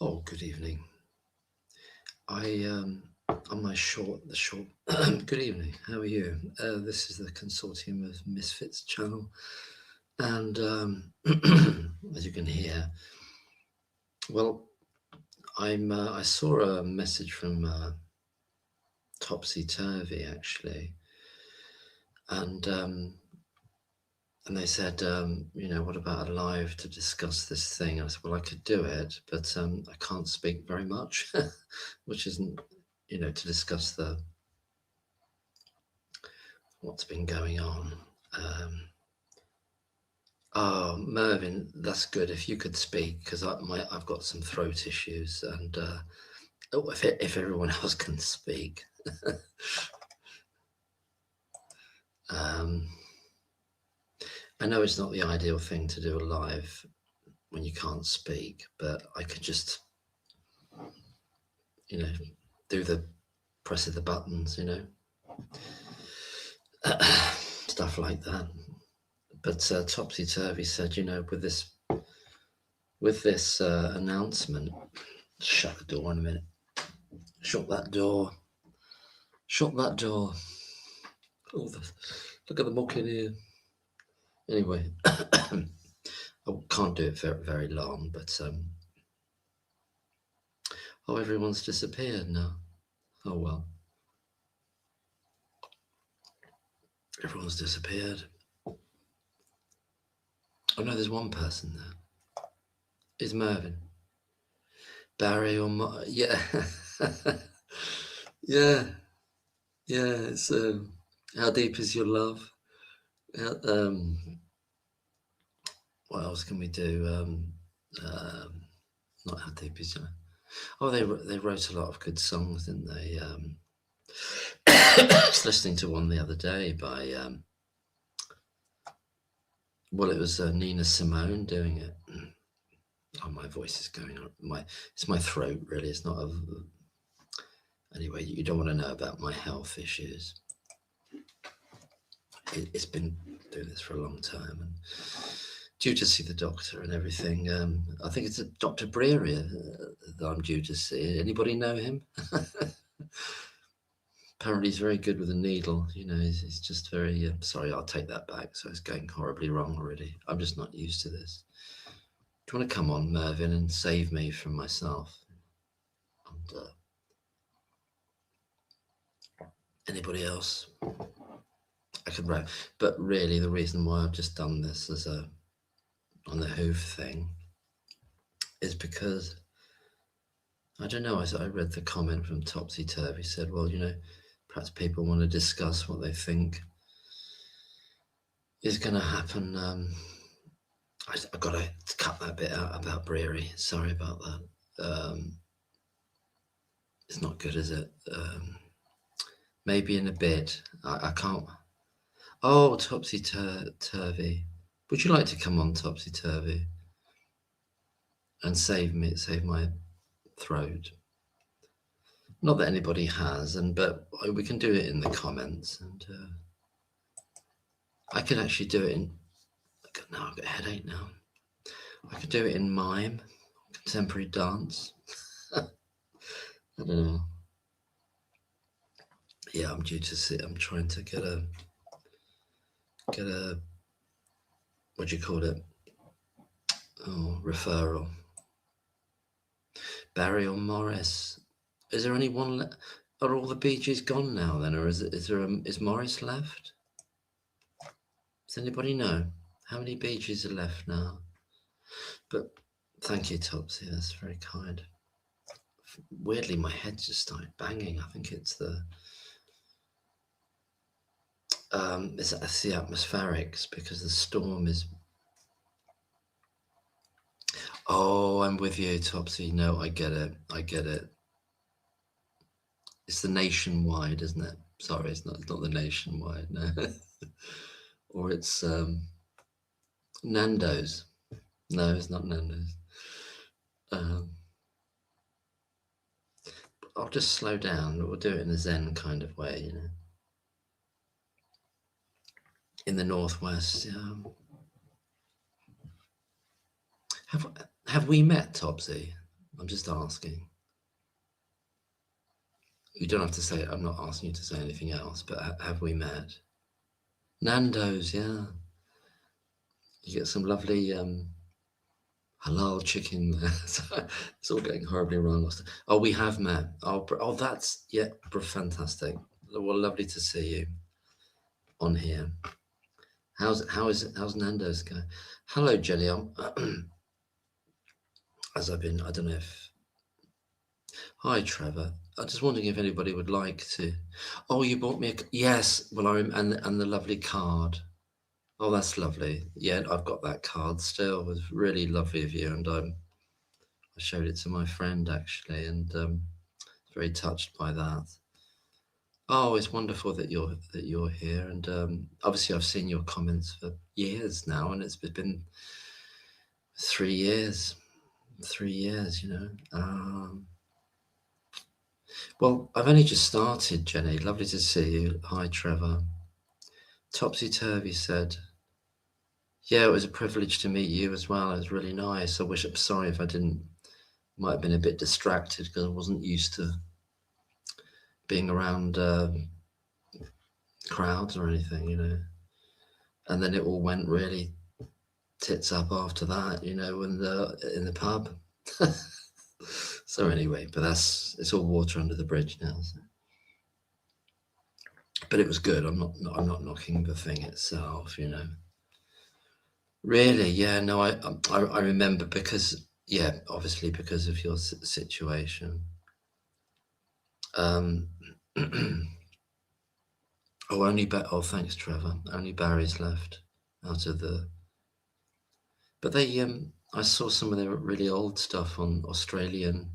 Oh, good evening. I on my the short. Good evening. How are you? This is the Consortium of Misfits channel, and as you can hear, well, I saw a message from Topsy Turvy actually, and they said, what about a live to discuss this thing? I said, well, I could do it, but I can't speak very much, which isn't, to discuss what's been going on. Oh, Mervyn, that's good. If you could speak, because I've got some throat issues, and if everyone else can speak. I know it's not the ideal thing to do a live when you can't speak, but I could just, do the press of the buttons, stuff like that. But Topsy Turvy said, with this announcement, shut the door in a minute. Shut that door. Shut that door. Oh, look at the muck in here. Anyway, I can't do it very, very long, but everyone's disappeared now. Oh well. Everyone's disappeared. Oh no, there's one person there. Is Mervyn? Barry or yeah. Yeah. It's how deep is your love? What else can we do? Not how deep is your love. Oh, they wrote a lot of good songs, didn't they? I was listening to one the other day by it was Nina Simone doing it. Oh, my voice is going on. It's my throat, really. It's not a. Anyway, you don't want to know about my health issues. It's been doing this for a long time, and due to see the doctor and everything. I think it's Dr. Breary that I'm due to see. Anybody know him? Apparently, he's very good with a needle. He's just very. Sorry, I'll take that back. So it's going horribly wrong already. I'm just not used to this. Do you want to come on, Mervyn, and save me from myself? And anybody else? I could write, but really, the reason why I've just done this as on the hoof thing is because I don't know. I read the comment from Topsy Turvy, said, well, perhaps people want to discuss what they think is going to happen. I've got to cut that bit out about Breary. Sorry about that. It's not good, is it? Maybe in a bit. I can't. Oh, Topsy Turvy. Would you like to come on, Topsy Turvy, and save my throat? Not that anybody has, but we can do it in the comments, and I could actually do it in. Now I've got a headache now. I could do it in mime, contemporary dance. I don't know. Yeah, I'm due to see. I'm trying to get a what do you call it? Oh, referral. Barry or Morris? Is there only one? Are all the Bee Gees gone now then, or is Morris left? Does anybody know how many Bee Gees are left now? But thank you, Topsy. That's very kind. Weirdly, my head just started banging. I think it's it's the atmospherics, because the storm is. Oh, I'm with you, Topsy. No, I get it. It's the nationwide, isn't it? Sorry, it's not the nationwide, no. Or it's Nando's. No, it's not Nando's. I'll just slow down. We'll do it in a Zen kind of way, In the Northwest, Have we met, Topsy? I'm just asking. You don't have to say it. I'm not asking you to say anything else, but have we met? Nando's, yeah. You get some lovely halal chicken there. It's all getting horribly wrong. Oh, we have met. Oh, that's, yeah, fantastic. Well, lovely to see you on here. How's Nando's going? Hello, Jelly. As I've been, I don't know if. Hi, Trevor. I'm just wondering if anybody would like to. Oh, you bought me a. Yes. Well, and the lovely card. Oh, that's lovely. Yeah, I've got that card still. It was really lovely of you, and I showed it to my friend actually, and very touched by that. Oh, it's wonderful that you're here, and obviously I've seen your comments for years now, and it's been 3 years. 3 years, you know. Well, I've only just started, Jenny. Lovely to see you. Hi, Trevor. Topsy Turvy said, "Yeah, it was a privilege to meet you as well. It was really nice. I'm sorry if I didn't. Might have been a bit distracted because I wasn't used to being around crowds or anything, you know. And then it all went really tits up after that, you know, in the pub." So anyway, but it's all water under the bridge now. So. But it was good. I'm not knocking the thing itself, you know. Really, yeah. No, I remember because, yeah, obviously because of your situation. Oh, oh, thanks, Trevor. Only Barry's left out of the. But I saw some of their really old stuff on Australian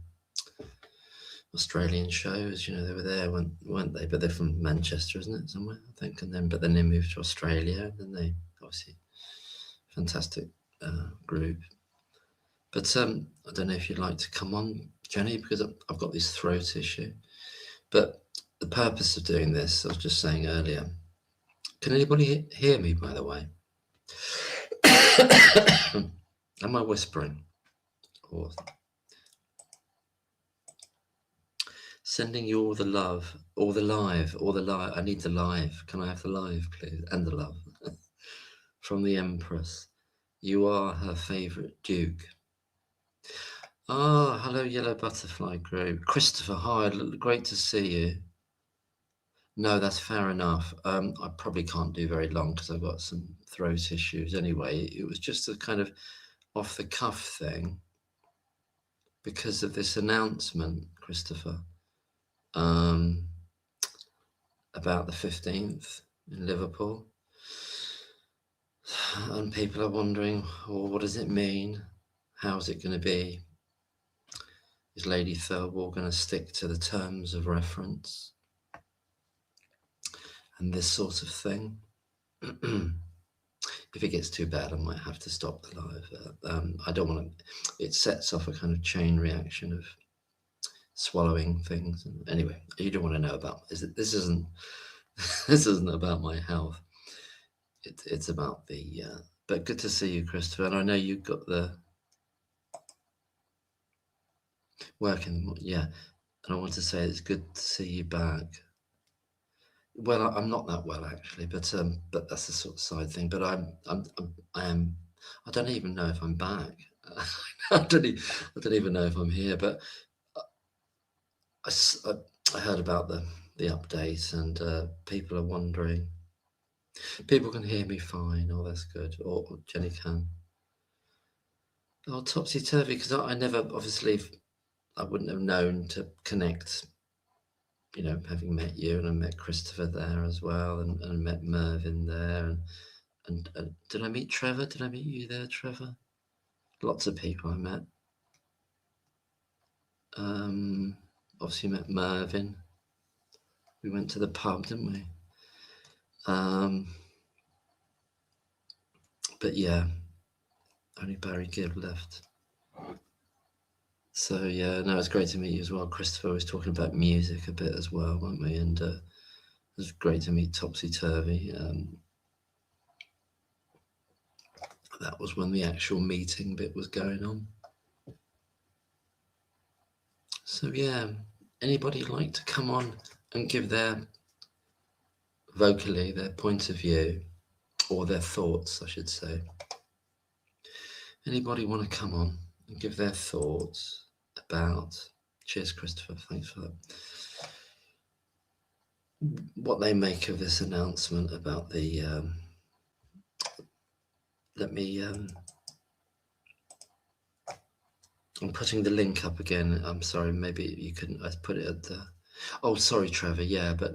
shows. You know, they were there, weren't they? But they're from Manchester, isn't it? Somewhere, I think. But then they moved to Australia. And then they obviously fantastic group. But I don't know if you'd like to come on, Jenny, because I've got this throat issue. But the purpose of doing this, I was just saying earlier. Can anybody hear me, by the way? Am I whispering? Or sending you all the love, all the live. I need the live. Can I have the live, please? And the love. From the Empress. You are her favourite Duke. Ah, hello, Yellow Butterfly Group. Christopher, hi, great to see you. No, that's fair enough. I probably can't do very long because I've got some throat issues anyway. It was just a kind of off the cuff thing because of this announcement, Christopher, about the 15th in Liverpool. And people are wondering, well, what does it mean? How's it going to be? Is Lady Thirlwall going to stick to the terms of reference? And this sort of thing. If it gets too bad, I might have to stop the live. I don't want to. It sets off a kind of chain reaction of swallowing things. And anyway, you don't want to know about. This isn't this isn't about my health. It's about the. But good to see you, Christopher. And I know you've got the working. Yeah, and I want to say it's good to see you back. Well, I'm not that well actually, but that's a sort of side thing. But I am. I don't even know if I'm back. I don't even know if I'm here. But I heard about the update, and people are wondering. People can hear me fine. Oh, that's good. Or Jenny can. Oh, topsy turvy, because I never, obviously, I wouldn't have known to connect. You know, having met you, and I met Christopher there as well, and met Mervyn there, and did I meet Trevor? Did I meet you there, Trevor? Lots of people I met. Obviously met Mervyn. We went to the pub, didn't we? But yeah, only Barry Gibb left. So yeah, no, it's great to meet you as well. Christopher was talking about music a bit as well, weren't we? And it was great to meet Topsy Turvy. That was when the actual meeting bit was going on. So yeah, anybody like to come on and give their vocally their point of view, or their thoughts, I should say. Anybody want to come on and give their thoughts about, cheers Christopher, thanks for that, what they make of this announcement about the, let me, I'm putting the link up again. I'm sorry, maybe you couldn't, I put it at the, oh sorry Trevor, yeah, but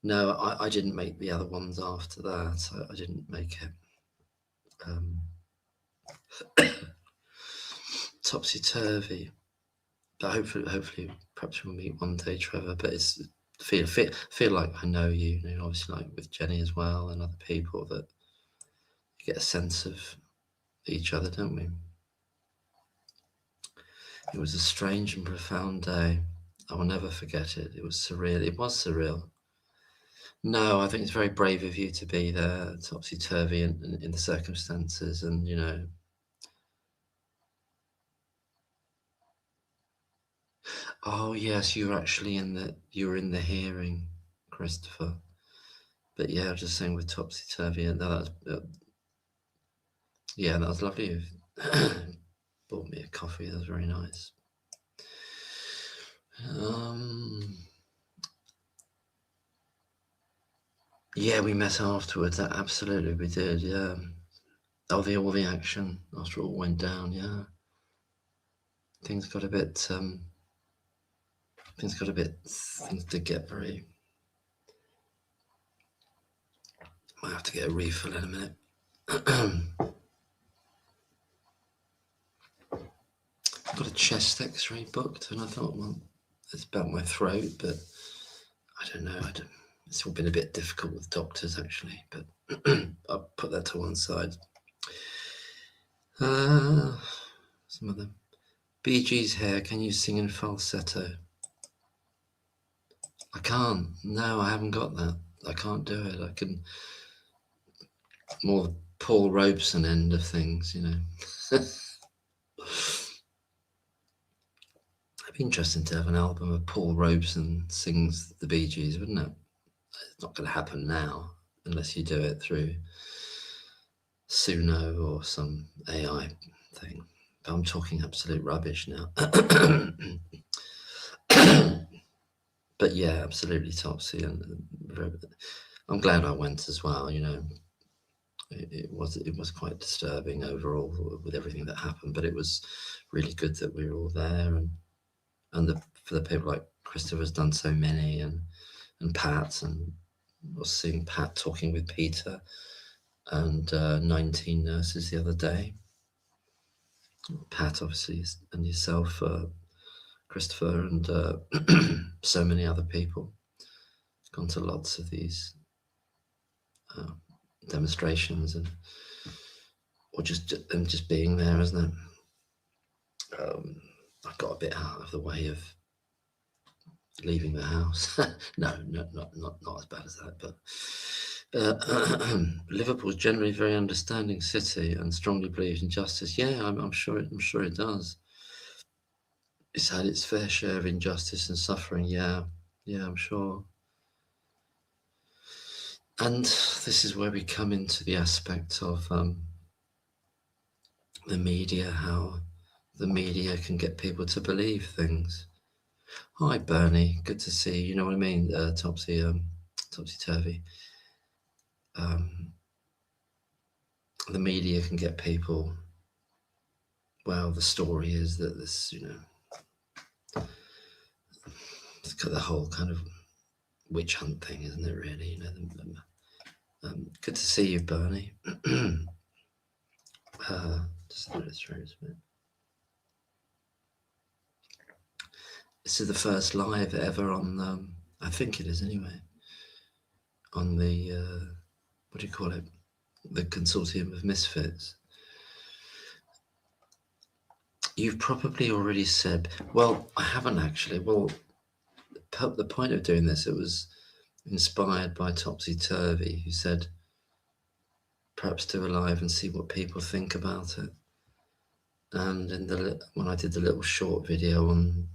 no, I didn't make the other ones after that. I didn't make it. Topsy-turvy. But hopefully, perhaps we'll meet one day, Trevor. But it's feel like I know you. You know, obviously, like with Jenny as well and other people, that you get a sense of each other, don't we? It was a strange and profound day. I will never forget it. It was surreal. It was surreal. No, I think it's very brave of you to be there, topsy-turvy in the circumstances, and you know. Oh yes, you were actually in the hearing, Christopher. But yeah, I was just saying with topsy-turvy, and that was lovely. You bought me a coffee. That was very nice. Yeah, we met afterwards. Absolutely, we did. Yeah. Oh, all the action after it all went down. Yeah. Things did get very. Might have to get a refill in a minute. Got a chest X-ray booked, and I thought, well, it's about my throat, but I don't know. It's all been a bit difficult with doctors, actually, but I'll put that to one side. Some of them. Bee Gees hair, can you sing in falsetto? I can't. No, I haven't got that. I can't do it. I can more the Paul Robeson end of things, you know. It'd be interesting to have an album of Paul Robeson sings the Bee Gees, wouldn't it? It's not going to happen now unless you do it through Suno or some AI thing. But I'm talking absolute rubbish now. But yeah, absolutely Topsy, and I'm glad I went as well. You know, it was quite disturbing overall with everything that happened, but it was really good that we were all there, and for the people like Christopher's done so many, and Pat, and was seeing Pat talking with Peter and 19 nurses the other day. Pat, obviously, and yourself, Christopher, and so many other people. Gone to lots of these demonstrations, or just being there, isn't it? I got a bit out of the way of leaving the house. No, not as bad as that, but Liverpool's generally a very understanding city and strongly believes in justice. Yeah, I'm sure it does. It's had its fair share of injustice and suffering. Yeah, I'm sure. And this is where we come into the aspect of the media, how the media can get people to believe things. Hi, Bernie. Good to see you. You know what I mean? Topsy-turvy. The media can get people. Well, the story is that this, you know, it's got the whole kind of witch hunt thing, isn't it? Really, you know. Good to see you, Bernie. Just illustrates a bit. This is the first live ever on. I think it is anyway. On the what do you call it? The Consortium of Misfits. You've probably already said. Well, I haven't actually. Well, the point of doing this, it was inspired by Topsy-turvy, who said, perhaps do a live and see what people think about it. and when I did the little short video on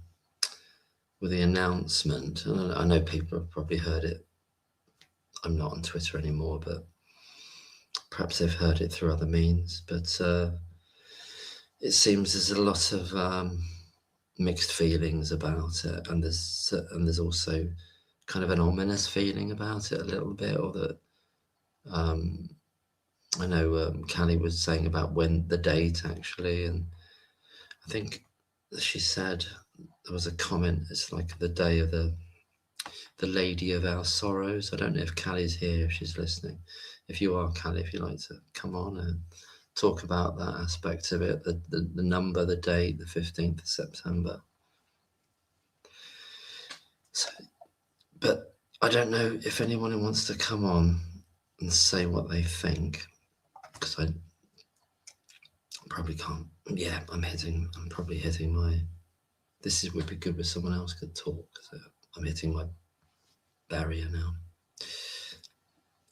with the announcement, and I know people have probably heard it. I'm not on Twitter anymore, but perhaps they've heard it through other means. But it seems there's a lot of mixed feelings about it, and there's also kind of an ominous feeling about it a little bit, or that I know Callie was saying about when the date actually, and I think she said there was a comment. It's like the day of the Lady of Our Sorrows. I don't know if Callie's here, if she's listening. If you are, Callie, if you'd like to come on and talk about that aspect of it, the number, the date, the 15th of September. So, but I don't know if anyone wants to come on and say what they think, because I probably can't. Yeah, I'm probably hitting my. Would be good if someone else could talk. So I'm hitting my barrier now.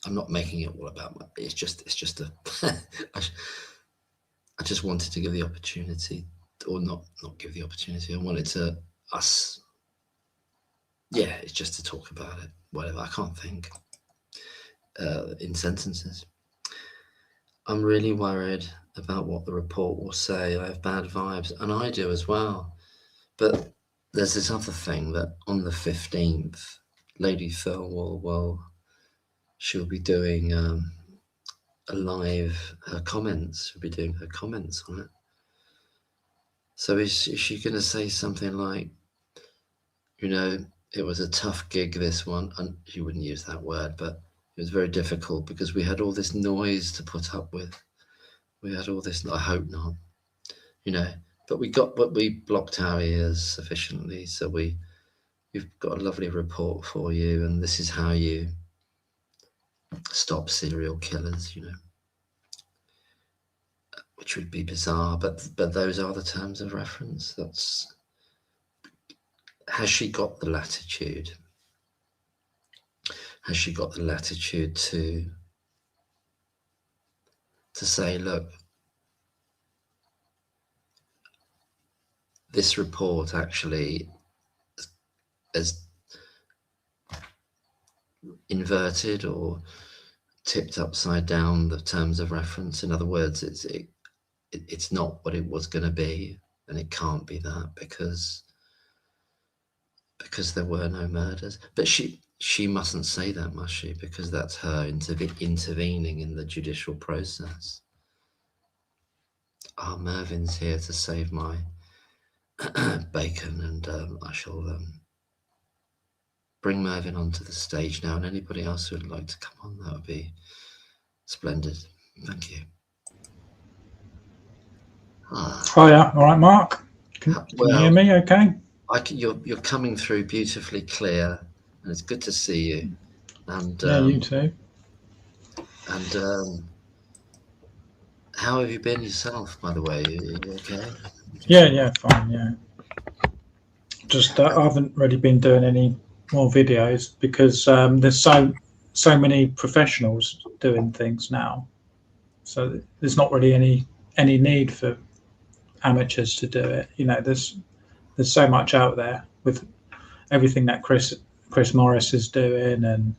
I'm not making it all about my. It's just a. I just wanted to give the opportunity, or not give the opportunity. I wanted to us. Yeah, it's just to talk about it. Whatever. I can't think in sentences. I'm really worried about what the report will say. I have bad vibes, and I do as well. But there's this other thing that on the 15th, Lady Thirlwall she'll be doing a live, she'll be doing her comments on it. So is she going to say something like, it was a tough gig, this one, and she wouldn't use that word, but it was very difficult because we had all this noise to put up with. We had all this, I hope not, but we blocked our ears sufficiently. So we've got a lovely report for you, and this is how you stop serial killers, which would be bizarre, but those are the terms of reference. Has she got the latitude? Has she got the latitude to say, look, this report actually has inverted or tipped upside down the terms of reference? In other words, it's not what it was going to be, and it can't be that because there were no murders. But she mustn't say that, must she? Because that's her intervening in the judicial process. Mervyn's here to save my bacon, and I shall bring Mervyn onto the stage now, and anybody else who would like to come on, that would be splendid. Thank you. Oh yeah, all right, Mark. Can you hear me? Okay. You're coming through beautifully clear, and it's good to see you. And yeah, you too. And how have you been yourself, by the way? Are you okay? Yeah, fine. Yeah. Just I haven't really been doing any more videos because there's so many professionals doing things now, so there's not really any need for amateurs to do it. There's so much out there with everything that Chris Morris is doing and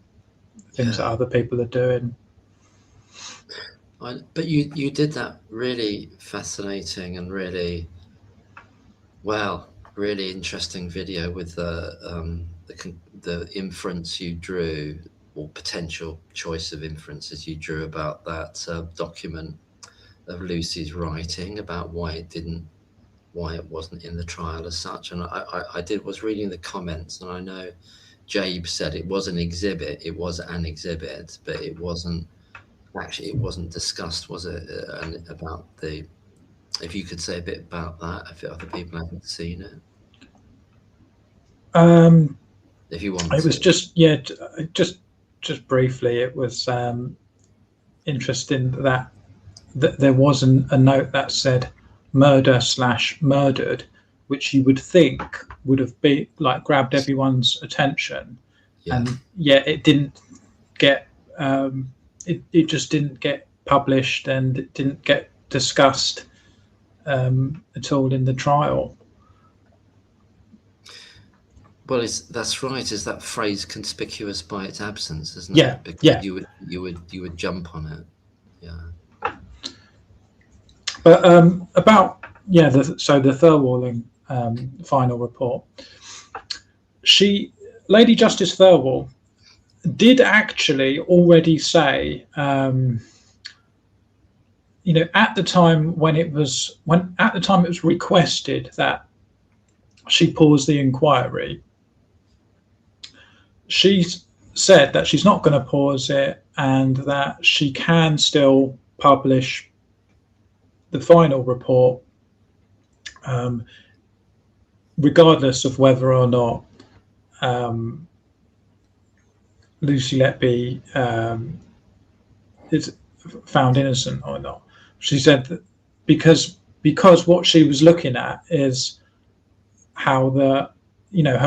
things that other people are doing. But you did that really fascinating and really interesting video with the inference you drew, or potential choice of inferences you drew about that document of Lucy's writing about why it wasn't in the trial as such. And I was reading the comments, and I know Jabe said it was an exhibit, but it wasn't discussed, was it? And about if you could say a bit about that, if other people haven't seen it. If you want it was just briefly, it was interesting that there wasn't a note that said murder/murdered, which you would think would have been like grabbed everyone's attention, and yet it didn't get it just didn't get published, and it didn't get discussed at all in the trial. Well, that's right. Is that phrase conspicuous by its absence, isn't Yeah, it? Because yeah. you would jump on it. Yeah. But about the Thirlwall final report. Lady Justice Thirlwall did actually already say, at the time it was requested that she pause the inquiry, she said that she's not going to pause it and that she can still publish the final report, regardless of whether or not Lucy Letby is found innocent or not. She said that because what she was looking at is how her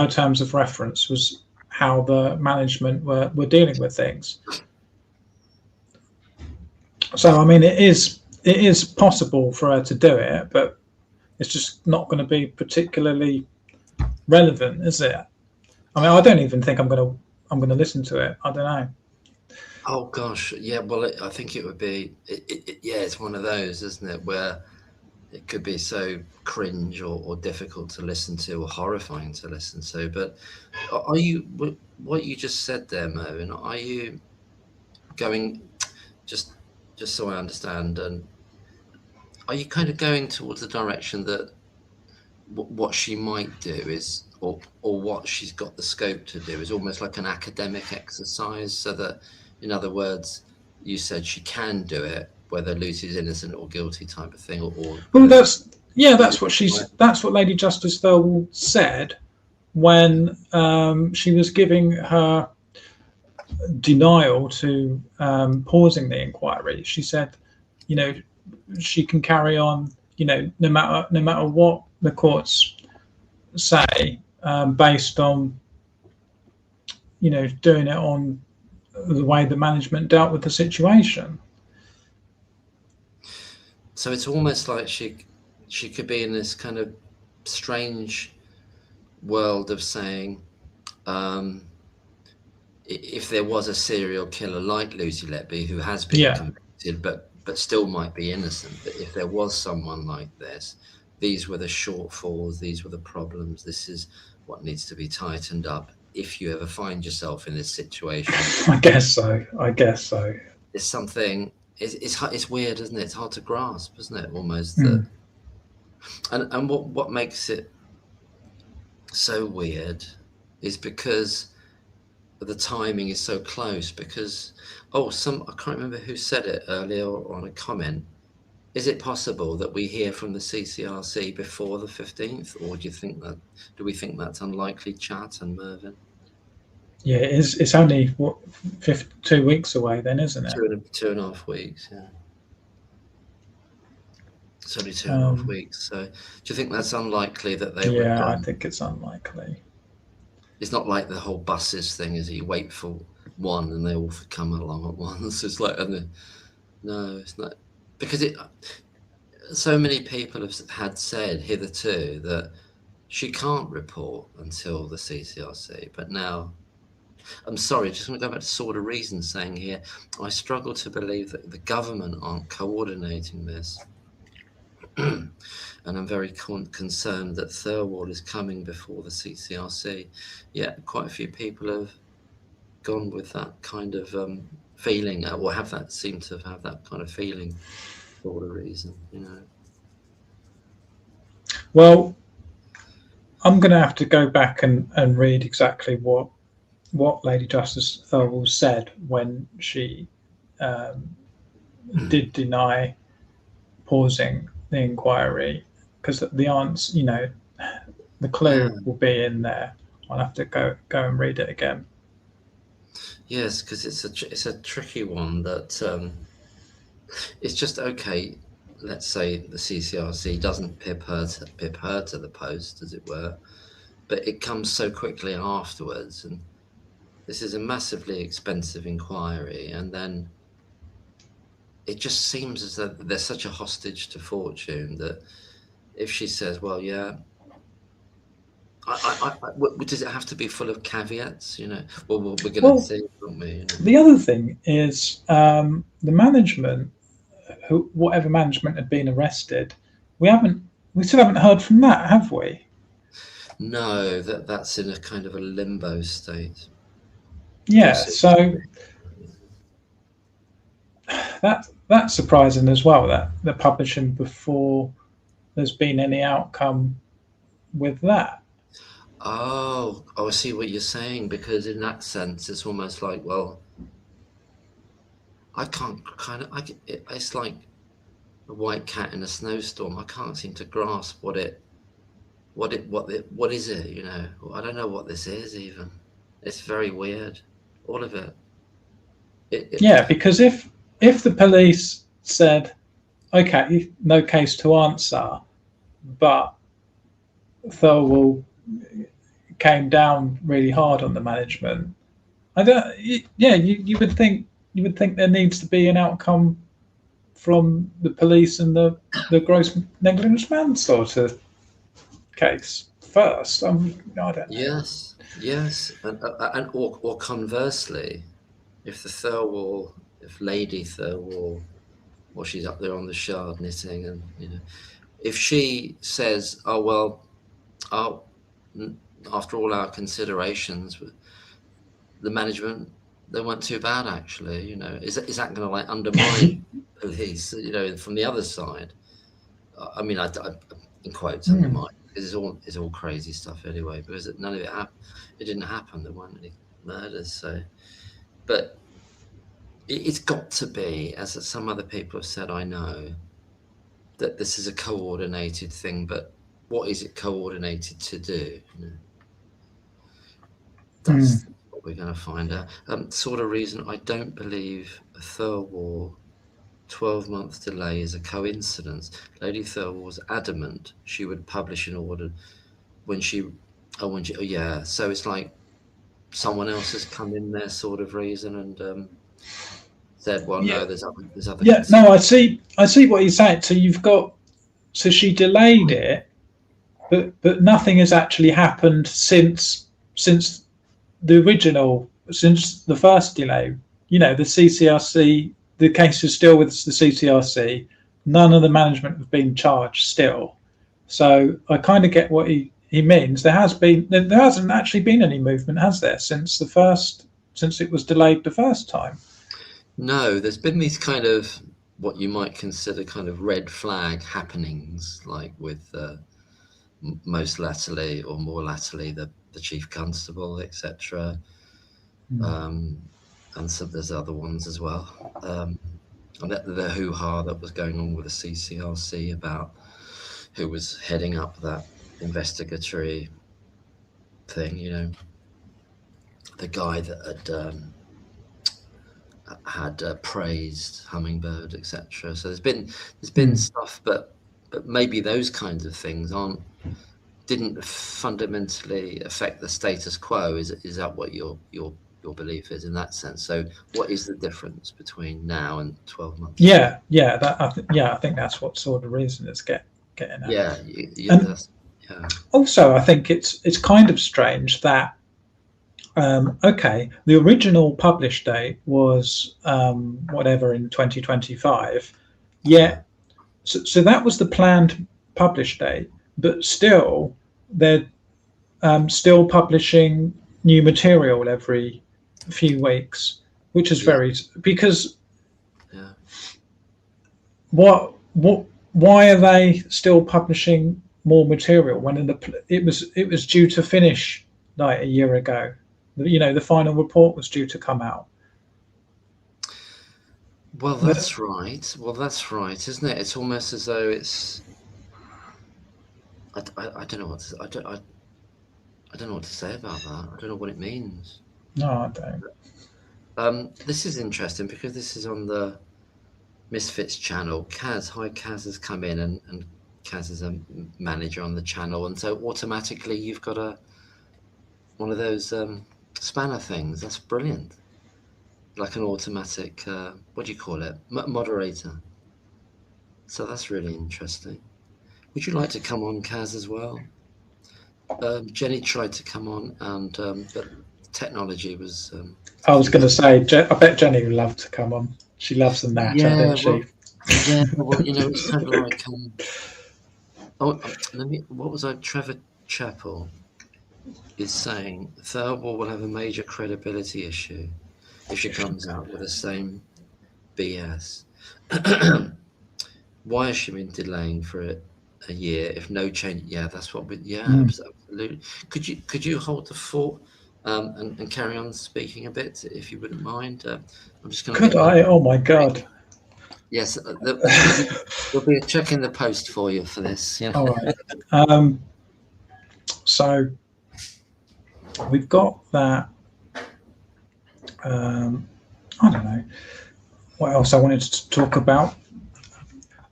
terms of reference was how the management were dealing with things. So I mean, it is possible for her to do it, but it's just not going to be particularly relevant, is it? I mean, I don't even think I'm going to listen to it. I don't know. Oh gosh, yeah. Well, I think it would be. Yeah, it's one of those, isn't it, where it could be so cringe or difficult to listen to or horrifying to listen to. But are you what you just said there, Mervyn? Are you going just so I understand? And are you kind of going towards the direction that what she might do is, or what she's got the scope to do, is almost like an academic exercise, so that, in other words, you said she can do it, whether Lucy's innocent or guilty type of thing, or well, that's what Lady Justice Thirlwall said when she was giving her denial to pausing the inquiry. She said, she can carry on, no matter what the courts say, based on, doing it on the way the management dealt with the situation. So it's almost like she could be in this kind of strange world of saying, if there was a serial killer like Lucy Letby who has been convicted but still might be innocent, but if there was someone like this, these were the shortfalls, these were the problems, this is what needs to be tightened up if you ever find yourself in this situation. I guess so. It's something. It's weird, isn't it? It's hard to grasp, isn't it? Almost Mm. that. And what makes it so weird is because the timing is so close. Because I can't remember who said it earlier on a comment. Is it possible that we hear from the CCRC before the 15th, or do we think that's unlikely, Chat and Mervyn? Yeah, it's only 2 weeks away then, isn't it? 2.5 weeks, yeah. It's only 2.5 weeks. So do you think that's unlikely that they would? Yeah, I think it's unlikely. It's not like the whole buses thing, is it? You wait for one and they all come along at once. It's like, no, it's not. Because so many people had said hitherto that she can't report until the CCRC, but now, I'm sorry, just going to go back to Sword of Reason saying here, I struggle to believe that the government aren't coordinating this. And I'm very concerned that Thirlwall is coming before the CCRC. Yeah, quite a few people have gone with that kind of feeling, or seem to have that kind of feeling for a reason, Well, I'm going to have to go back and read exactly what Lady Justice Thirlwall said when she did deny pausing the inquiry, because the answer, the clue will be in there. I'll have to go and read it again. Yes, because it's a tricky one that it's just okay. Let's say the CCRC doesn't pip her to the post, as it were, but it comes so quickly afterwards, and this is a massively expensive inquiry, and then it just seems as though they're such a hostage to fortune that if she says, well, yeah, does it have to be full of caveats? Well, we're going to Well, see, aren't we? the other thing is the management, whatever management had been arrested, we haven't, we still haven't heard from that, have we? No, that's in a kind of a limbo state. Or Yeah, seems to so be. that's surprising as well. That they're publishing before there's been any outcome with that. Oh, I see what you're saying, because in that sense, it's almost like, well, I can't kind of, it's like a white cat in a snowstorm. I can't seem to grasp what is it, I don't know what this is even. It's very weird, all of it. Yeah, because if the police said, okay, no case to answer, but Thirlwall came down really hard on the management, I don't. Yeah, you would think there needs to be an outcome from the police and the gross negligence manslaughter case first. I don't know. Yes, and or conversely, if if Lady Thirlwall, or she's up there on the shard knitting, and if she says, oh well, oh, after all our considerations, the management, they weren't too bad actually. Is that going to like undermine police? From the other side. I mean, I in quotes Hmm. undermine, because it's all crazy stuff anyway. Because none of it happened. It didn't happen. There weren't any murders. So, but it's got to be, as some other people have said, I know, that this is a coordinated thing. But what is it coordinated to do? Hmm. That's what we're going to find out. Sort of reason I don't believe a Thirlwall 12-month delay is a coincidence. Lady Thirlwall was adamant she would publish an order when she, oh yeah. So it's like someone else has come in there, sort of reason, and said, well, Yeah, no, there's other yeah. consider. No, I see what you're saying. So you've got, so she delayed it, but nothing has actually happened since the original, since the first delay. The CCRC, the case is still with the CCRC. None of the management have been charged still. So I kind of get what he means. There hasn't actually been any movement, has there, since it was delayed the first time? No, there's been these kind of what you might consider kind of red flag happenings, like with most latterly, or more latterly, the chief constable, etc. Um, and so there's other ones as well. And the hoo-ha that was going on with the CCRC about who was heading up that investigatory thing, the guy that had praised Hummingbird, etc. So there's been stuff, but maybe those kinds of things didn't fundamentally affect the status quo. Is that what your belief is in that sense? So what is the difference between now and 12 months ago? I think that's what sort of reason it's getting at. Yeah, And yeah, also, I think it's kind of strange that okay, the original publish date was whatever in 2025, yeah, yet so that was the planned publish date, but still they're still publishing new material every few weeks, which is yeah, very because yeah. what why are they still publishing more material when it was due to finish like a year ago? The final report was due to come out. Well, that's right. Well, that's right, isn't it? It's almost as though it's. I don't know what to, I don't know what to say about that. I don't know what it means. No, I don't. This is interesting because this is on the Misfits channel. Hi Kaz has come in, and Kaz is a manager on the channel, and so automatically you've got one of those spanner things. That's brilliant. like an automatic, what do you call it, moderator. So that's really interesting. Would you like to come on, Kaz, as well? Jenny tried to come on, and but technology was. I was going to say, I bet Jenny would love to come on. She loves the natter, Yeah, doesn't she? well, yeah, well, it's kind of like. What was I? Trevor Chappell is saying Thirlwall will have a major credibility issue if she comes out with the same BS. Why has she been delaying for a year if no change? Yeah, that's what we. Yeah, absolutely. Could you hold the fort and carry on speaking a bit if you wouldn't mind? I'm just going to Could get. I? Oh my God. Yes, there'll be a check in the post for you for this. Yeah. All right. So we've got that. I don't know what else I wanted to talk about.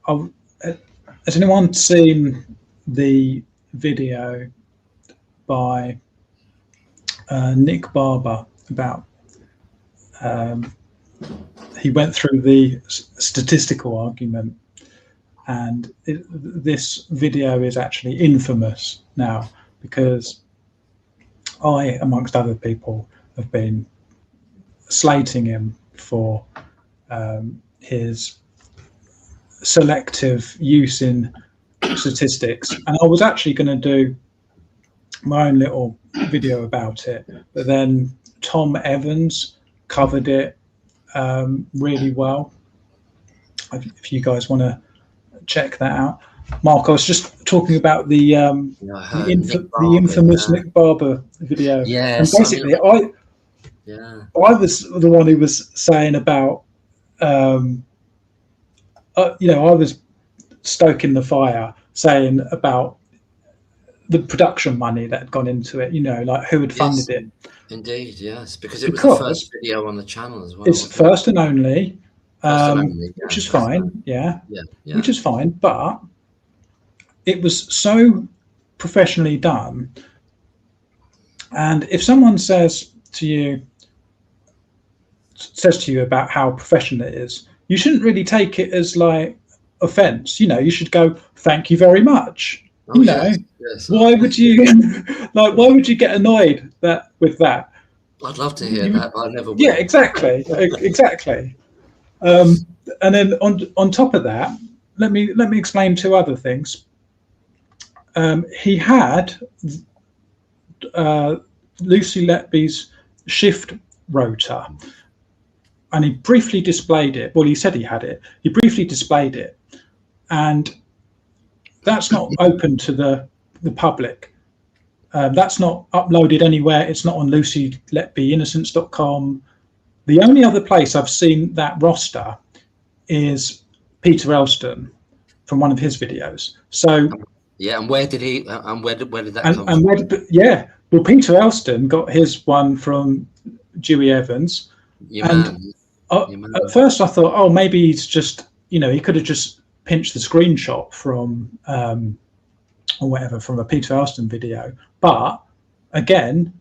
Has anyone seen the video by Nick Barber about? He went through the statistical argument, and this video is actually infamous now because I, amongst other people, have been slating him for his selective use in statistics, and I was actually going to do my own little video about it, but then Tom Evans covered it really well. If you guys want to check that out, Mark, I was just talking about the infamous Nick Barber video. Yes, and basically, I was the one who was saying about, I was stoking the fire, saying about the production money that had gone into it. Like who had funded it. Indeed, yes, because it was the first video on the channel as well. It's first and only, which is fine. Yeah, yeah, which is fine, but it was so professionally done. And if someone says to you about how professional it is, you shouldn't really take it as like offense. You should go, thank you very much. Yes. Why would you why would you get annoyed with that? I'd love to hear that, but I never will. Yeah, exactly. And then on top of that, let me explain two other things. He had Lucy Letby's shift rotor, and he briefly displayed it. Well, he said he had it. He briefly displayed it, and that's not open to the public. That's not uploaded anywhere. It's not on LucyLetbyInnocence.com. The only other place I've seen that roster is Peter Elston from one of his videos. So yeah, and where did he? And where did that come from? Well, Peter Elston got his one from Dewey Evans. At first, I thought, oh, maybe he's just, he could have just pinched the screenshot from or whatever from a Peter Elston video. But again,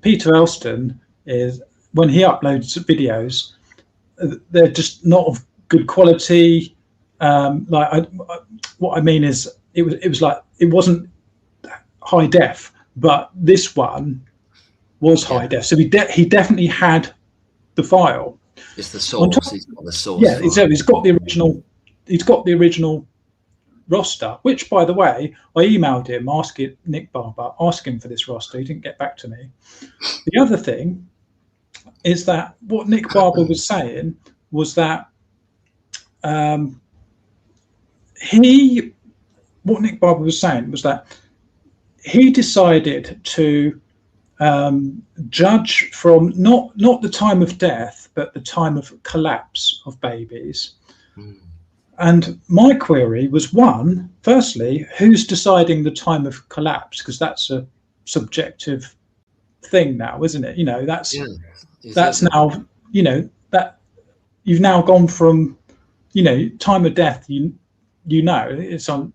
Peter Elston is, when he uploads videos, they're just not of good quality. What I mean is, it was like, it wasn't high def, but this one was high def. So he definitely had the file. It's the source. He's got the source. Yeah, he's got the original. He's got the original roster, which, by the way, I emailed him asking Nick Barber, asking for this roster. He didn't get back to me. The other thing is that what Nick Barber was saying was that what Nick Barber was saying was that he decided to judge from not the time of death, but the time of collapse of babies. And my query was, firstly, who's deciding the time of collapse? Because that's a subjective thing now, isn't it? That's now, that you've now gone from, time of death, it's on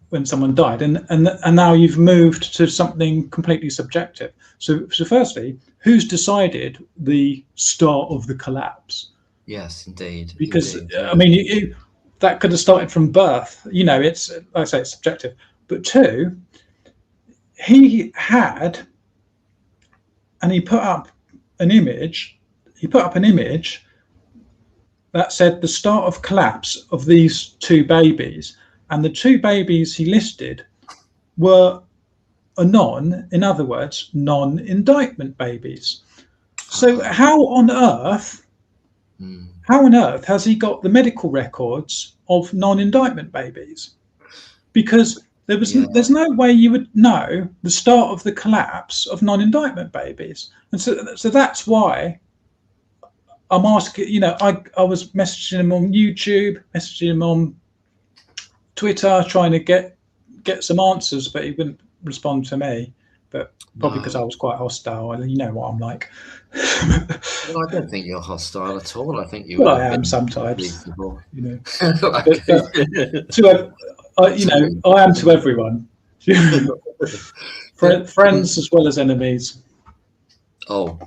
when someone died, and now you've moved to something completely subjective. So firstly, who's decided the start of the collapse? Yes, indeed. Because indeed, I mean, that could have started from birth. It's, like I say, it's subjective. But two, he had, and he put up an image. He put up an image that said the start of collapse of these two babies, and the two babies he listed were in other words, non-indictment babies. So how on earth has he got the medical records of non-indictment babies? Because there's no way you would know the start of the collapse of non-indictment babies, and so that's why I'm asking. I was messaging him on YouTube, messaging him on Twitter, trying to get some answers, but he wouldn't respond to me. But probably because I was quite hostile. You know what I'm like. Well, I don't think you're hostile at all. I think you. Well, I am sometimes. Reasonable. I am to everyone. Friends as well as enemies. Oh,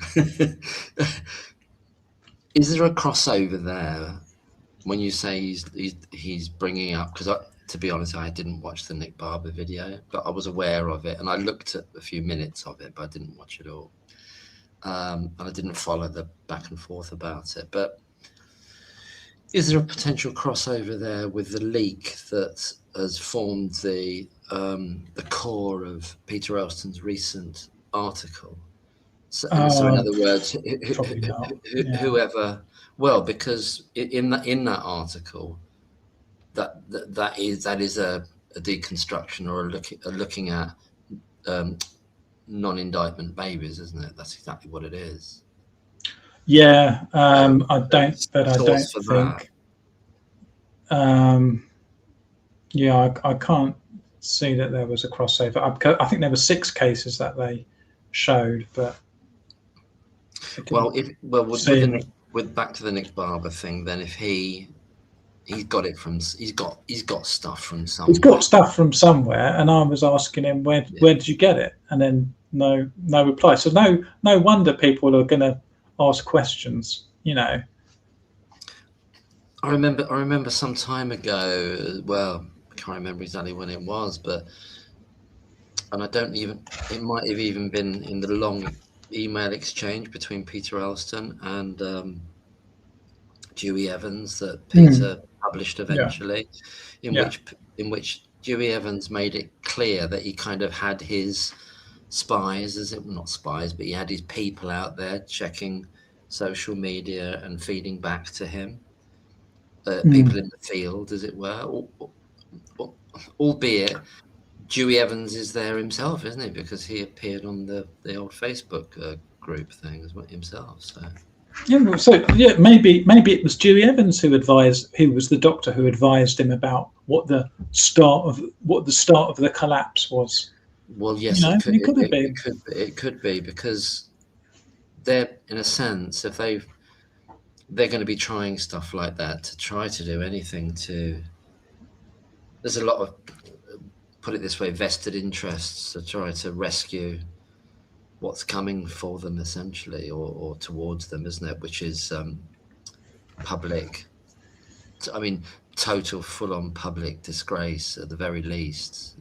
is there a crossover there when you say he's bringing up? Because to be honest, I didn't watch the Nick Barber video, but I was aware of it, and I looked at a few minutes of it, but I didn't watch it all, and I didn't follow the back and forth about it. But is there a potential crossover there with the leak that has formed the core of Peter Elston's recent article? So in other words, whoever, well, because in that article, that is a deconstruction or a looking at non-indictment babies, isn't it? That's exactly what it is. Yeah, I don't think. I can't see that there was a crossover. I think there were 6 cases that they showed, but with back to the Nick Barber thing, then if he's got stuff from somewhere. He's got stuff from somewhere, and I was asking him where did you get it, and then no reply. So no wonder people are going to ask questions. I remember some time ago. Well, I can't remember exactly when it was, and it might have even been in the long email exchange between Peter Elston and Dewey Evans that Peter published eventually, in which Dewey Evans made it clear that he kind of had his spies, not spies, but he had his people out there checking social media and feeding back to him, people in the field, as it were, albeit Dewey Evans is there himself, isn't he? Because he appeared on the old Facebook group thing as well himself. So maybe it was Dewey Evans who was the doctor who advised him about what the start of the collapse was. Well, yes, it could be because they're, in a sense, if they're going to be trying stuff like that to try to do anything to. There's a lot of, put it this way, vested interests to try to rescue what's coming for them, essentially, or towards them, isn't it? Which is public. I mean, total, full-on public disgrace at the very least.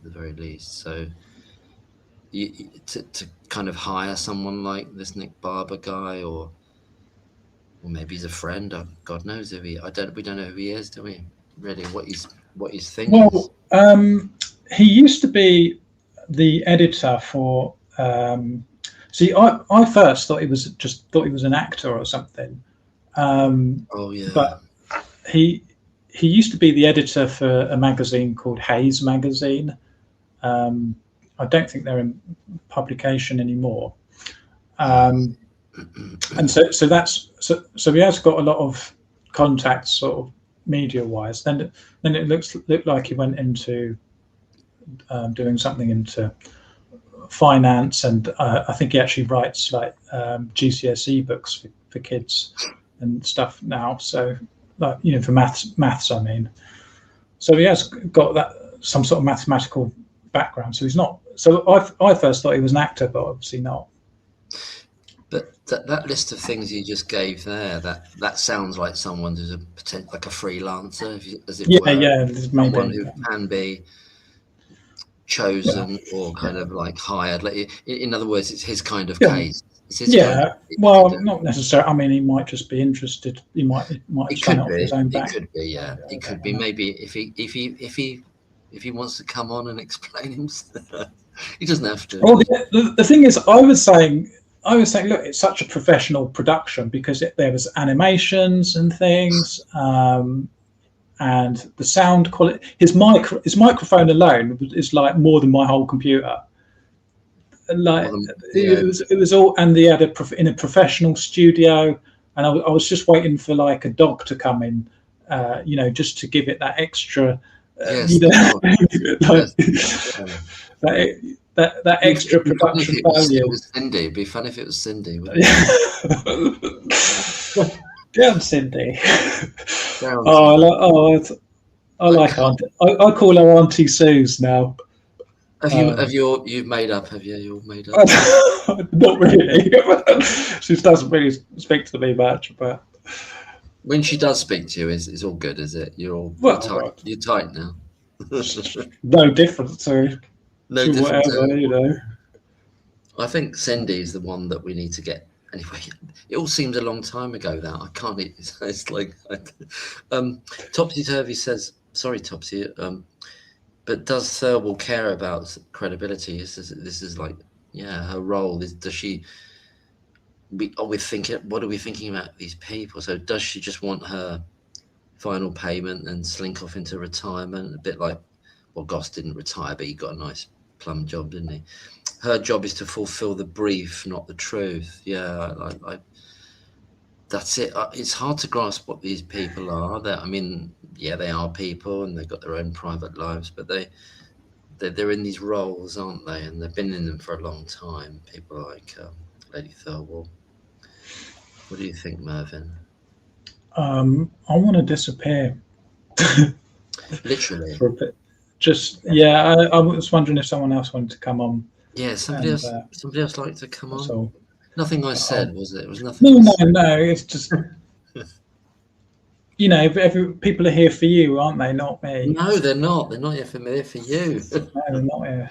So, to kind of hire someone like this Nick Barber guy, or maybe he's a friend. God knows who he. We don't know who he is, do we? Really, what his thing is. Well, he used to be the editor for. I first thought he was an actor or something. But he used to be the editor for a magazine called Hayes Magazine. I don't think they're in publication anymore. And so he has got a lot of contacts, sort of media-wise. Then it looked like he went into doing something into finance, and I think he actually writes like GCSE books for kids and stuff now. So, for maths, I mean. So he has got some sort of mathematical background. So he's not. So I first thought he was an actor, but obviously not. But that list of things you just gave there, that sounds like someone who's like a freelancer, as it Yeah, were, yeah, someone maybe. who can be chosen or kind of like hired. Like, in other words, it's his kind of Yeah, case. It's his kind of yeah. thing to Well, do. not necessarily. I mean, he might just be interested. He might have It done it could off be. his own It back. could be. Yeah, I it don't could be. know. Maybe if he wants to come on and explain himself, he doesn't have to. Well, the thing is, I was saying, look, it's such a professional production because there was animations and things, and the sound quality. His microphone alone is like more than my whole computer. Like Yeah. it was all, and they had in a professional studio, and I was just waiting for like a dog to come in, just to give it that extra, Yes. Of course. like Yes. Yeah. that extra It'd be funny if production it value. was Cindy. It'd be funny if it was Cindy, wouldn't it? Damn, Cindy. Down, Oh, Cindy. I I like can't. Auntie. I call her Auntie Sue's now. You've made up? Have you? You're made up. Not really. She doesn't really speak to me much, but When she does speak to you, is all good, is it? You're tight. well, You're tight now. no different No to different. whatever. I think Cindy is the one that we need to get. Anyway, it all seems a long time ago now. I can't. It's like, Topsy Turvy says. Sorry, Topsy. But does Thirlwall care about credibility? This is like, yeah, her role. Does she? Are we thinking? What are we thinking about these people? So does she just want her final payment and slink off into retirement? A bit like, well, Goss didn't retire, but he got a nice plum job, didn't he? Her job is to fulfill the brief, not the truth. Yeah, that's it. It's hard to grasp what these people are. I mean, yeah, they are people and they've got their own private lives, but they're in these roles, aren't they? And they've been in them for a long time. People like Lady Thirlwall. What do you think, Mervyn? I want to disappear Literally. for a bit. Just yeah, I was wondering if someone else wanted to come on. Yeah, somebody And else like to come that's on. all. Nothing I said, was it? It was nothing. No. It's just people are here for you, aren't they? Not me. No, they're not. They're not here for me. They're for you. No, they're not here.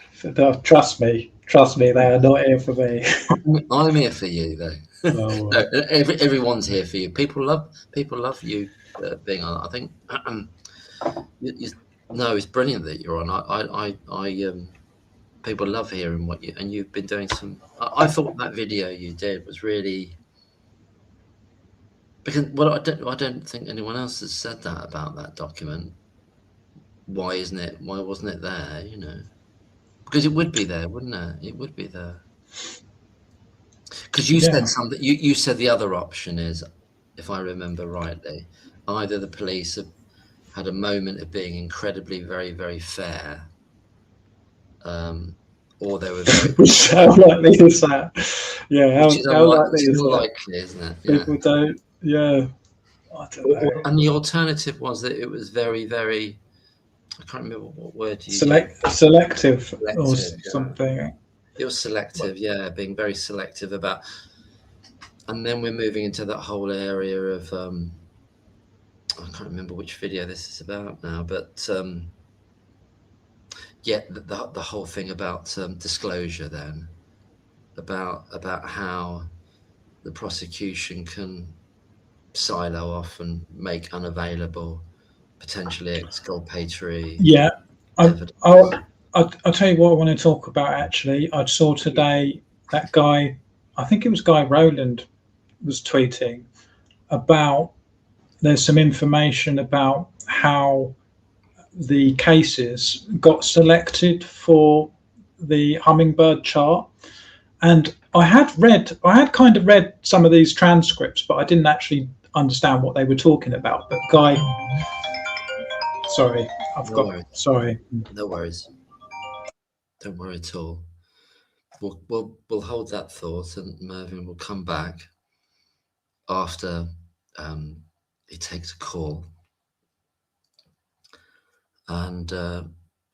Trust me. Trust me. They are not here for me. I'm here for you, though. Oh, No, everyone's here for you. People love you being on. I think. No, it's brilliant that you're on. People love hearing what you, and you've been doing some. I thought that video you did was really, because I don't think anyone else has said that about that document. Why isn't it? Why wasn't it there? Because it would be there, wouldn't it? It would be there. Because you said something. You said the other option is, if I remember rightly, either the police have had a moment of being incredibly very, very fair, or they were very. How likely is that? Yeah, how likely is that? Unlikely, isn't it? Yeah. People don't. Yeah, I don't know. And the alternative was that it was very, very. I can't remember what word you Selective or Selective, yeah. something. It was selective, yeah, being very selective about. And then we're moving into that whole area of. I can't remember which video this is about now, but yeah, the whole thing about disclosure, then about how the prosecution can silo off and make unavailable, potentially exculpatory. Yeah, evidence. I'll tell you what I want to talk about. Actually, I saw today that guy. I think it was Guy Rowland was tweeting about. There's some information about how the cases got selected for the hummingbird chart, and I had kind of read some of these transcripts, but I didn't actually understand what they were talking about. But Guy, sorry, sorry. No worries. Don't worry at all. We'll hold that thought, and Mervyn will come back after he takes a call, and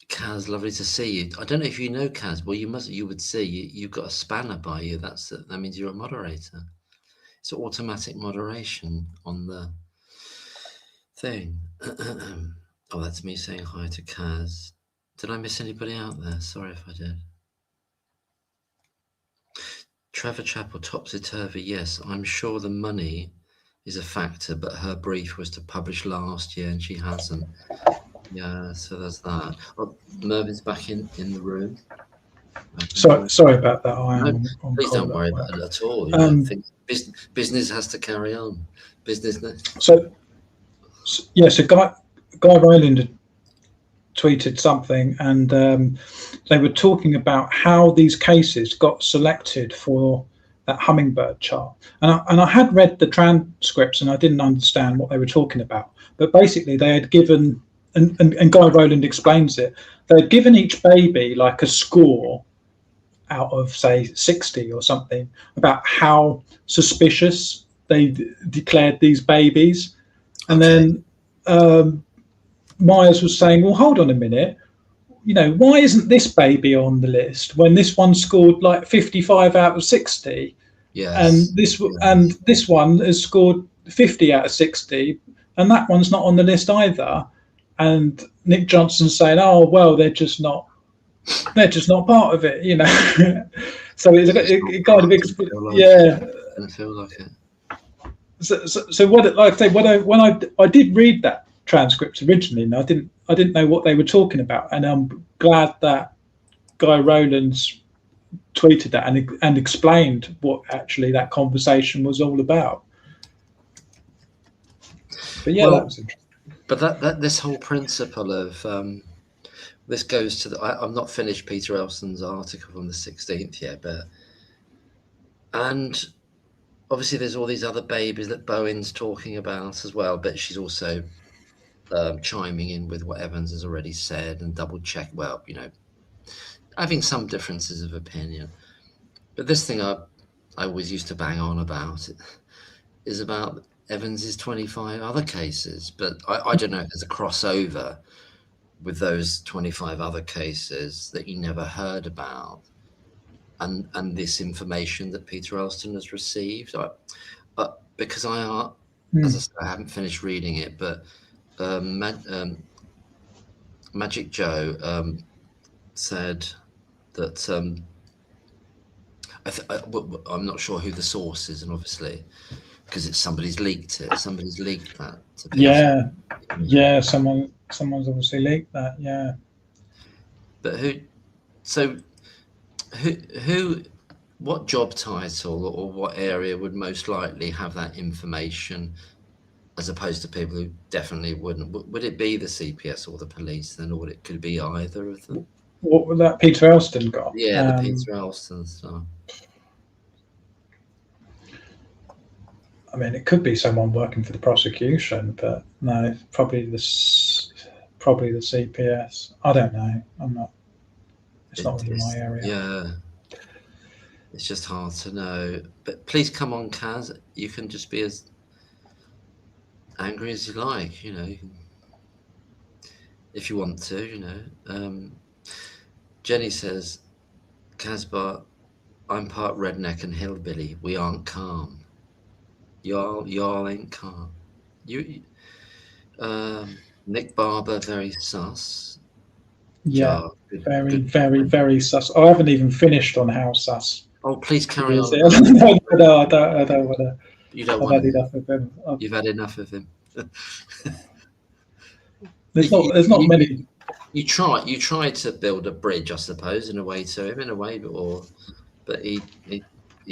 Kaz, lovely to see you. I don't know if you know Kaz. Well, you would see. You've got a spanner by you. That means you're a moderator. It's automatic moderation on the thing. Oh, that's me saying hi to Kaz. Did I miss anybody out there? Sorry if I did. Trevor Chappell, topsy-turvy. Yes, I'm sure the money is a factor, but her brief was to publish last year and she hasn't. Yeah, so there's that. Oh, Mervyn's back in the room. Sorry about that. I No, am on please call don't at worry work. about it at all. You know, business has to carry on. Business. So Guy Rowland tweeted something, and they were talking about how these cases got selected for that hummingbird chart. And I had read the transcripts, and I didn't understand what they were talking about. But basically, they had given, and Guy Rowland explains it, they had given each baby like a score out of, say, 60 or something, about how suspicious they declared these babies. And Okay. then Myers was saying, well, hold on a minute, why isn't this baby on the list when this one scored like 55 out of 60? And Yes. this one has scored 50 out of 60, and that one's not on the list either. And Nick Johnson's saying, oh, well, they're just not part of it, So it kind of Didn't feel like it. So what, like I say, when I did read that transcript originally, and I didn't know what they were talking about, and I'm glad that Guy Rowland's tweeted that and explained what actually that conversation was all about. But yeah, that was interesting. But that this whole principle of this goes to I've not finished Peter Elston's article from the 16th yet, and obviously there's all these other babies that Bowen's talking about as well, but she's also chiming in with what Evans has already said and double check. Well, having some differences of opinion. But this thing I always used to bang on about is about Evans's 25 other cases, but I don't know if there's a crossover with those 25 other cases that you never heard about, and this information that Peter Elston has received. Because as I said, I haven't finished reading it, but Magic Joe said that I'm not sure who the source is, and obviously because somebody's leaked it. Somebody's leaked that to Peter. Yeah. Someone's obviously leaked that. Yeah. But who? So who? What job title or what area would most likely have that information, as opposed to people who definitely wouldn't? Would it be the CPS or the police then, or could it be either of them? What would that Peter Elston got? Yeah, the Peter Elston stuff. I mean, it could be someone working for the prosecution, but no, probably the CPS. I don't know. I'm not. It's not really my area. Yeah. It's just hard to know. But please come on, Kaz. You can just be as angry as you like, if you want to, Jenny says, Casbar, I'm part redneck and hillbilly. We aren't calm. Y'all ain't calm. Nick Barber, very sus. Yeah, very sus. I haven't even finished on how sus. Oh, please carry on. No, I don't want to. You don't I've want had enough of him. You've had enough of him. There's not many. You tried to build a bridge, I suppose, in a way to him, but he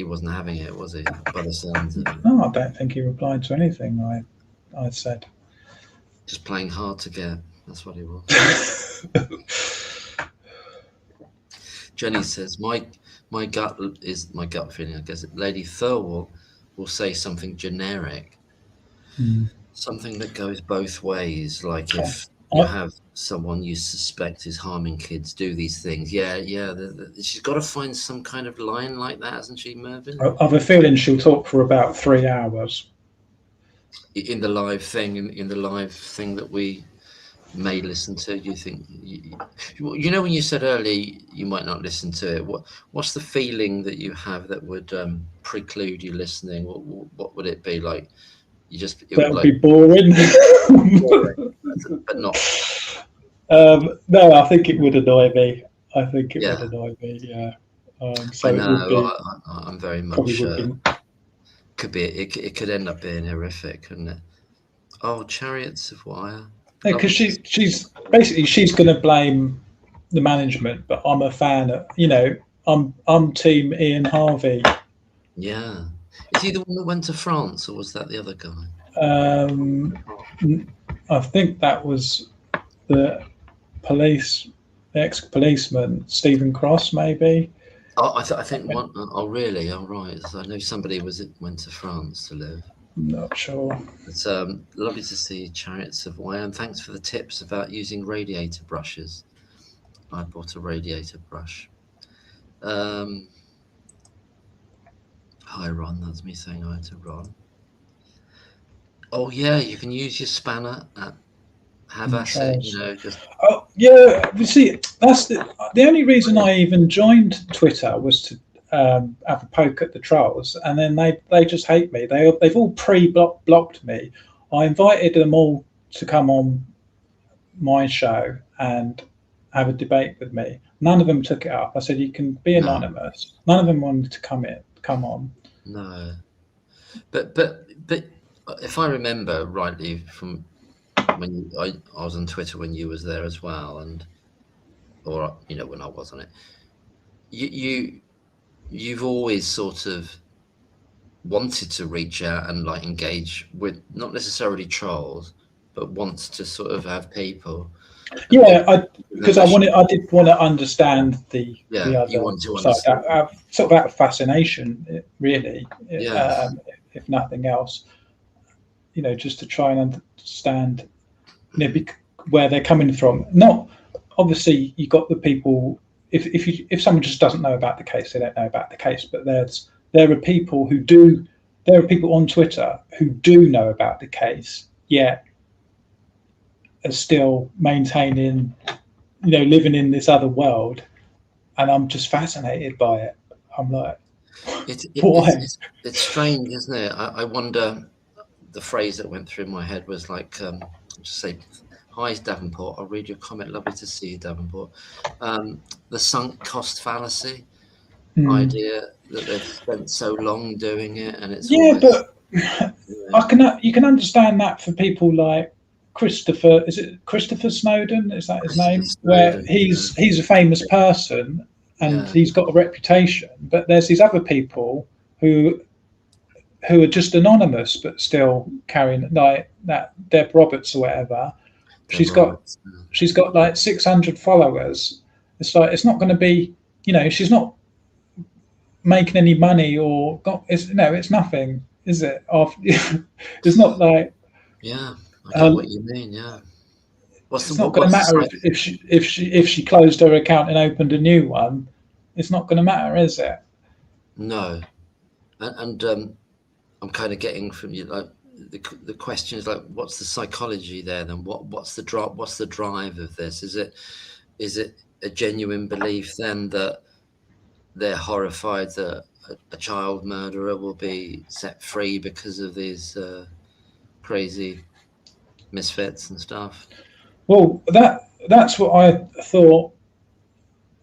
wasn't having it, was he? By the sounds of it. No, I don't think he replied to anything I said. Just playing hard to get. That's what he was. Jenny says, my gut feeling, I guess, Lady Thirlwall will say something generic, something that goes both ways. Like if you have someone you suspect is harming kids, do these things. Yeah. She's got to find some kind of line like that, hasn't she, Mervyn? I have a feeling she'll talk for about 3 hours. In the live thing, in the live thing that we may listen to? Do you think you know when you said earlier you might not listen to it? What's the feeling that you have that would preclude you listening? What would it be like? It That would would like be boring. boring, but not. No, I think it would annoy me. I think it would Yeah, annoy me. Yeah. I So it would know. be I'm very probably much. would be. Could be. It could end up being horrific, couldn't it? Oh, Chariots of Wire. Because Lovely to she's basically she's going to blame the management, but I'm a fan. I'm team Ian Harvey. Yeah. Is he the one that went to France, or was that the other guy? Um, I think that was the police, the ex-policeman Stephen Cross, maybe. Oh, I think one. Oh, really? Oh, right. So I know somebody went to France to live. I'm not sure. It's lovely to see Chariots of Wire, and thanks for the tips about using radiator brushes. I bought a radiator brush. Hi, Ron. That's me saying hi to Ron. Oh, yeah, you can use your spanner. Have at it. You know, just Oh yeah, you see, that's the only reason I even joined Twitter was to have a poke at the trolls, and then they just hate me. They've all blocked me. I invited them all to come on my show and have a debate with me. None of them took it up. I said you can be no, anonymous. None of them wanted to come on. no. But if I remember rightly from when I was on Twitter when you was there as well, or you know when I was on it, you've always sort of wanted to reach out and like engage with not necessarily trolls, but wants to sort of have people. Yeah, because I did want to understand the Yeah, you other want to side. understand. Sort of out of fascination, really, Yes. if nothing else. Just to try and understand, where they're coming from. Not obviously you got the people. If someone just doesn't know about the case, they don't know about the case. But there are people who do. There are people on Twitter who do know about the case, yet are still maintaining, living in this other world, and I'm just fascinated by it. I'm like, why? It's strange, isn't it? I wonder. The phrase that went through my head was like, just say, "Hi, Davenport. I'll read your comment. Lovely to see you, Davenport." The sunk cost fallacy idea that they've spent so long doing it, and it's Yeah, almost. but you can understand that for people like Christopher. Is it Christopher Snowden? Is that his Christopher name? Where Snowden. he's a famous person and Yeah. he's got a reputation. But there's these other people who are just anonymous but still carrying, like that Deb Roberts or whatever. She's got like 600 followers. It's like it's not going to be, she's not making any money or it's nothing, is it? It's not like Yeah, I get what you mean. Yeah. it's not going to What's the matter site? if she closed her account and opened a new one. It's not going to matter, is it? No, and I'm kind of getting from you like the question is like, what's the psychology there? Then what's the drop? What's the drive of this? Is it a genuine belief then that they're horrified that a child murderer will be set free because of these crazy misfits and stuff? Well, that's what I thought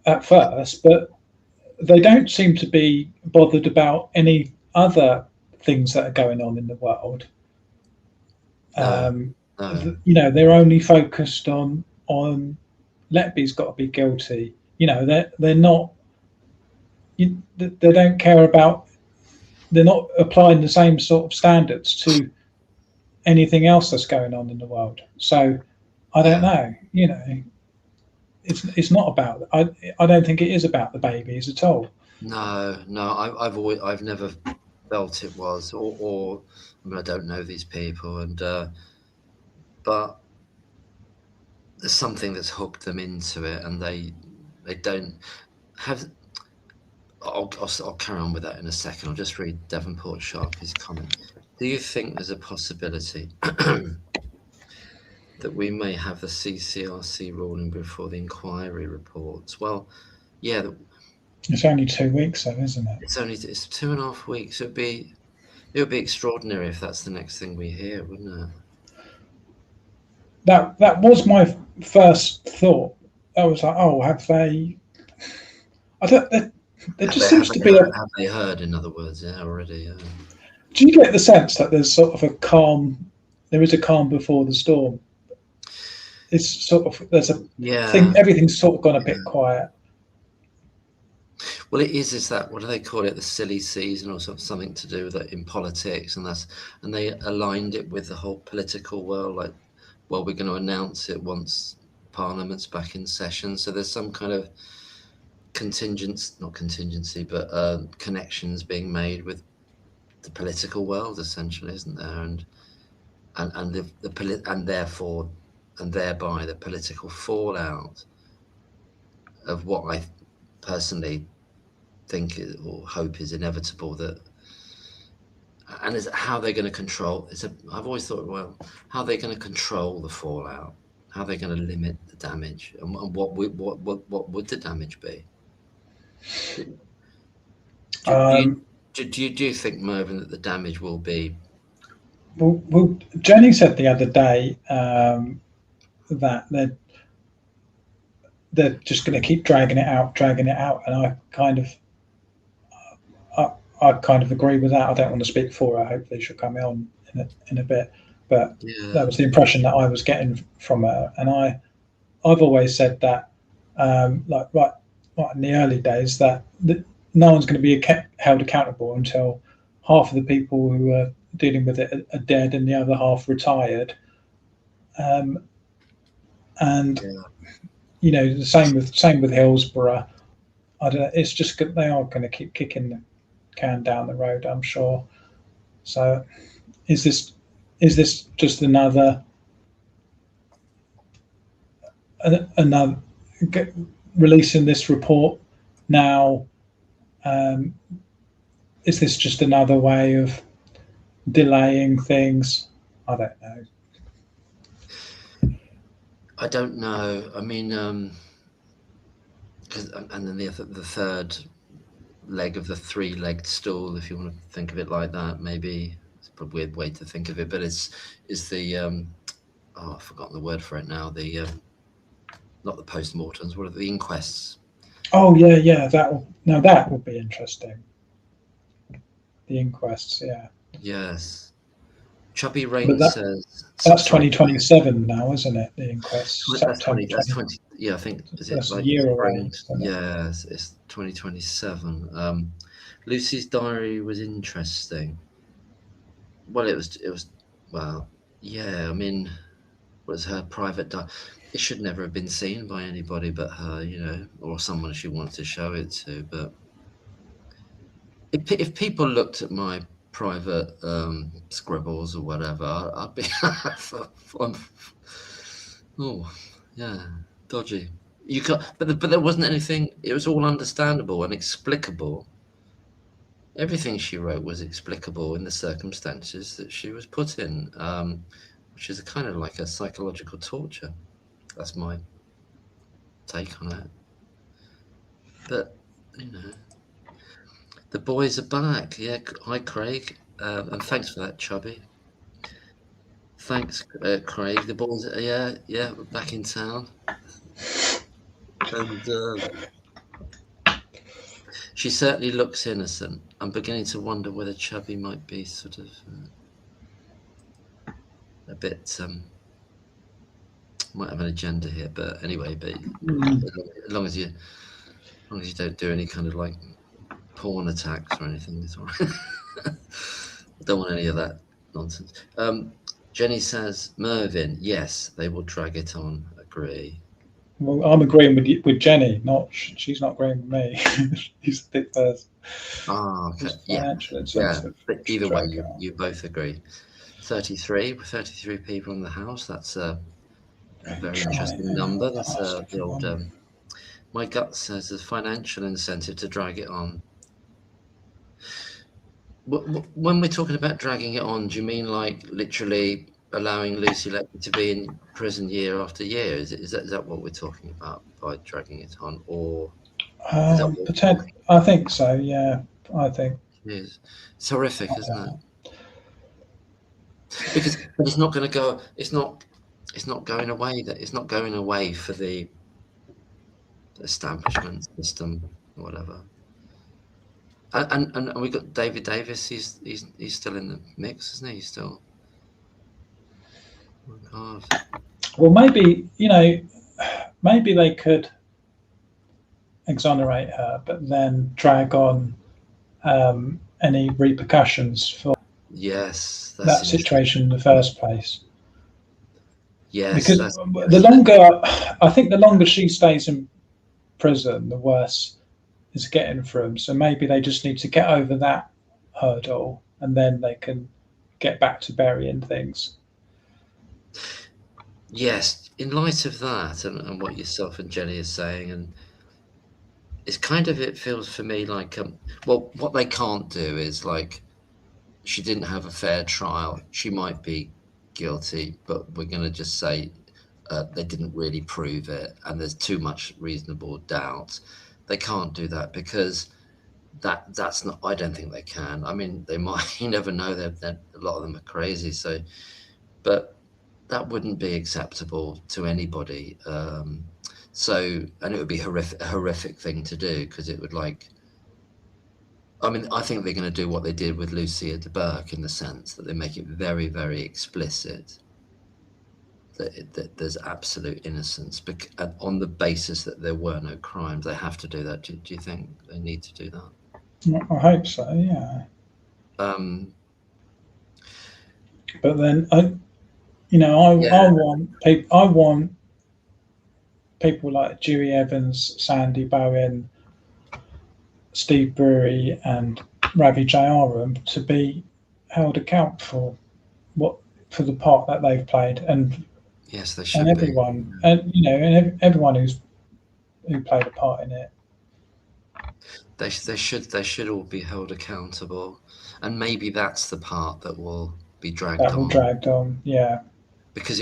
at first, but they don't seem to be bothered about any other things that are going on in the world. No. They're only focused on Letby's got to be guilty. They're not. They don't care about. They're not applying the same sort of standards to anything else that's going on in the world. So I don't know. It's not about. I don't think it is about the babies at all. No. I've never felt it was, or I mean, I don't know these people, and but there's something that's hooked them into it, and they don't have. I'll carry on with that in a second. I'll just read Davenport Sharpie's comment. Do you think there's a possibility that we may have the CCRC ruling before the inquiry reports. Well, yeah, It's only 2 weeks, though, isn't it? it's 2.5 weeks. It would be extraordinary if that's the next thing we hear, wouldn't it? That was my first thought. I was like, oh, have they? I don't. There just seems to be a. Have they heard? In other words, yeah, already. Do you get the sense that there's sort of a calm? There is a calm before the storm. It's sort of there's a thing. Everything's sort of gone a bit quiet. Well, it is. Is that, what do they call it? The silly season, or something to do with it in politics, and they aligned it with the whole political world. Like, well, we're going to announce it once Parliament's back in session. So there's some kind of not contingency, but connections being made with the political world, essentially, isn't there? And therefore, and thereby the political fallout of what I personally think or hope is inevitable, and is how they're going to control. I've always thought, well, how are they going to control the fallout? How are they going to limit the damage? And what would the damage be? Do you think, Mervyn, that the damage will be? Well, Jenny said the other day that they're just going to keep dragging it out, and I kind of agree with that. I don't want to speak for her. Hopefully, she'll come on in a bit. But that was the impression that I was getting from her, and I've always said that, like right in the early days, that no one's going to be held accountable until half of the people who are dealing with it are dead and the other half retired. You know, the same with Hillsborough. I don't know. It's just they are going to keep kicking the can down the road, I'm sure. So, is this just another releasing this report now? Is this just another way of delaying things? I don't know. I don't know. I mean, and then the third leg of the three-legged stool, if you want to think of it like that, maybe it's a weird way to think of it, but is the I've forgotten the word for it now. The not the post-mortems. What are the inquests? Oh yeah. That would be interesting. The inquests, yeah. Yes. Chubby Rain says that's 2027 now, isn't it? The inquest. That's 20. Yeah, I think that's a year away. Yeah, it's 2027. Lucy's diary was interesting. Well, it was. Well, yeah. I mean, it was her private diary. It should never have been seen by anybody but her, you know, or someone she wanted to show it to. But if people looked at my private scribbles or whatever, I'd be oh yeah, dodgy. You can't, but there wasn't anything. It was all understandable and explicable. Everything she wrote was explicable in the circumstances that she was put in, which is a kind of like a psychological torture. That's my take on it. But you know, the boys are back. Yeah, hi Craig, and thanks for that, Chubby. Thanks, Craig. The boys, we're back in town. And she certainly looks innocent. I'm beginning to wonder whether Chubby might be sort of a bit might have an agenda here. But anyway, as long as you don't do any kind of like porn attacks or anything, it's all right. I don't want any of that nonsense. Jenny says, Mervyn, yes, they will drag it on. Agree. Well, I'm agreeing with Jenny. She's not agreeing with me. She's a bit first. Okay. Yeah. But either way, you both agree. 33 people in the house. That's a very interesting number. That's the old. My gut says there's financial incentive to drag it on. When we're talking about dragging it on, do you mean like literally allowing Lucy Letby to be in prison year after year? Is that what we're talking about by dragging it on, or is that what we're talking I think so. Yeah, I think it's horrific, isn't it? Because it's not going to go. It's not going away. That it's not going away for the establishment system or whatever. And we got David Davis. He's still in the mix, isn't he? He's still. Oh God. Well, maybe maybe they could exonerate her, but then drag on any repercussions for Yes, that situation in the first place. Yes, because the longer, I think, the longer she stays in prison, the worse it's getting for them. So maybe they just need to get over that hurdle, and then they can get back to burying things. Yes, in light of that, and what yourself and Jenny are saying, and it's kind of, it feels for me like, well, what they can't do is, like, she didn't have a fair trial. She might be guilty, but we're going to just say they didn't really prove it, and there's too much reasonable doubt. They can't do that because that's not. I don't think they can. I mean, they might. You never know. A lot of them are crazy. So, but that wouldn't be acceptable to anybody. So, and it would be a horrific thing to do, because it would, like, I mean, I think they're going to do what they did with Lucia de Burke, in the sense that they make it very, very explicit that there's absolute innocence, on the basis that there were no crimes. They have to do that. Do you think they need to do that? I hope so. Yeah. But then I want people like Dewey Evans, Sandy Bowen, Steve Brewery, and Ravi Jayaram to be held accountable for the part that they've played, and yes, they should. And everyone, be. and everyone who played a part in it. They should all be held accountable, and maybe that's the part that will be dragged on. Yeah. Because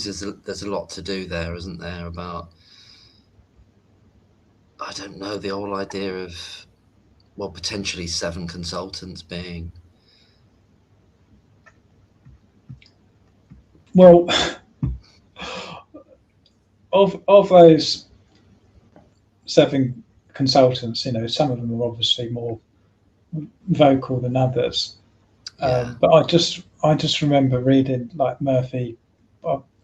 there's a lot to do there, isn't there? About, I don't know, the whole idea of, well, potentially 7 consultants being. Well, of those 7 consultants, some of them are obviously more vocal than others. Yeah. But I just remember reading, like, Murphy.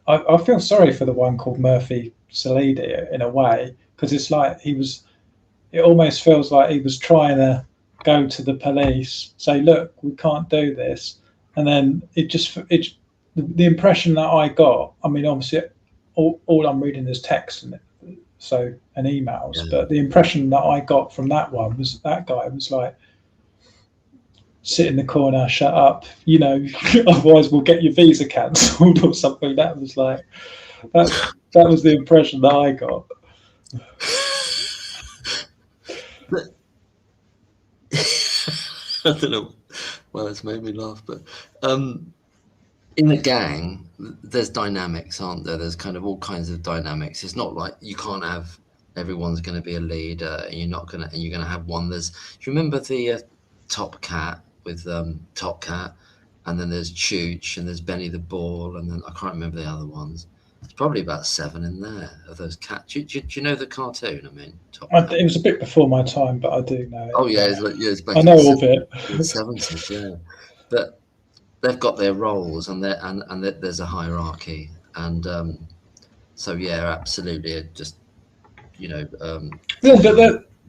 I feel sorry for the one called Murphy Salidi in a way, because it's like it almost feels like he was trying to go to the police, say, look, we can't do this. And then the impression that I got, I mean, obviously all I'm reading is text and emails, Yeah. but the impression that I got from that one was that guy was like, sit in the corner, shut up, otherwise we'll get your visa cancelled or something. That was like, that was the impression that I got. I don't know. Well, it's made me laugh, but in the gang, there's dynamics, aren't there? There's kind of all kinds of dynamics. It's not like you can't have everyone's going to be a leader, and you're going to have one. Do you remember the Top Cat with Top Cat, and then there's Chooch, and there's Benny the Ball, and then I can't remember the other ones. There's probably about 7 in there of those cats. Do you know the cartoon? I mean, it was a bit before my time, but I do know it. Oh yeah, it's back I know all of it. In the 70s, yeah. But they've got their roles, and there's a hierarchy, and so yeah, absolutely, just they're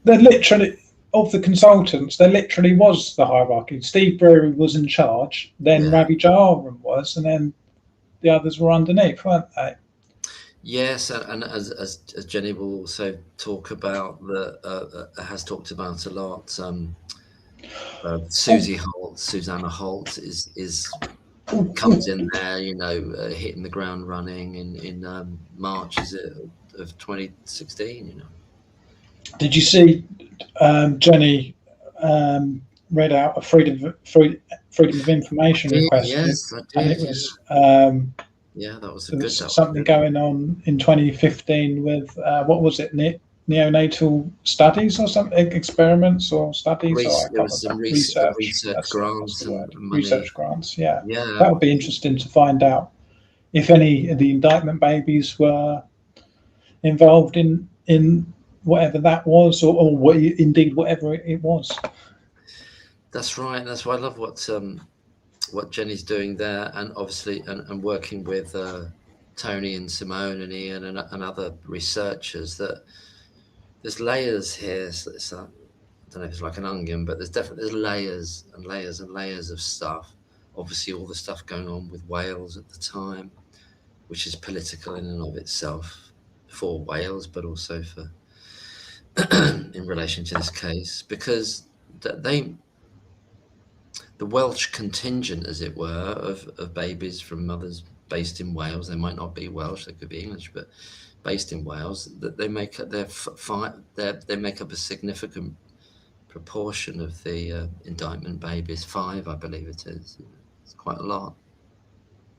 literally, of the consultants, there literally was the hierarchy. Steve Brewery was in charge, then Ravi Jayaram was, and then the others were underneath, weren't they? Yes, and as Jenny will also talk about, has talked about a lot. Susanna Holt is comes in there, hitting the ground running in March of 2016. Did you see Jenny read out a freedom of information request, yes, I and did. it was Yeah, that was a there good. was That was something good. going on in 2015 with what was it, neonatal studies or something, experiments or studies, or I There can't was some remember. Research. research That's grants the word. and money. Research grants. Yeah, Yeah, that would be interesting to find out if any of the indictment babies were involved in whatever that was, or what, indeed whatever it was. that's right. That's why I love what Jenny's doing there, and obviously and working with Tony and Simone and Ian and other researchers. That there's layers here. So I don't know if it's like an onion, but there's layers and layers and layers of stuff. Obviously, all the stuff going on with Wales at the time, which is political in and of itself for Wales, but also for in relation to this case, because they the Welsh contingent, as it were, of babies from mothers based in Wales. They might not be Welsh; they could be English, but based in Wales, that they make up they make up a significant proportion of the indictment babies. 5, I believe it is. It's quite a lot.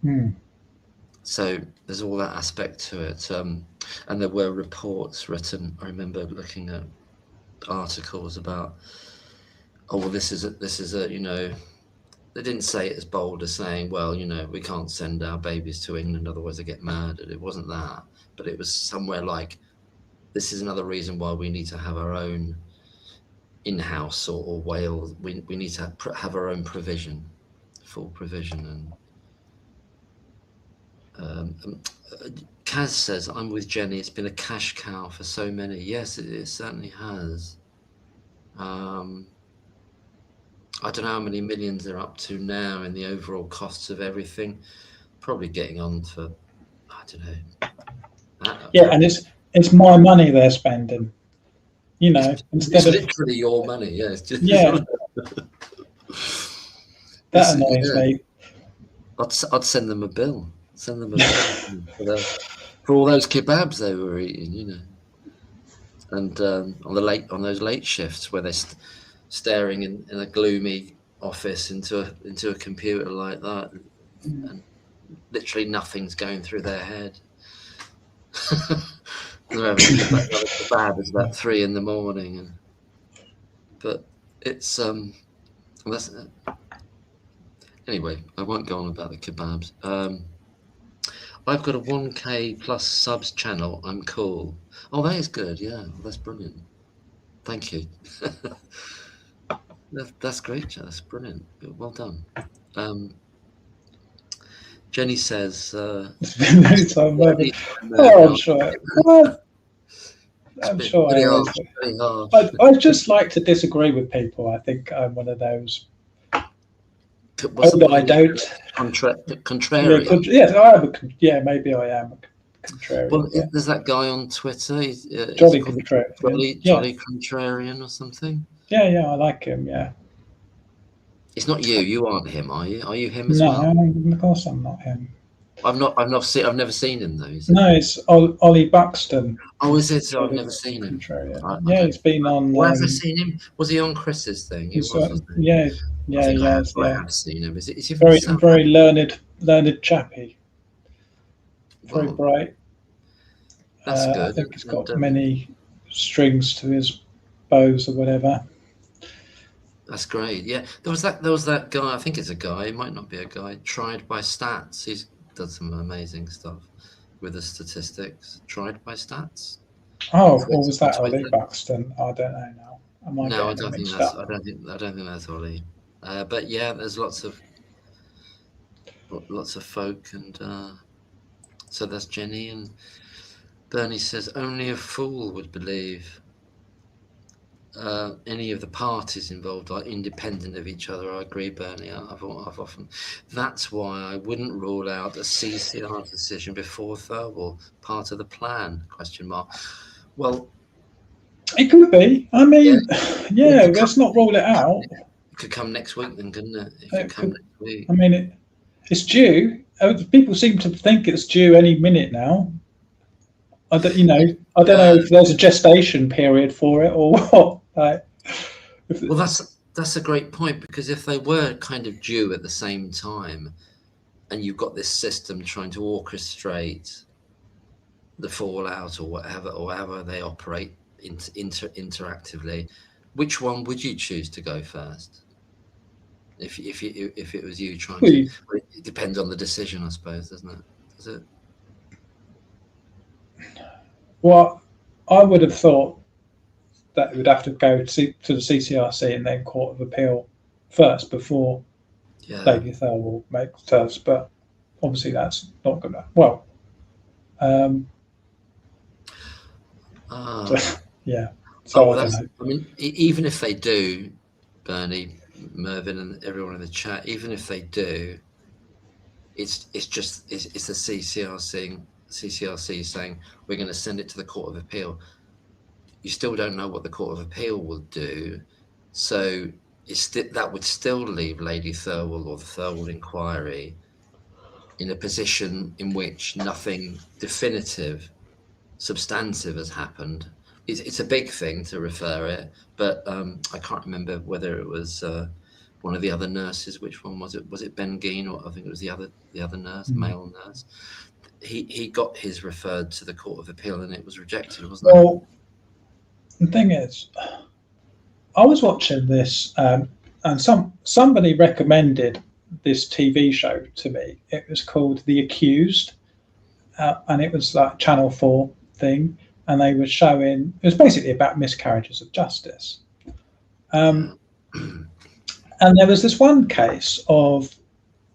Hmm. So there's all that aspect to it, and there were reports written. I remember looking at articles about, oh well, this is a they didn't say it as bold as saying, well, we can't send our babies to England, otherwise they get murdered. It wasn't that, but it was somewhere like, this is another reason why we need to have our own in-house or Wales. We need to have our own provision, full provision. And Kaz says, I'm with Jenny. It's been a cash cow for so many. Yes, it certainly has. I don't know how many millions they're up to now in the overall costs of everything. Probably getting on for, I don't know. Yeah, and it's my money they're spending. It's Instead of literally your money. Yeah, it's just, yeah, that annoys yeah. me. I'd send them a bill. Send them a bill for all those kebabs they were eating, and on those late shifts where they're staring in a gloomy office into a computer like that, and literally nothing's going through their head. They're having another kebab. It's about 3 a.m. But it's that's anyway. I won't go on about the kebabs. I've got a 1K plus subs channel. I'm cool. Oh, that is good. Yeah, that's brilliant. Thank you. That's great. That's brilliant. Well done. Jenny says, It's been no time, maybe. I'm sure. I'm sure I always do. Pretty harsh. I just like to disagree with people. I think I'm one of those. I don't. Contrarian. Yes, I am. Maybe I am a contrarian. Well, there's that guy on Twitter. Jolly contrarian. Jolly Contrarian or something. Yeah, I like him. Yeah. It's not you. You aren't him, are you? Are you him as well? No, of course I'm not him. I've never seen him though. No, it's Ollie Buxton. Oh, is it? So I've never seen him. He's been on. Have I seen him? Was he on Chris's thing? He was. Yeah. I have seen him. Is he very learned chappy? Very bright. That's good. I think he's got many strings to his bows or whatever. That's great. Yeah, there was that guy. I think it's a guy. It might not be a guy. Tried by Stats. He's done some amazing stuff with the statistics. Tried by Stats. Oh, what was that? Ollie Buxton? I don't know now. I don't think that's Ollie. But yeah, there's lots of folk, and so that's Jenny. And Bernie says only a fool would believe any of the parties involved are independent of each other. I agree, Bernie. I've often. That's why I wouldn't rule out a CCR decision before Thirlwall. Part of the plan? ? Well, it could be. I mean, let's not rule it out. It could come next week, then, couldn't it? Next week. I mean, it's due. People seem to think it's due any minute now. I don't know if there's a gestation period for it or what. Well, that's a great point, because if they were kind of due at the same time, and you've got this system trying to orchestrate the fallout or however they operate interactively, which one would you choose to go first? If it was you trying to, it depends on the decision, I suppose, doesn't it? Does it? Well, I would have thought that it would have to go to the CCRC and then Court of Appeal first before Lady Thirlwall makes hers, but obviously that's not going to. Well, yeah. So I don't know. I mean, even if they do, Bernie, Mervyn, and everyone in the chat, even if they do, it's the CCRC saying we're going to send it to the Court of Appeal. You still don't know what the Court of Appeal will do, so that would still leave Lady Thirlwall or the Thirlwall inquiry in a position in which nothing definitive, substantive has happened. It's a big thing to refer it, but I can't remember whether it was one of the other nurses. Which one was it? Was it Ben Geen, or I think it was the other nurse, male nurse? He got his referred to the Court of Appeal, and it was rejected, wasn't it? Well, the thing is, I was watching this, and somebody recommended this TV show to me. It was called The Accused, and it was like Channel 4 thing, and they were showing, it was basically about miscarriages of justice. And there was this one case of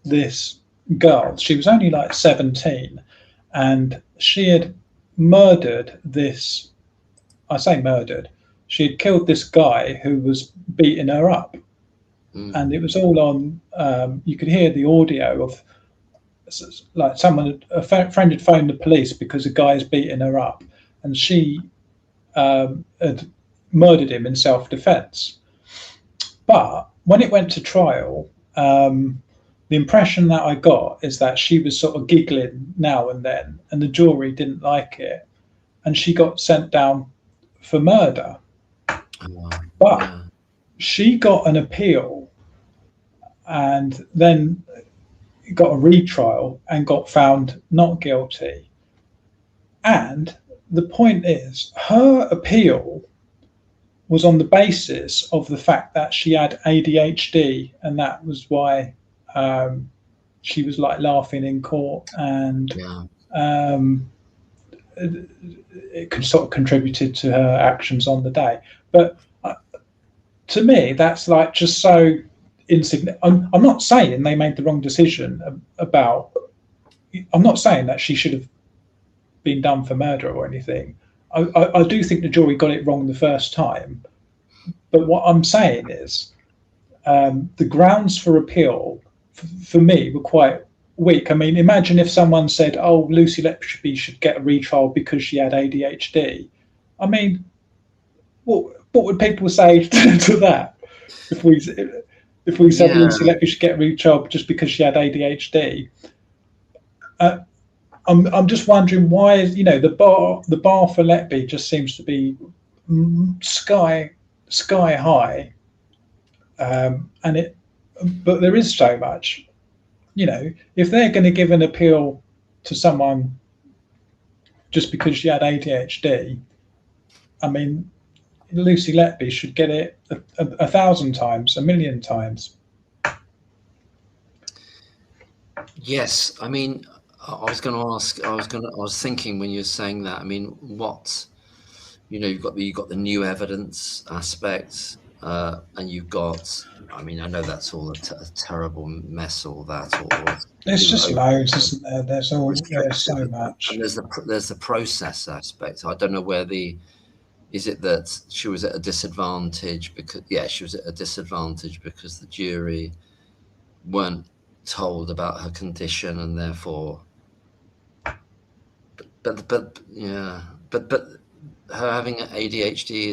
this girl. She was only like 17, and she had murdered this, I say murdered, she had killed this guy who was beating her up. And it was all on, you could hear the audio of, like, a friend had phoned the police because a guy's beating her up, and she had murdered him in self-defense. But when it went to trial, the impression that I got is that she was sort of giggling now and then, and the jury didn't like it, and she got sent down for murder. But she got an appeal, and then got a retrial and got found not guilty. And the point is, her appeal was on the basis of the fact that she had ADHD, and that was why she was like laughing in court, and it sort of contributed to her actions on the day. But to me, that's like just so insignificant. I'm not saying they made the wrong decision about. I'm not saying that she should have been done for murder or anything. I do think the jury got it wrong the first time, but what I'm saying is the grounds for appeal for me were quite weak. I mean, imagine if someone said, "Oh, Lucy Letby should get a retrial because she had ADHD." I mean, what would people say to that if we said Lucy Letby should get a retrial just because she had ADHD? I'm just wondering why, the bar for Letby just seems to be sky high, but there is so much, if they're going to give an appeal to someone just because she had ADHD, I mean, Lucy Letby should get it 1,000 times, 1,000,000 times. Yes, I mean, I was going to ask. I was thinking when you were saying that. I mean, what, you've got the new evidence aspect, and you've got. I mean, I know that's all a terrible mess. All that. There's just loads, isn't there? There's so much. And there's the process aspect. I don't know where is it that she was at a disadvantage because she was at a disadvantage because the jury weren't told about her condition, and therefore but her having ADHD,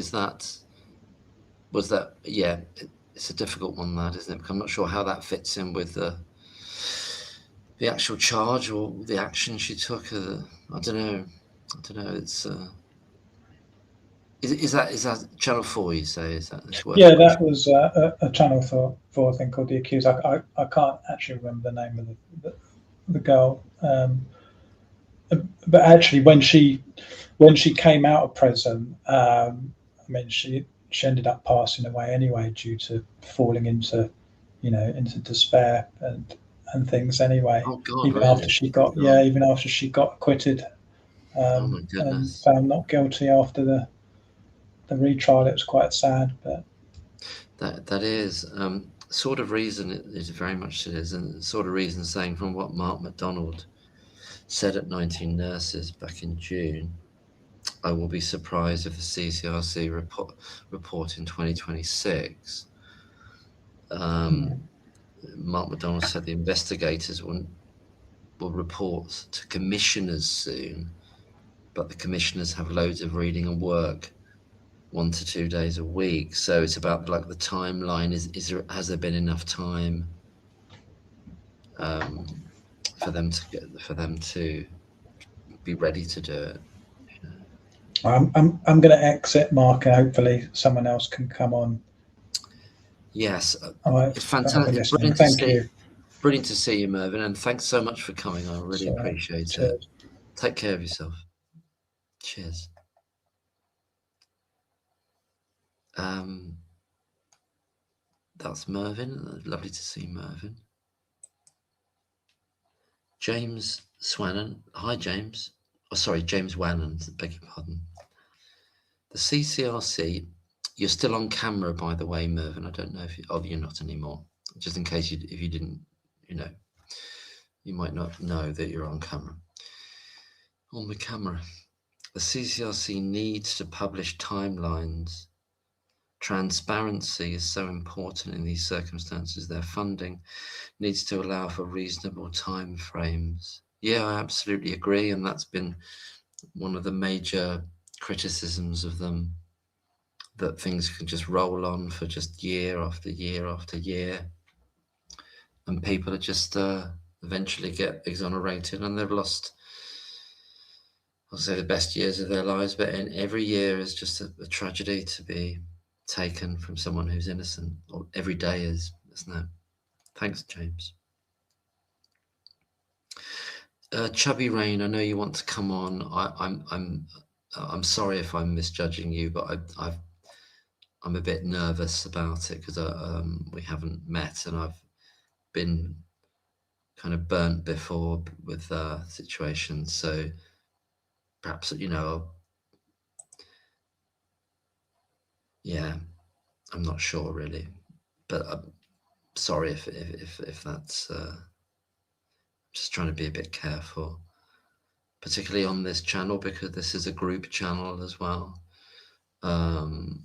it's a difficult one, that, isn't it? Because I'm not sure how that fits in with the actual charge or the action she took. I don't know. It's Is that Channel 4? You say is that this work? Yeah, that was a channel for a thing called The Accused. I can't actually remember the name of the girl, but actually when she came out of prison, I mean she ended up passing away anyway due to falling into into despair and things anyway. Oh God, Even really? after she Good got God. even after she got acquitted Oh my and goodness. found not guilty after the retrial, it was quite sad. But That is sort of reason. It is very much it is, and sort of reason saying from what Mark MacDonald said at 19 Nurses back in June. I will be surprised if the CCRC report in 2026. Mark MacDonald said the investigators will report to commissioners soon, but the commissioners have loads of reading and work 1 to 2 days a week. So it's about like the timeline. Has there been enough time for them to be ready to do it? I'm going to exit, Mark, and hopefully someone else can come on. Yes, it's I'll be fantastic. listening. Thank you. Brilliant to see you, Mervyn, and thanks so much for coming. I really So, appreciate it. cheers. Take care of yourself. Cheers. That's Mervyn. Lovely to see Mervyn. James Swannon. Hi, James. Oh, sorry, James Wannon. Beg your pardon. The CCRC. You're still on camera, by the way, Mervyn. I don't know if you're not anymore. Just in case if you didn't, you might not know that you're on camera. On the camera. The CCRC needs to publish timelines. Transparency is so important in these circumstances. Their funding needs to allow for reasonable time frames. Yeah, I absolutely agree, and that's been one of the major criticisms of them, that things can just roll on for just year after year after year, and people are just eventually get exonerated, and they've lost, I'll say, the best years of their lives. But every year is just a tragedy to be taken from someone who's innocent. Or every day is, isn't it? Thanks, James. Chubby Rain, I know you want to come on. I'm sorry if I'm misjudging you, but I'm a bit nervous about it because we haven't met, and I've been kind of burnt before with situations. So perhaps yeah, I'm not sure really, but I'm sorry if that's. Just trying to be a bit careful, particularly on this channel, because this is a group channel as well. I'm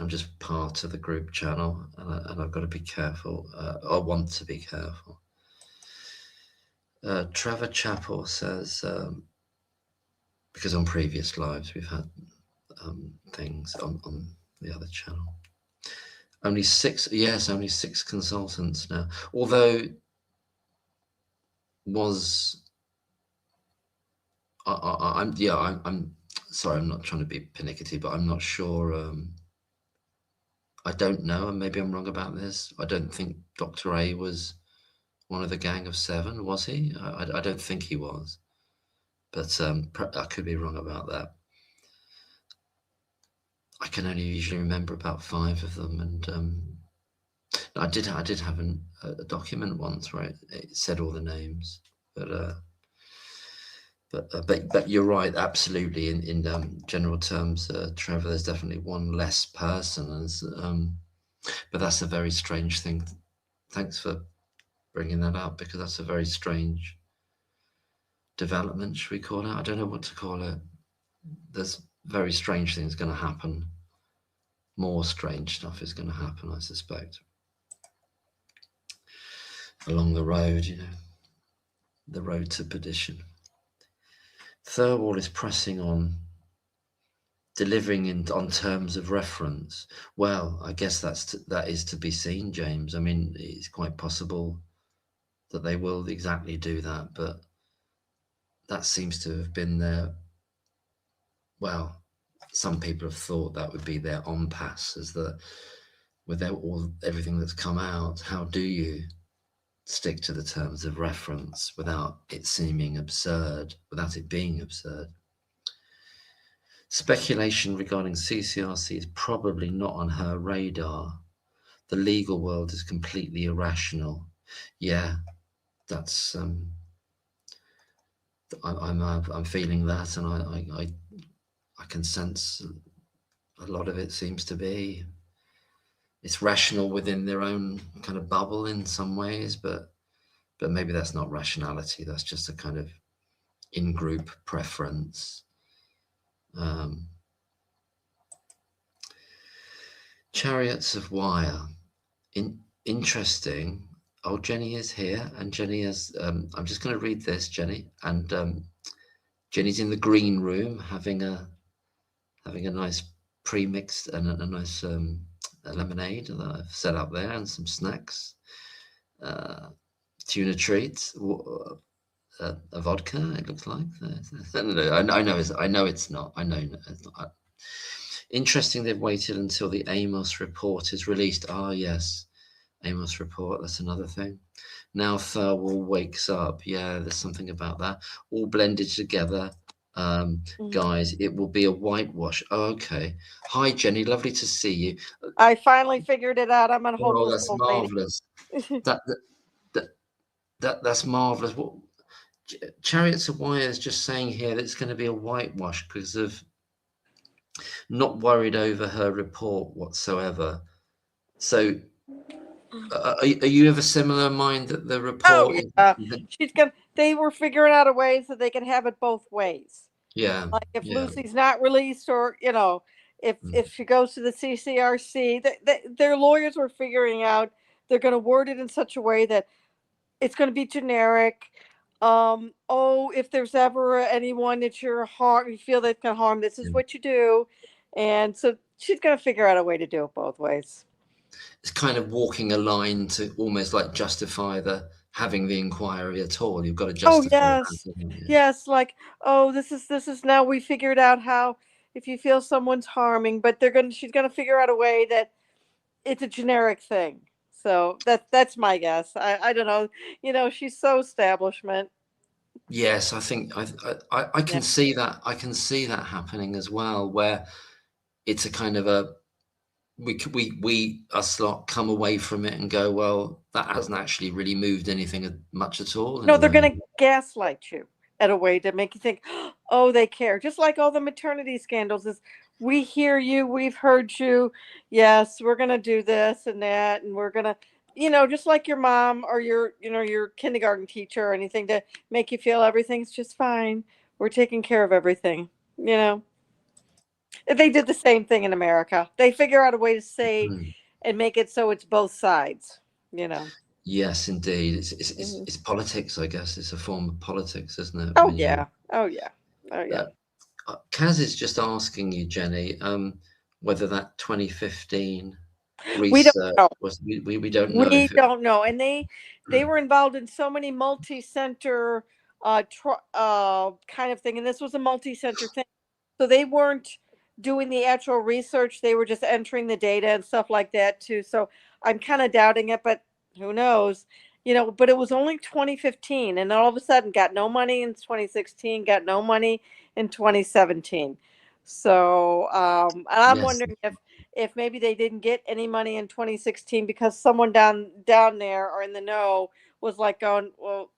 just part of the group channel, and I've got to be careful. I want to be careful. Trevor Chappell says, because on previous lives we've had things on the other channel. Only six consultants now. Although I'm sorry, I'm not trying to be pernickety, but I'm not sure. I don't know, and maybe I'm wrong about this. I don't think Dr. A was one of the gang of seven, was he? I don't think he was, but I could be wrong about that. I can only usually remember about 5 of them, and I did have a document once where it said all the names, but you're right, absolutely. In general terms, Trevor, there's definitely one less person, but that's a very strange thing. Thanks for bringing that up, because that's a very strange development, should we call it? I don't know what to call it. There's very strange things going to happen. More strange stuff is going to happen, I suspect, along the road, the road to perdition. Thirlwall is pressing on, delivering on terms of reference. Well, I guess that is to be seen, James. I mean, it's quite possible that they will exactly do that, but that seems to have been their, well, some people have thought that would be their en passe, as the without everything that's come out, how do you stick to the terms of reference without it seeming absurd, without it being absurd? Speculation regarding CCRC is probably not on her radar. The legal world is completely irrational. Yeah, that's I'm feeling that, and I can sense a lot of it seems to be. It's rational within their own kind of bubble in some ways, but maybe that's not rationality. That's just a kind of in-group preference. Chariots of Wire. Interesting. Oh, Jenny is here, and Jenny has. I'm just going to read this, Jenny, and Jenny's in the green room having a nice pre-mixed and a nice lemonade that I've set up there, and some snacks, tuna treats, a vodka. It looks like. I know it's not. I know it's not. Interesting. They've waited until the Amos report is released. Ah, yes, Amos report. That's another thing. Now Thirlwall wakes up. Yeah, there's something about that. All blended together. Guys, it will be a whitewash. Oh, okay. Hi, Jenny. Lovely to see you. I finally figured it out. I'm on hold. Oh, that's marvelous. That's marvelous. What Chariots of Wire is just saying here that it's going to be a whitewash because of not worried over her report whatsoever. So, are you of a similar mind that the report? Oh, yeah. They were figuring out a way so they can have it both ways. Yeah. Like if Lucy's not released, or if she goes to the CCRC, their lawyers were figuring out they're going to word it in such a way that it's going to be generic. If there's ever anyone that you feel that can harm, this is what you do. And so she's going to figure out a way to do it both ways. It's kind of walking a line to almost like justify having the inquiry at all. You've got to justify. Oh, yes. Yes. Like, this is now we figured out how, if you feel someone's harming, but she's going to figure out a way that it's a generic thing. So that's my guess. I don't know. She's so establishment. Yes, I think I can see that. I can see that happening as well, where it's a kind of a us lot come away from it and go, well, that hasn't actually really moved anything much at all. No, they're going to gaslight you at a way to make you think, oh, they care. Just like all the maternity scandals is, we hear you, we've heard you. Yes, we're going to do this and that, and we're going to, just like your mom or your kindergarten teacher or anything, to make you feel everything's just fine. We're taking care of everything. They did the same thing in America. They figure out a way to say and make it so it's both sides. Yes, indeed. It's politics, I guess. It's a form of politics, isn't it? Oh yeah. Kaz is just asking you, Jenny, whether that 2015 research we don't know. We don't know. We don't know. And they were involved in so many multi-center kind of thing, and this was a multi-center thing. So they weren't doing the actual research. They were just entering the data and stuff like that too. So I'm kind of doubting it, but who knows? But it was only 2015, and all of a sudden got no money in 2016, got no money in 2017. So and I'm wondering if maybe they didn't get any money in 2016 because someone down there or in the know was like going, well,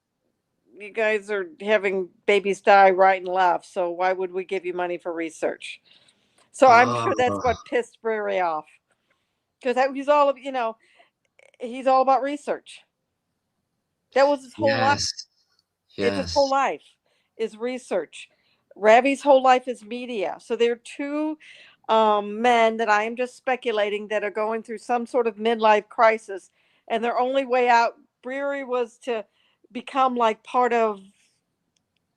you guys are having babies die right and left, so why would we give you money for research? So I'm sure that's what pissed Brewery off, because he's all about research. That was his whole life. It's his whole life is research. Ravi's whole life is media. So there are two men that I am just speculating that are going through some sort of midlife crisis, and their only way out, Brewery, was to become like part of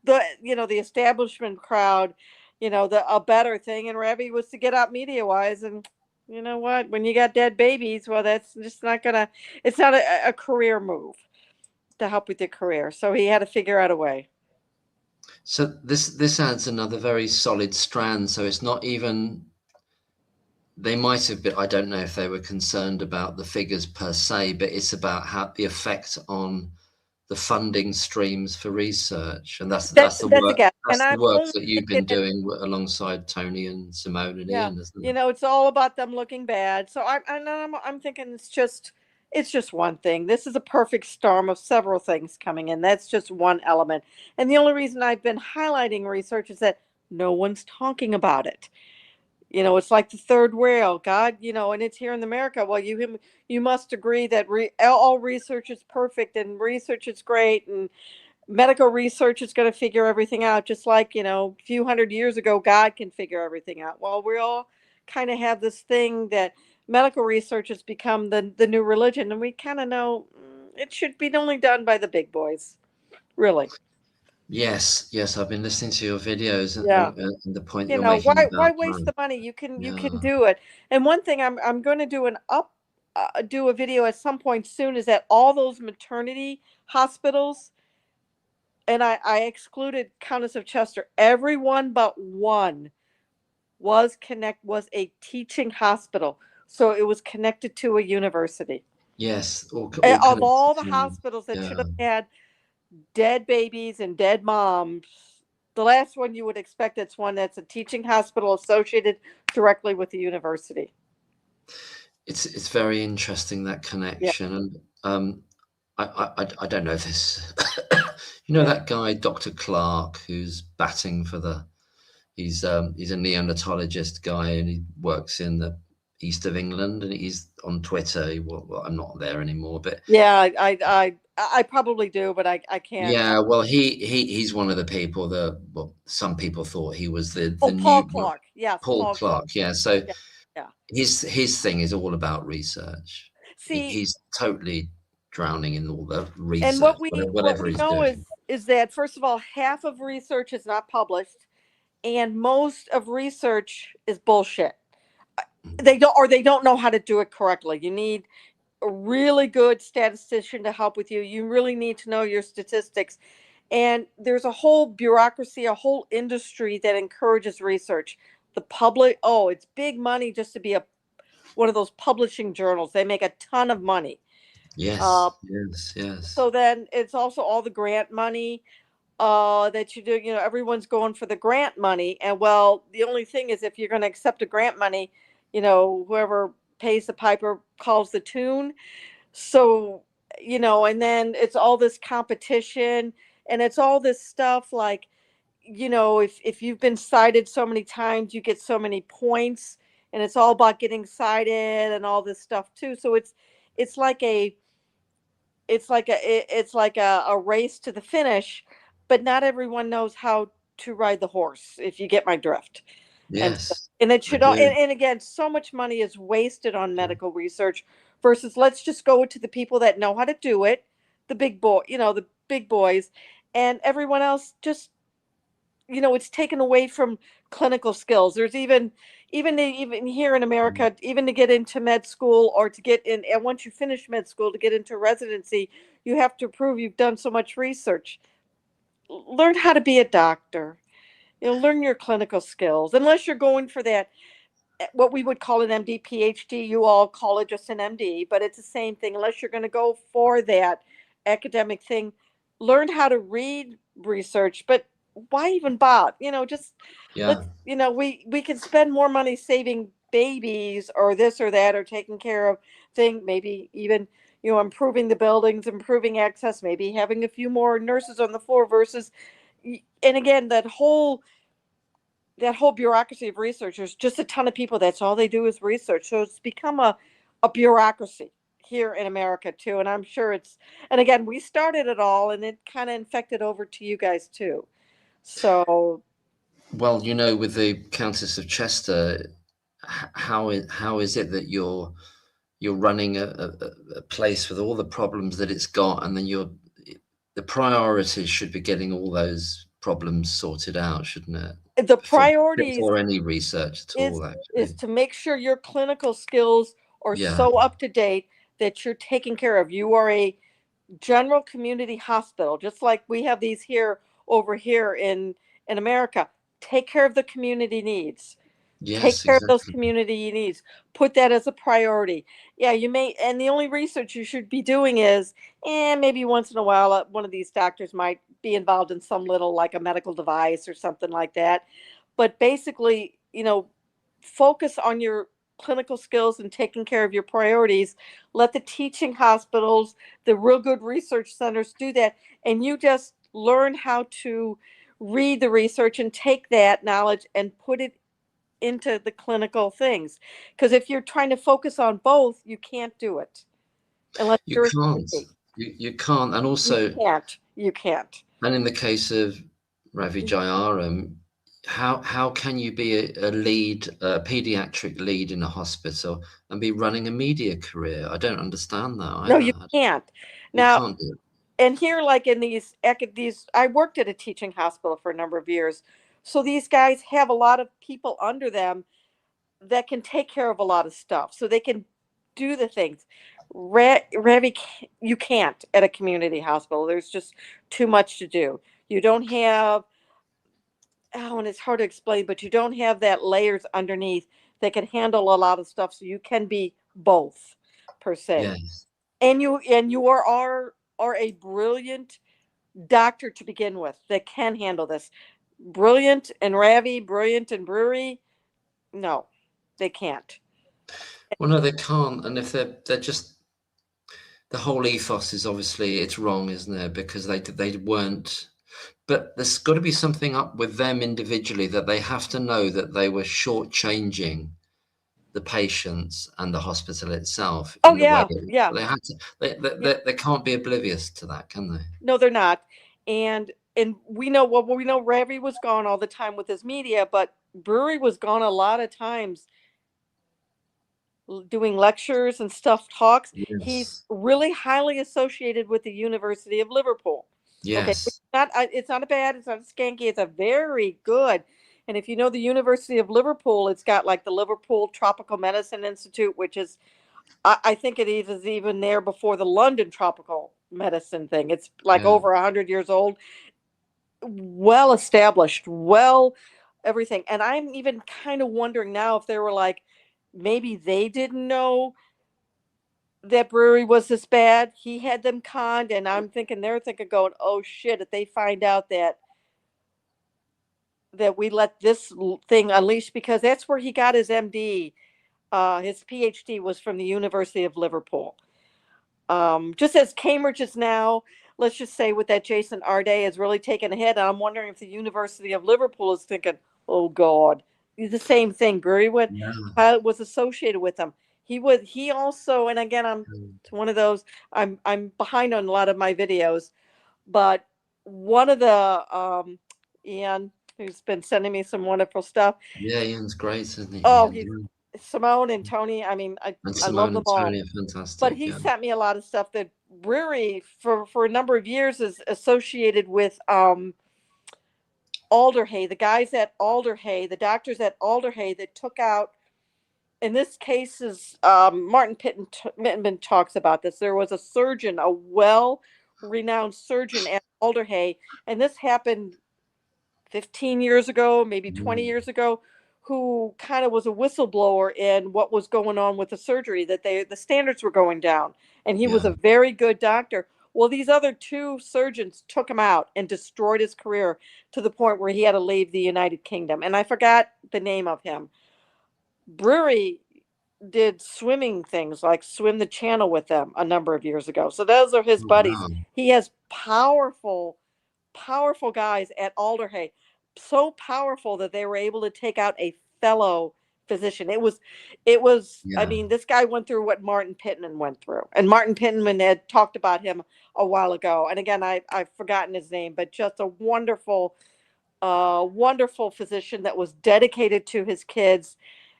the establishment crowd, a better thing, and Ravi was to get out media wise. And you know what, when you got dead babies, well, that's just not it's not a career move to help with your career, so he had to figure out a way. So this adds another very solid strand. So it's not even, they might have been, I don't know if they were concerned about the figures per se, but it's about how the effect on the funding streams for research, and that's That's the a work, guess. that's And the I'm work only that you've been thinking, doing alongside Tony and Simone and yeah, Ian, isn't you it? know, it's all about them looking bad. So I'm thinking it's just one thing. This is a perfect storm of several things coming in. That's just one element. And the only reason I've been highlighting research is that no one's talking about it. You know, it's like the third rail, God, you know, and it's here in America. Well, you must agree that all research is perfect and research is great and medical research is going to figure everything out, just like, you know, a few hundred years ago, God can figure everything out. Well, we all kind of have this thing that medical research has become the new religion, and we kind of know it should be only done by the big boys, really. Yes, I've been listening to your videos, Yeah. and the point You you're know, making why about waste the money? You can yeah. do it. And one thing I'm going to do a video at some point soon is that all those maternity hospitals, and I excluded Countess of Chester, everyone but one was a teaching hospital. So it was connected to a university. Yes, all Of connected all the to, hospitals that should yeah. have had dead babies and dead moms, the last one you would expect, it's one that's a teaching hospital associated directly with the university. It's very interesting, that Yeah, connection, and I don't know if this, you know, yeah. that guy Dr. Clark, who's batting for the, he's a neonatologist guy, and he works in the east of England, and he's on Twitter. Well, I'm not there anymore, but Yeah, I probably do, but I can't. yeah, well, he's one of the people that, well, some people thought he was Oh, the Paul new Clark. Yes, Paul Paul Clark. Clark. Yeah, so Yeah, yeah. his thing is all about research. See, He's totally drowning in all the and research, what whatever we he's know doing. is that first of all, half of research is not published, and most of research is bullshit. They don't know how to do it correctly. You need a really good statistician to help with you. You really need to know your statistics. And there's a whole bureaucracy, a whole industry that encourages research. The public, oh, it's big money just to be a one of those publishing journals. They make a ton of money. Uh, Yes. so then it's also all the grant money that you do. You know, everyone's going for the grant money. And well, the only thing is if you're going to accept a grant money, you know, whoever pays the piper calls the tune. So, you know, and then it's all this competition and it's all this stuff like, you know, if you've been cited so many times, you get so many points, and it's all about getting cited and all this stuff too. So it's like a it's like a race to the finish, but not everyone knows how to ride the horse, if you get my drift. And Yes, and it I should all do. and again, so much money is wasted on medical research versus let's just go to the people that know how to do it, the big boy, you know, the big boys, and everyone else just, you know, it's taken away from clinical skills. There's even here in America, even to get into med school or to get in, and once you finish med school to get into residency, you have to prove you've done so much research. Learn how to be a doctor. You know, learn your clinical skills. Unless you're going for that, what we would call an MD, PhD, you all call it just an MD, but it's the same thing. Unless you're going to go for that academic thing, learn how to read research. But why even bother? You know, just Yeah, let's, you know, we can spend more money saving babies or this or that or taking care of thing, maybe even, you know, improving the buildings, improving access, maybe having a few more nurses on the floor versus, and again, that whole bureaucracy of researchers, just a ton of people. That's all they do is research. So it's become a bureaucracy here in America too. And I'm sure and again, we started it all and it kind of infected over to you guys too. So well, you know, with the Countess of Chester, how is it that you're running a place with all the problems that it's got, and then the priorities should be getting all those problems sorted out, shouldn't it? the Before priorities before any research at is all, is actually. to make sure your clinical skills are Yeah, so up to date that you're taken care of. You are a general community hospital, just like we have these here over here in America. Take care of the community needs. Take Yes, care of those exactly. community needs. Put that as a priority. Yeah, you may, and the only research you should be doing is, maybe once in a while, one of these doctors might be involved in some little, like a medical device or something like that. But basically, focus on your clinical skills and taking care of your priorities. Let the teaching hospitals, the real good research centers do that. And you just learn how to read the research and take that knowledge and put it into the clinical things. Because if you're trying to focus on both, you can't do it unless You you're a can't. CP. You can't. And You also, can't. You can't. and in the case of Ravi Jayaram, how can you be a lead, a pediatric lead in a hospital and be running a media career? I don't understand that No, you either. can't. You Now, can't do it. and here, like in these, I worked at a teaching hospital for a number of years. So these guys have a lot of people under them that can take care of a lot of stuff. So they can do the things. Ravi, you can't at a community hospital. There's just too much to do. You don't have, and it's hard to explain, but you don't have that layers underneath that can handle a lot of stuff. So you can be both, per se. Yes. And you are a brilliant doctor to begin with that can handle this. Brilliant and Ravi, brilliant and Brewery, no, they can't. Well, no, they can't. And if they're just, the whole ethos is obviously, it's wrong, isn't it? Because they weren't. But there's got to be something up with them individually, that they have to know that they were shortchanging the patients and the hospital itself Oh in the way. yeah, yeah, They had to. yeah. They can't be oblivious to that, can they? No, they're not. And we know Ravi was gone all the time with his media, but Brewery was gone a lot of times doing lectures and stuff, talks. He's Yes. really highly associated with the University of Liverpool. Okay, Yes. it's not a bad, it's not a skanky, it's a very good. And if you know the University of Liverpool, it's got like the Liverpool Tropical Medicine Institute, which is, I think it is even there before the London Tropical Medicine thing. It's like Yeah. over 100 years old, well established, well everything. And I'm even kind of wondering now if they were like, maybe they didn't know that Brewery was this bad. He had them conned, and I'm thinking they're thinking, going, "Oh shit!" If they find out that we let this thing unleash, because that's where he got his MD. His PhD was from the University of Liverpool. Just as Cambridge is now, let's just say, with that Jason Arday has really taken a hit. I'm wondering if the University of Liverpool is thinking, "Oh God," the same thing. Brewery Yeah. was associated with him. He also, and again, it's one of those. I'm behind on a lot of my videos, but one of the Ian, who's been sending me some wonderful stuff. Yeah. Ian's great, isn't he? Oh, Ian, he's yeah. Simone and Tony. I mean, And I love Simone them and all. Tony are But fantastic. he Yeah. sent me a lot of stuff that Brewery for a number of years is associated with Alderhay, the guys at Alderhay, the doctors at Alderhay that took out. In this case, is Martin Pittman talks about this. There was a surgeon, a well-renowned surgeon at Alderhay, and this happened 15 years ago, maybe 20 Mm. years ago, who kind of was a whistleblower in what was going on with the surgery, that the standards were going down, and he was Yeah. a very good doctor. Well, these other two surgeons took him out and destroyed his career to the point where he had to leave the United Kingdom, and I forgot the name of him. Brewery did swimming things, like swim the channel with them a number of years ago, so those are his Oh, buddies. wow. He has powerful guys at Alderhay, so powerful that they were able to take out a fellow physician. It was, I Yeah. mean, this guy went through what Martin Pittman went through, and Martin Pittman had talked about him a while ago. And again, I've forgotten his name, but just a wonderful physician that was dedicated to his kids.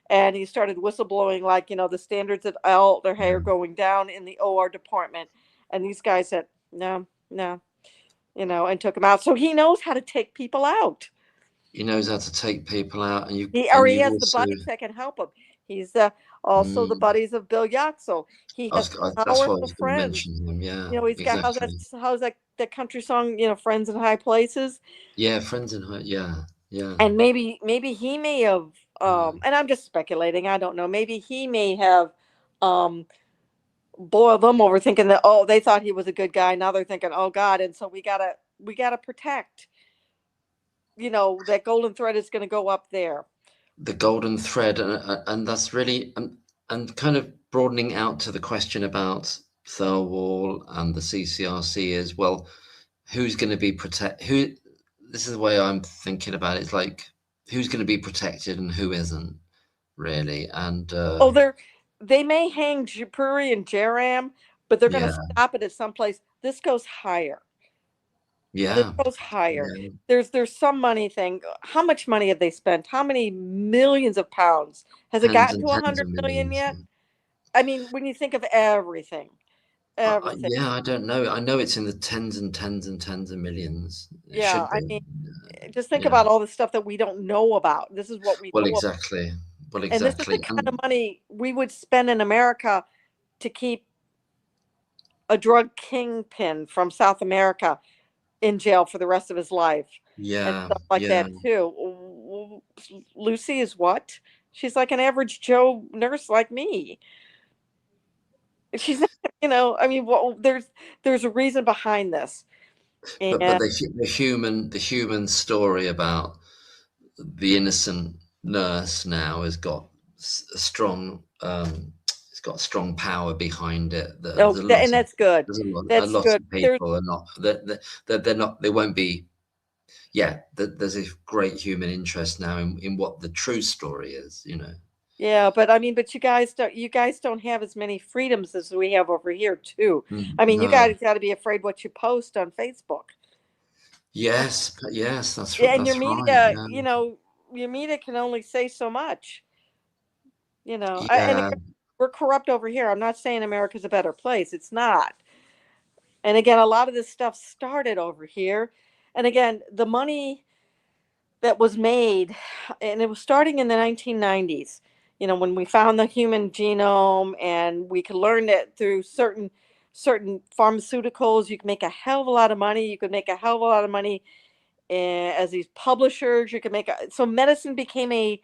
And he started whistleblowing, like, the standards at Alderhay are Yeah. going down in the OR department. And these guys said, no, no, and took him out. So he knows how to take people out. He knows how to take people out, and He you've has the also, buddies that can help him. He's Also, the buddies of Bill Yaxel. He has That's why I powerful was going to friends. mention him. Yeah, He's got exactly. how's that country song? Friends in high places. Yeah, friends in her. Yeah, yeah. And maybe he may have. And I'm just speculating. I don't know. Maybe he may have boiled them over, thinking that they thought he was a good guy. Now they're thinking, oh God, and so we gotta protect. That golden thread is going to go up there. The golden thread, and that's really and kind of broadening out to the question about Thirlwall and the CCRC is, well, who's going to be who? This is the way I'm thinking about it. It's like, who's going to be protected and who isn't, really. And they may hang Japuri and Jaram, but they're going to yeah, stop it at some place. This goes higher. This yeah, goes higher. yeah. There's some money thing. How much money have they spent? How many millions of pounds? Has it Tens gotten and to tens 100 of million millions. yet? I mean, when you think of everything. Yeah, I don't know. I know it's in the tens and tens and tens of millions. It Yeah, should I be. mean, just think Yeah. about all the stuff that we don't know about. This is what we Well, know about. exactly. Well, And this is the exactly. kind of And money we would spend in America to keep a drug kingpin from South America in jail for the rest of his life and yeah, stuff like yeah. that too. Lucy is what? She's like an average Joe nurse like me. She's not, I mean, there's a reason behind this. But And the human story about the innocent nurse now has got a strong it's got strong power behind it. There's a lot and of that's good. a That's lot good. of people are not that they're not, they won't be. Yeah, there's a great human interest now in what the true story is. Yeah, but I mean, but you guys don't have as many freedoms as we have over here too. I mean, you No. guys got to be afraid what you post on Facebook. Yes, Yeah, and your that's right. media, Yeah, your media can only say so much. And yeah, again, we're corrupt over here. I'm not saying America's a better place. It's not. And again, a lot of this stuff started over here. And again, the money that was made, and it was starting in the 1990s, when we found the human genome and we could learn that through certain pharmaceuticals, you can make a hell of a lot of money. You could make a hell of a lot of money as these publishers. You could so medicine became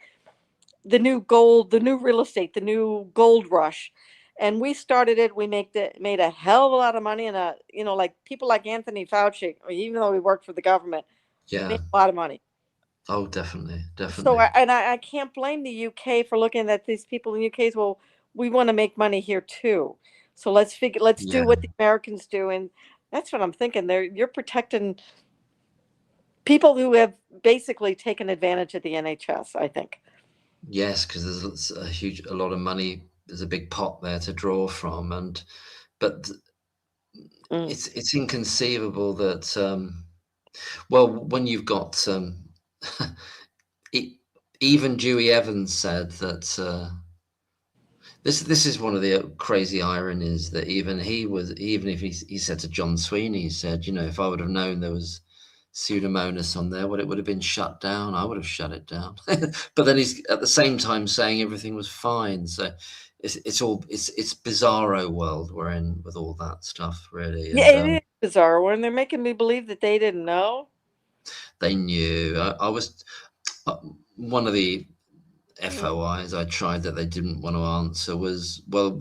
the new gold, the new real estate, the new gold rush. And we started it. We made a hell of a lot of money, and like people like Anthony Fauci, even though he worked for the government, yeah. made a lot of money. Oh, definitely, So definitely. I can't blame the UK for looking at these people in the UK as, well, we want to make money here too. So let's do Yeah. what the Americans do. And that's what I'm thinking. You're protecting people who have basically taken advantage of the NHS, I think. Yes, because there's a lot of money. There's a big pot there to draw from, but Mm. it's inconceivable that well, when you've got even Dewey Evans said that this is one of the crazy ironies, that even if he said to John Sweeney, he said, if I would have known there was Pseudomonas on there, it would have been shut down, I would have shut it down. But then he's at the same time saying everything was fine. So it's bizarro world we're in with all that stuff, really. Yeah, And it is bizarre when they're making me believe that they didn't know. they knew. I was one of the Mm. FOIs I tried that they didn't want to answer was, well,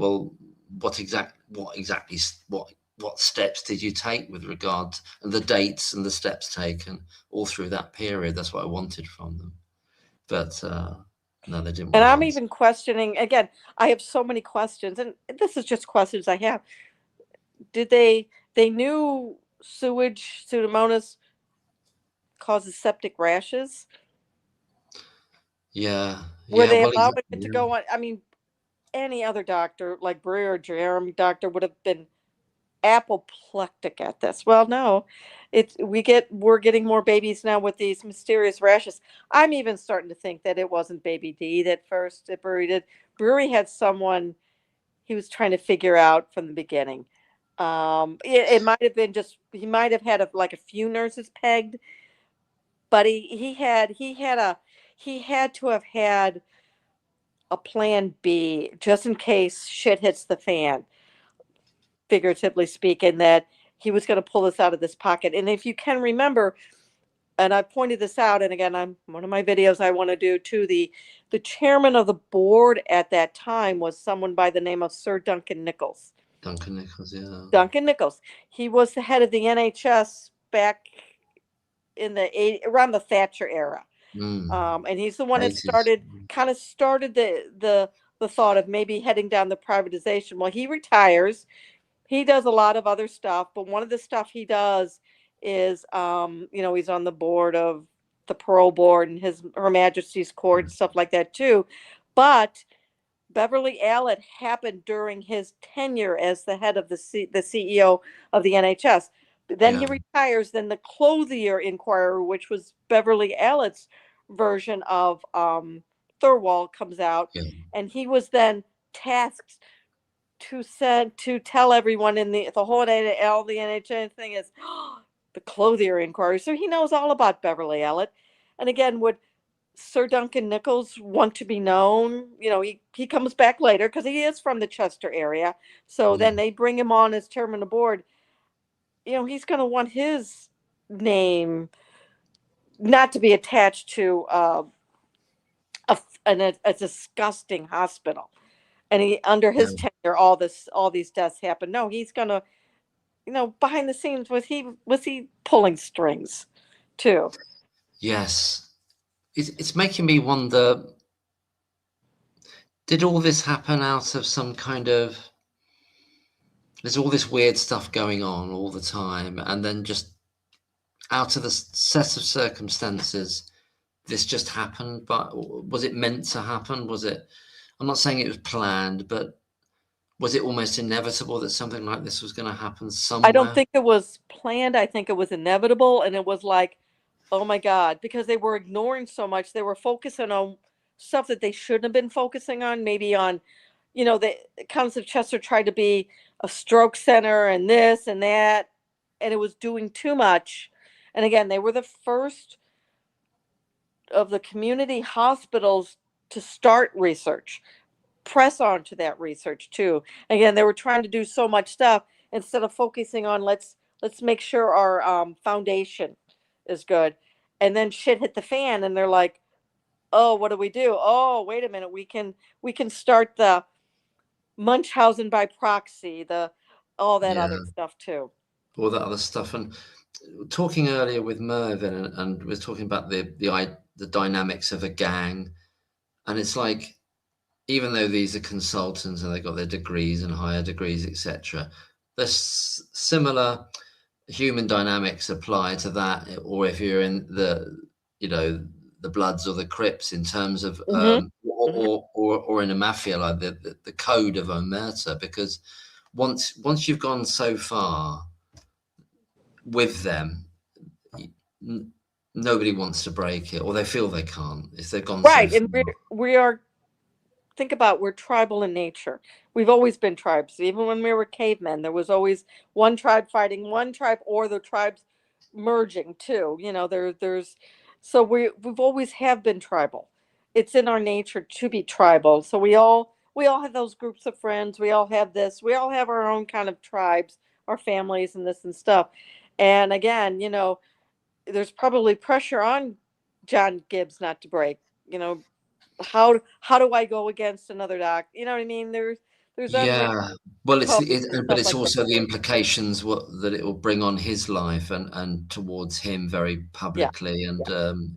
what steps did you take with regard to, and the dates and the steps taken all through that period? That's what I wanted from them, but no, they didn't And want to I'm answer. even questioning again. I have so many questions, and this is just questions I have. Did they knew Pseudomonas causes septic rashes? Yeah, Were yeah, they well, allowing exactly. it to Yeah. go on? I mean, any other doctor like Brewer or Jeremy doctor would have been apoplectic at this. Well, no, we're getting more babies now with these mysterious rashes. I'm even starting to think that it wasn't baby D that first that Brewery did. Brewery had someone he was trying to figure out from the beginning. It might have been just he might have had like a few nurses pegged, but he had to have had a plan B just in case shit hits the fan, figuratively speaking, that he was going to pull this out of this pocket. And if you can remember, and I pointed this out, and again, I'm one of my videos I want to do too. The chairman of the board at that time was someone by the name of Sir Duncan Nichols. Duncan Nichols, yeah. Duncan Nichols. He was the head of the NHS back in around the Thatcher era. And he's the one that 80s. started the thought of maybe heading down the privatization. Well, he retires. He does a lot of other stuff, but one of the stuff he does is, he's on the board of the parole board and Her Majesty's Court and stuff like that too. But Beverly Allitt happened during his tenure as the head of the CEO of the NHS. Then he retires. Then the Clothier Inquirer, which was Beverly Allitt's version of Thirlwall, comes out, and he was then tasked to tell everyone in the whole all the NHS thing is the Clothier Inquiry. So he knows all about Beverly Allitt. And again, would Sir Duncan Nichols want to be known? He comes back later because he is from the Chester area. So then they bring him on as chairman of the board. He's going to want his name not to be attached to a disgusting hospital. And under his tenure, all these deaths happen. No, he's going to, behind the scenes, was he pulling strings too? Yes. It's making me wonder, did all this happen out of some kind of, there's all this weird stuff going on all the time, and then just out of the set of circumstances, this just happened? But was it meant to happen? Was it, I'm not saying it was planned, but was it almost inevitable that something like this was going to happen somewhere? I don't think it was planned. I think it was inevitable. And it was like, oh my God, because they were ignoring so much. They were focusing on stuff that they shouldn't have been focusing on. Maybe on, the Counts of Chester tried to be a stroke center and this and that, and it was doing too much. And again, they were the first of the community hospitals to start research, press on to that research too. Again, they were trying to do so much stuff instead of focusing on let's make sure our foundation is good. And then shit hit the fan, and they're like, oh, what do we do? Oh, wait a minute, we can start the Munchausen by proxy, all that other stuff too. All that other stuff. And talking earlier with Mervyn, and we're talking about the dynamics of a gang, and it's like, even though these are consultants and they got their degrees and higher degrees, etc., there's similar human dynamics apply to that. Or if you're in the Bloods or the Crips, in terms of or in a mafia, like the code of omerta, because once you've gone so far with them, nobody wants to break it, or they feel they can't if they've gone right. So far. And we are, think about, we're tribal in nature. We've always been tribes. Even when we were cavemen, there was always one tribe fighting one tribe, or the tribes merging too. There's so we've always have been tribal. It's in our nature to be tribal. So we all have those groups of friends. We all have this. We all have our own kind of tribes, our families, and this and stuff. And again, there's probably pressure on John Gibbs not to break. How do I go against another doc? You know what I mean? There's well, but it's like also that. the implications that it will bring on his life and towards him very publicly, and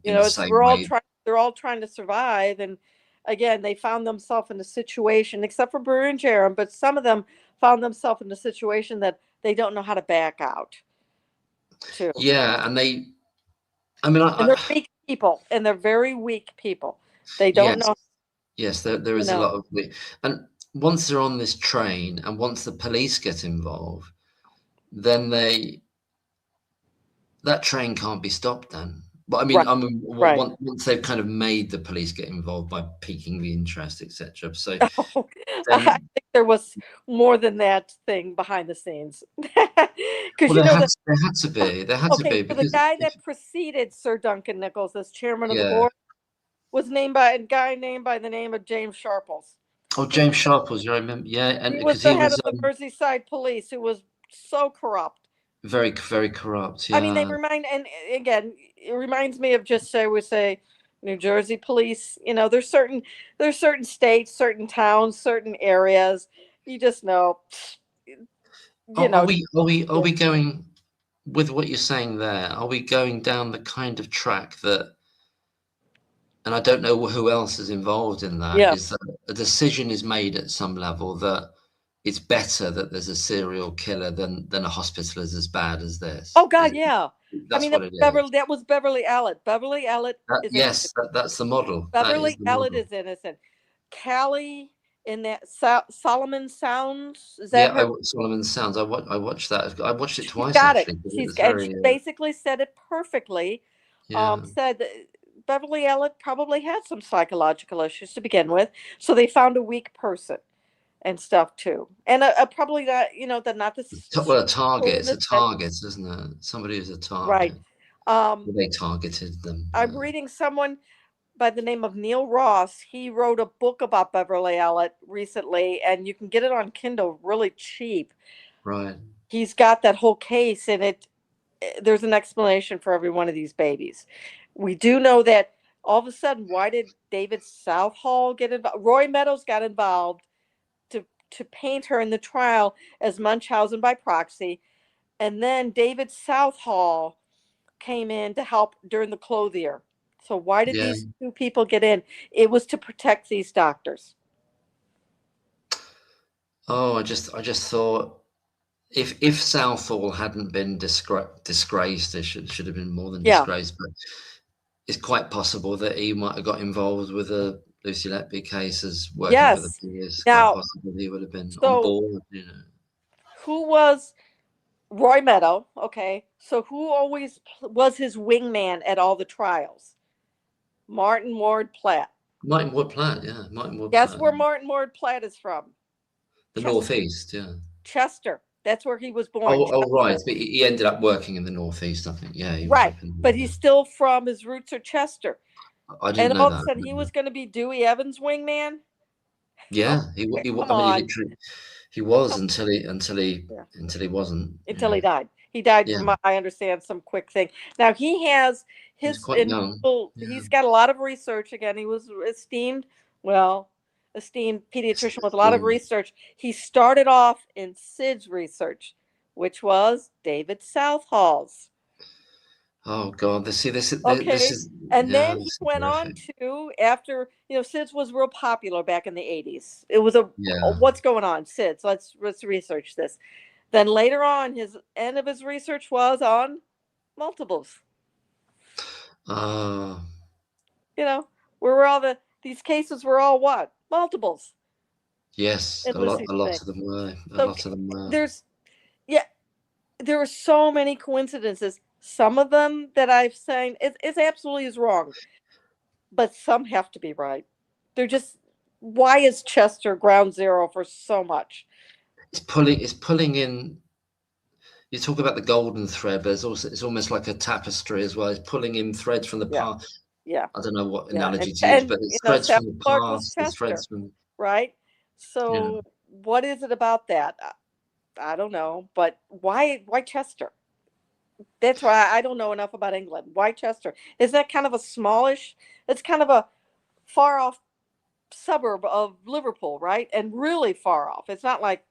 in the same way. They're all trying to survive, and again, they found themselves in a situation, except for Brewer and Jerem, but some of them found themselves in a situation that they don't know how to back out to. Yeah, and they're weak people, and they're very weak people. They don't know. Yes, there is a lot of, and once they're on this train, and once the police get involved, then that train can't be stopped then. But once they've kind of made the police get involved by piquing the interest, etc. So I think there was more than that thing behind the scenes. Because there had to be. There had to be. Because the guy that preceded Sir Duncan Nichols as chairman of the board, was named by a guy named by the name of James Sharples. Oh, James Sharples, I remember. Yeah, and He was because the he head was of the Merseyside police, who was so corrupt. very, very corrupt. I mean, they Yeah, remind, and again, it reminds me of just say we say New Jersey police. You know, there's certain states, certain towns, certain areas. You just know, you are know. we going with what you're saying there? Are we going down the kind of track that? And I don't know who else is involved in that. Yeah. Is that a decision is made at some level that it's better that there's a serial killer than a hospital is as bad as this. Oh God, yeah. I That's mean, what it is. That was Beverly Allitt. Beverly Allitt is innocent. Yes, that's the model. That is Beverly the Allitt model. is innocent. Callie in that Solomon Sounds, is that Yeah, her? Solomon Sounds. I watched that. I watched it She's twice got it. actually. It She's was and she very basically said it perfectly. yeah. Said that Beverly Allitt probably had some psychological issues to begin with, so they found a weak person and stuff too, and probably not, you know, that not this Well, a target. in It's a this sense, target, isn't it? Somebody who's a right? target. Um, Well, they targeted them. I'm reading someone by the name of Neil Ross. He wrote a book about Beverly Allitt recently, and you can get it on Kindle really cheap. Right. He's got that whole case, and there's an explanation for every one of these babies. We do know that all of a sudden, why did David Southall get involved? Roy Meadows got involved to paint her in the trial as Munchausen by proxy, and then David Southall came in to help during the clothier. So why did Yeah. these two people get in? It was to protect these doctors. Oh, I just thought if Southall hadn't been disgraced, it should have been more than Yeah. disgraced. But it's quite possible that he might have got involved with the Lucy Letby case as working for the Yes. police. Quite Now, possible he would have been on so board. You know. who was Roy Meadow? Okay. So who always was his wingman at all the trials? Martin Ward Platt. Martin Wood Platt, yeah, Martin Wood Guess Platt, where Martin Ward Platt is from? the Chester. Northeast, yeah. Chester. That's where he was born. Oh, right. But he ended up working in the Northeast, I think. Yeah, he was Right. up in. But he's still from, his roots are Chester. I And didn't know all of a that. sudden he was going to be Dewey Evans' wingman. Yeah, Come I mean, he on. literally he was until he wasn't. Until Yeah, he died. He died yeah. from, I understand, some quick thing. Now he has He was his quite young. Yeah. he's got a lot of research. Again, he was esteemed pediatrician with a lot of research. He started off in Sid's research, which was David Southall's. Oh God, this is Okay. And yeah, then he this is went on horrific. to, after, Sid's was real popular back in the 80s. It was Yeah. what's going on, Sid's? Let's research this. Then later on, his end of his research was on multiples. Uh, Where were these cases were all what? Multiples. yes, a lot of them were. A lot of them were. There are so many coincidences. Some of them that I've seen, it's absolutely is wrong, but some have to be right. They're just, why is Chester ground zero for so much? It's pulling in. You talk about the golden thread, but it's almost like a tapestry as well. It's pulling in threads from the past. Yeah. I don't know what Yeah. analogy to use, but it's threads Sally from the Clark was past. It's Chester, threads from right? So what is it about that? I don't know, but why Chester? That's why I don't know enough about England. Why Chester? Is that kind of a smallish? It's kind of a far off suburb of Liverpool, right? And really far off. It's not like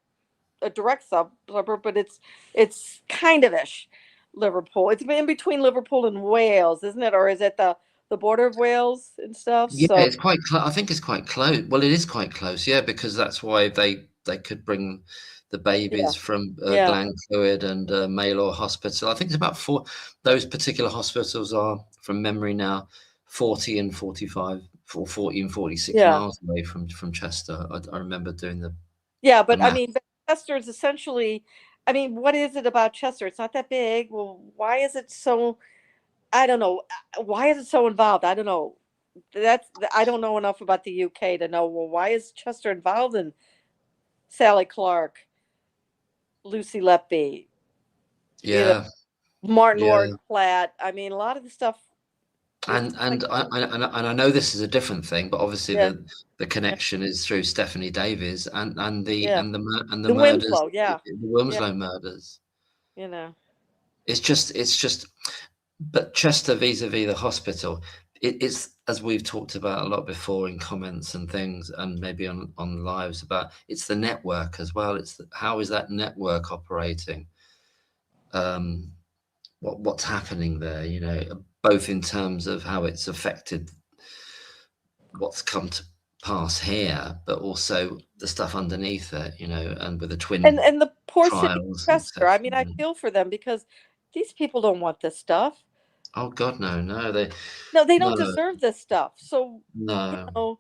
a direct suburb, but it's kind of ish. Liverpool. It's in between Liverpool and Wales, isn't it? Or is it the border of Wales and stuff? Yeah, So it's quite. I think it's quite close. Well, it is quite close. Yeah, because that's why they could bring the babies from yeah. Glenclwyd and Maylor Hospital. I think it's about four. Those particular hospitals are, from memory now, 40 and 45, or 40 and 46 miles away from Chester. I remember doing the. Yeah, but math. but Chester is essentially. What is it about Chester? It's not that big. Well, why is it so? I don't know. Why is it so involved? I don't know. I don't know enough about the UK to know. Well, why is Chester involved in Sally Clark, Lucy Letby, Yeah. Martin Ward Platt? A lot of the stuff. And I know this is a different thing, but obviously Yeah. the connection is through Stephanie Davies and Yeah. the The murders, Winslow, yeah. the Wilmslow murders. You know. It's just. But Chester vis-a-vis the hospital, it's, as we've talked about a lot before in comments and things, and maybe on lives, about it's the network as well. It's how is that network operating? What's happening there? You know, both in terms of how it's affected what's come to pass here, but also the stuff underneath it. You know, and with the twin And the poor city of trials, Chester. etc. I mean, I feel for them because these people don't want this stuff. Oh God, no, they No, they no, don't deserve this stuff. So, no.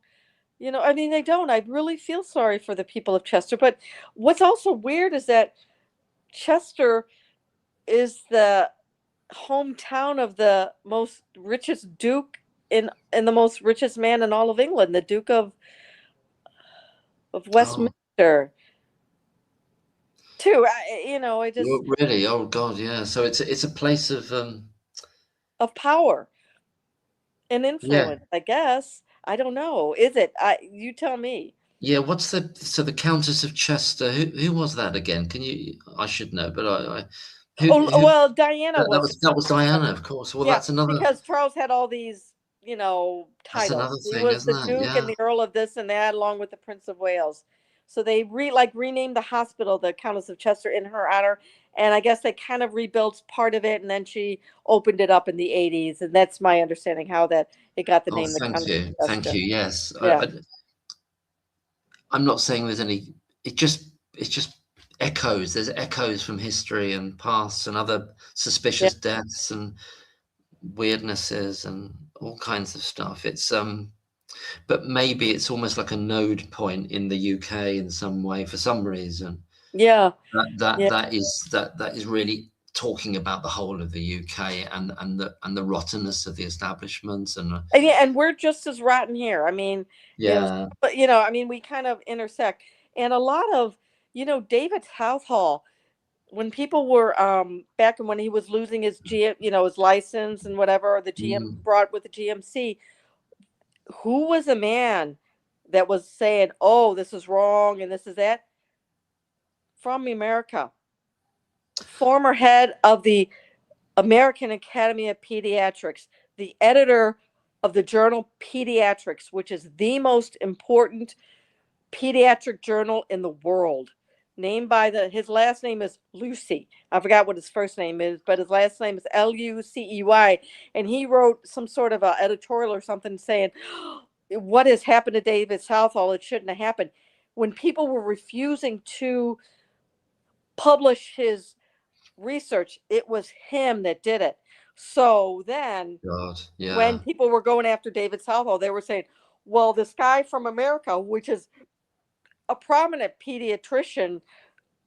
I mean, they don't. I really feel sorry for the people of Chester. But what's also weird is that Chester is the hometown of the most richest duke in the most richest man in all of England, the Duke of Oh. Westminster. Too, I just Really? Oh God, yeah. So it's a place of power and yeah, influence, I guess. I don't know. Is it? You tell me. yeah. What's the Countess of Chester? Who was that again? Can you? I should know, but I Oh, who well, Diana that was. was Diana, of course. Well, Yeah, that's another because Charles had all these, titles. He thing, was isn't the it? Duke and Yeah. the Earl of this and that, along with the Prince of Wales. So they renamed the hospital the Countess of Chester in her honor, and I guess they kind of rebuilt part of it, and then she opened it up in the '80s, and that's my understanding how that it got the Oh, name the thank Countess you, of thank Chester. you. Yes, Yeah, I'm not saying there's any. It's just echoes. There's echoes from history and past and other yeah, suspicious deaths and weirdnesses and all kinds of stuff. It's but maybe it's almost like a node point in the UK in some way for some reason. yeah, yeah. That is really talking about the whole of the UK and the rottenness of the establishment and And yeah, and we're just as rotten here. I mean, yeah. but I mean, we kind of intersect, and a lot of David Southall, when people were back when he was losing his his license and whatever, or the GM Mm. brought with the GMC, who was a man that was saying, "Oh, this is wrong and this is that," from America, former head of the American Academy of Pediatrics, the editor of the journal Pediatrics, which is the most important pediatric journal in the world. Named by his last name is Lucy. I forgot what his first name is, but his last name is Lucey. And he wrote some sort of a editorial or something saying, what has happened to David Southall? It shouldn't have happened. When people were refusing to publish his research, it was him that did it. So then God, when yeah. people were going after David Southall, they were saying, well, this guy from America, which is a prominent pediatrician,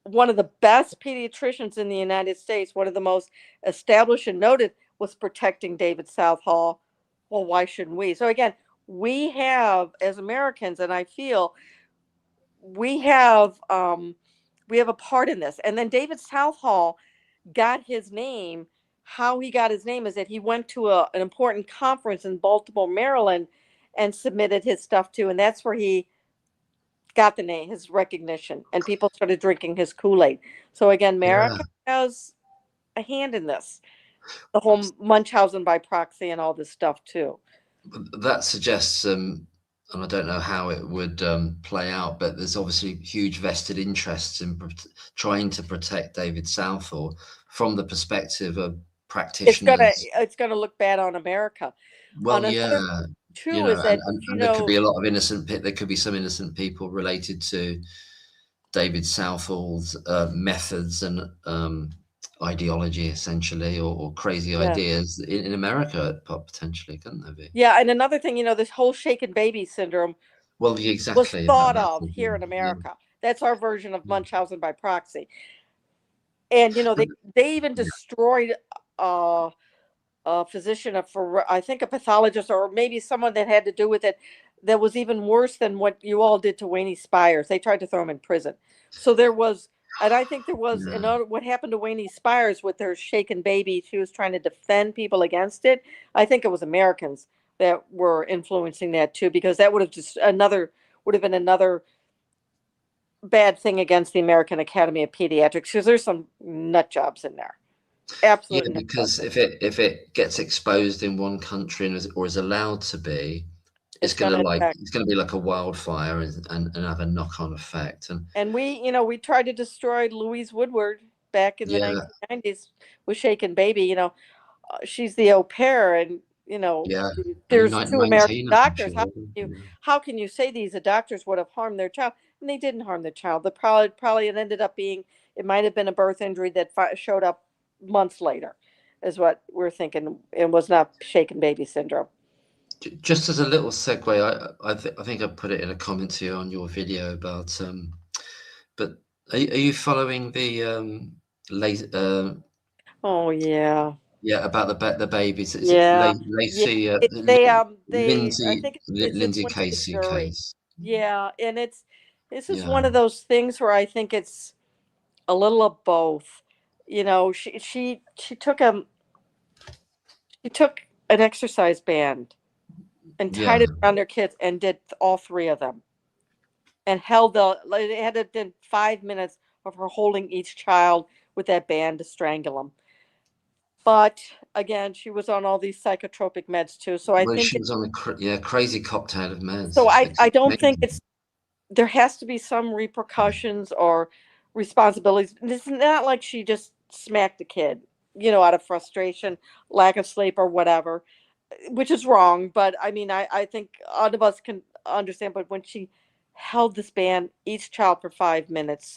one of the best pediatricians in the United States, one of the most established and noted, was protecting David Southall. Well, why shouldn't we? So again, we have as Americans, and I feel we have a part in this. And then David Southall got his name. How he got his name is that he went to an important conference in Baltimore, Maryland, and submitted his stuff to, and that's where he got the name, his recognition, and people started drinking his Kool-Aid. So again, Yeah. America has a hand in this, the whole Munchausen by proxy and all this stuff too. That suggests and I don't know how it would play out, but there's obviously huge vested interests in trying to protect David Southall from the perspective of practitioners. It's gonna look bad on America. Well, On yeah, another you too know, is that and there could be a lot of there could be some innocent people related to David Southall's methods and ideology, essentially, or crazy yeah. ideas in America, potentially, couldn't there be? Yeah, and another thing, this whole shaken baby syndrome Well, was exactly. thought That's of the here thing. in Yeah. America. That's our version of Munchausen by proxy. And they even destroyed a physician, I think a pathologist, or maybe someone that had to do with it, that was even worse than what you all did to Wayne Spires. They tried to throw him in prison. So there was And I think there was another, what happened to Wayne Spires with their shaken baby. She was trying to defend people against it. I think it was Americans that were influencing that too, because that would have been another bad thing against the American Academy of Pediatrics, because there's some nut jobs in there. Yeah, Absolutely. because if it gets exposed in one country or is allowed to be, it's going to be like a wildfire and have a knock-on effect. And we tried to destroy Louise Woodward back in the 1990s with Shaken Baby. She's the au pair, and there's two American 19, I think doctors. she was. How can you say these doctors would have harmed their child? And they didn't harm the child. The probably it ended up being, it might have been a birth injury that showed up months later, is what we're thinking. It was not Shaken Baby syndrome. Just as a little segue, I think I put it in a comment to you on your video about. But are you following the Oh yeah. Yeah, about the babies. Is Yeah. it Lacey? I think it's Lindsay went to the Casey jury. case. Yeah, and this is one Yeah, of those things where I think it's a little of both. She took an exercise band and yeah, tied it around their kids and did all three of them, and it had been 5 minutes of her holding each child with that band to strangle them. But again, she was on all these psychotropic meds too, so I well, think she was on a crazy cocktail of meds. so. It's I don't think amazing. there has to be some repercussions or responsibilities. It's not like she just smacked a kid, out of frustration, lack of sleep, or whatever, which is wrong. But I mean, I think all of us can understand. But when she held this band, each child for 5 minutes,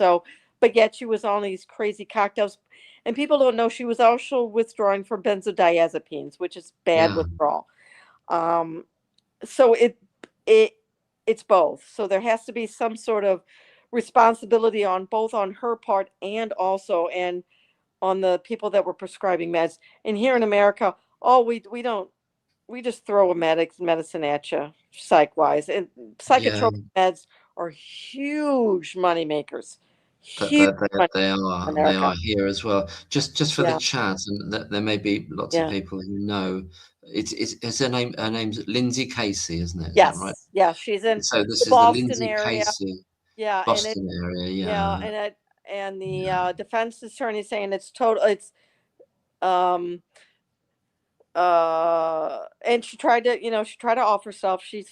but yet she was on these crazy cocktails, and people don't know she was also withdrawing from benzodiazepines, which is bad Yeah, withdrawal. Um, so it it's both. So there has to be some sort of responsibility on both on her part and also and on the people that were prescribing meds. And here in America, we don't, we just throw a medicine at you, psych wise. And yeah. psychotropic meds are huge money makers. But Huge money they in are America. here as well. Just for the Yeah. chat, and there may be lots of Yeah. people who know. It's her name. Her name's Lindsay Casey, isn't it? Is that right? Yes. Yeah. She's in So the this is the Boston Lindsay area. Casey, Yeah. Boston area. Yeah. Yeah, And the yeah, defense attorney saying it's total, um and she tried to off herself. She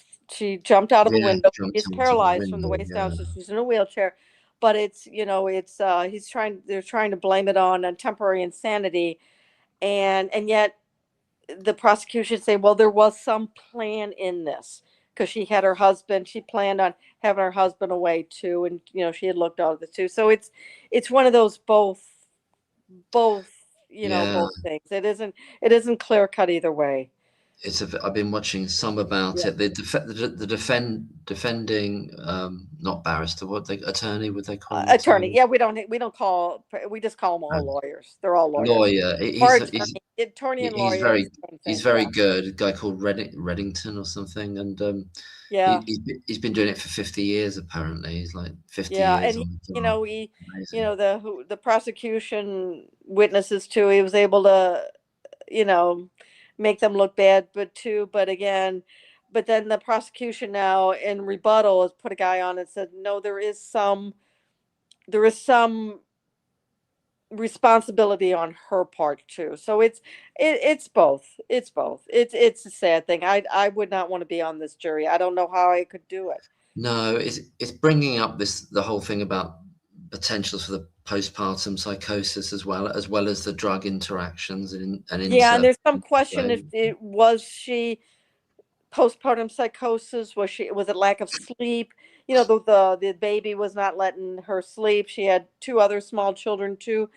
jumped out of a yeah. window. Jumped She's into the paralyzed from the window. waist down, Yeah, so she's in a wheelchair. But they're trying to blame it on a temporary insanity, and yet the prosecution say, well, there was some plan in this, because she planned on having her husband away too, and she had looked out of the two. So it's one of those both yeah. both things. It isn't clear cut either way. I've been watching some about Yeah. it. Defending, not barrister, attorney, would they call him Attorney. attorney? Yeah, we just call them all lawyers. They're all lawyers. Lawyer. Or attorney and He's lawyer is the same he's thing. very Yeah. good. A guy called Reddington or something, and Yeah. he's been doing it for 50 years. Apparently, he's like 50 Yeah, years and on the job. Amazing. the prosecution witnesses too. He was able to, you know, make them look bad, but then the prosecution now in rebuttal has put a guy on and said, no, there is some responsibility on her part too. So it's both. It's both. It's a sad thing. I would not want to be on this jury. I don't know how I could do it. No, it's bringing up the whole thing about potentials for the postpartum psychosis as well as the drug interactions and Yeah, and there's some question if brain. it was she postpartum psychosis, was it lack of sleep? The baby was not letting her sleep. She had two other small children too.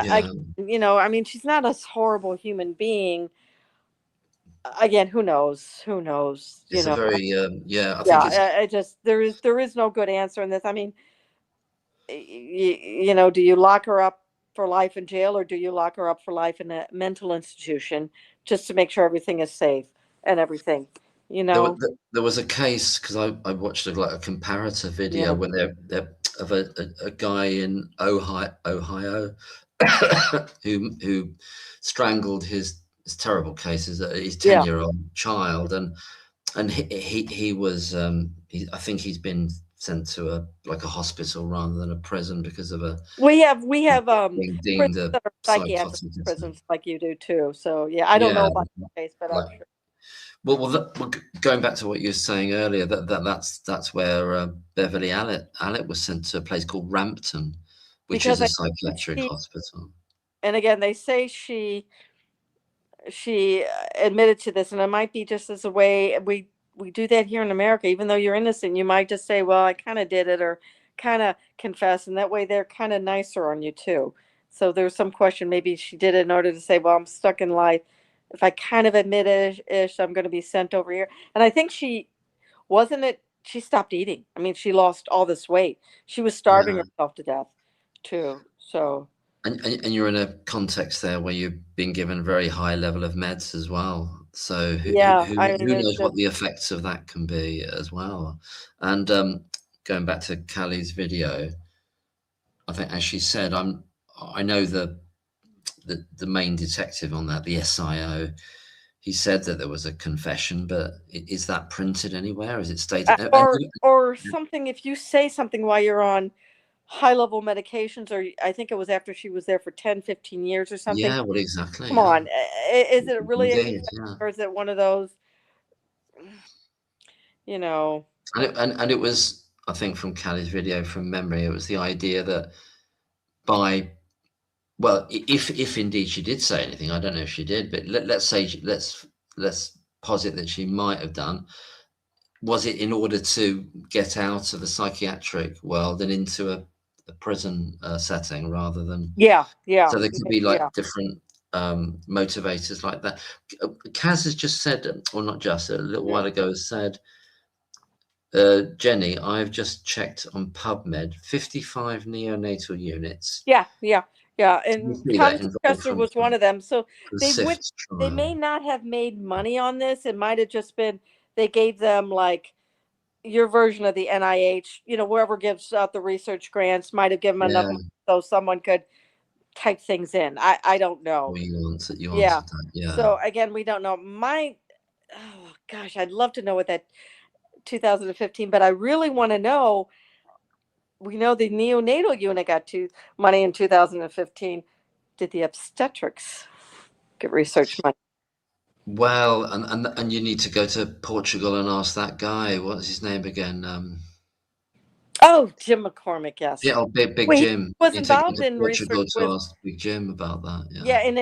Yeah, I mean, she's not a horrible human being. Again, who knows? Who knows? it's a very I Yeah, think it's I just there is no good answer in this. I mean, do you lock her up for life in jail, or do you lock her up for life in a mental institution just to make sure everything is safe and everything? You there, know? there was a case because I watched like a comparator video Yeah. when they're of a guy in Ohio who strangled his terrible cases, his 10-year-old child, and he was I think he's been sent to a hospital rather than a prison because of we have being prisons deemed a that are psychiatric psychotic. prisons like you do too. So yeah, I don't know about the case, but I'm sure. Well, going back to what you were saying earlier, that's where Beverly Allitt was sent to a place called Rampton, which is a psychiatric hospital. And again, they say she admitted to this, and it might be just as a way we do that here in America. Even though you're innocent, you might just say, "Well, I kind of did it," or kind of confess, and that way they're kind of nicer on you too. So there's some question. Maybe she did it in order to say, "Well, I'm stuck in life. If I kind of admit ish, I'm going to be sent over here." And I think she stopped eating. I mean, she lost all this weight. She was starving herself to death too. So. And you're in a context there where you've been given a very high level of meds as well. So who knows what the effects of that can be as well. And going back to Callie's video, I think, as she said, I know the main detective on that, the SIO. He said that there was a confession, but is that printed anywhere? Is it stated? Or something, if you say something while you're on high-level medications, or I think it was after she was there for 10, 15 years or something. Yeah, well, exactly. Come on. Is it really a confession, or is it one of those, you know? And it was, I think, from Callie's video, from memory, it was the idea that if indeed she did say anything, I don't know if she did, but let's posit that she might have done. Was it in order to get out of the psychiatric world and into a prison setting rather than? Yeah. So there could be different motivators like that. Kaz has just said, or not just, a little while ago has said, Jenny, I've just checked on PubMed, 55 neonatal units. Yeah. And Chester was one of them. So they may not have made money on this. It might have just been they gave them like your version of the NIH, whoever gives out the research grants might have given them enough money so someone could type things in. I don't know. You answered that. Yeah. So again, we don't know. Oh gosh, I'd love to know what that 2015, but I really want to know. We know the neonatal unit got money in 2015. Did the obstetrics get research money? Well, and you need to go to Portugal and ask that guy. What's his name again? Oh, Jim McCormick. Yes. Yeah, Big Jim. Was involved in Portugal research to ask Big Jim about that. Yeah, in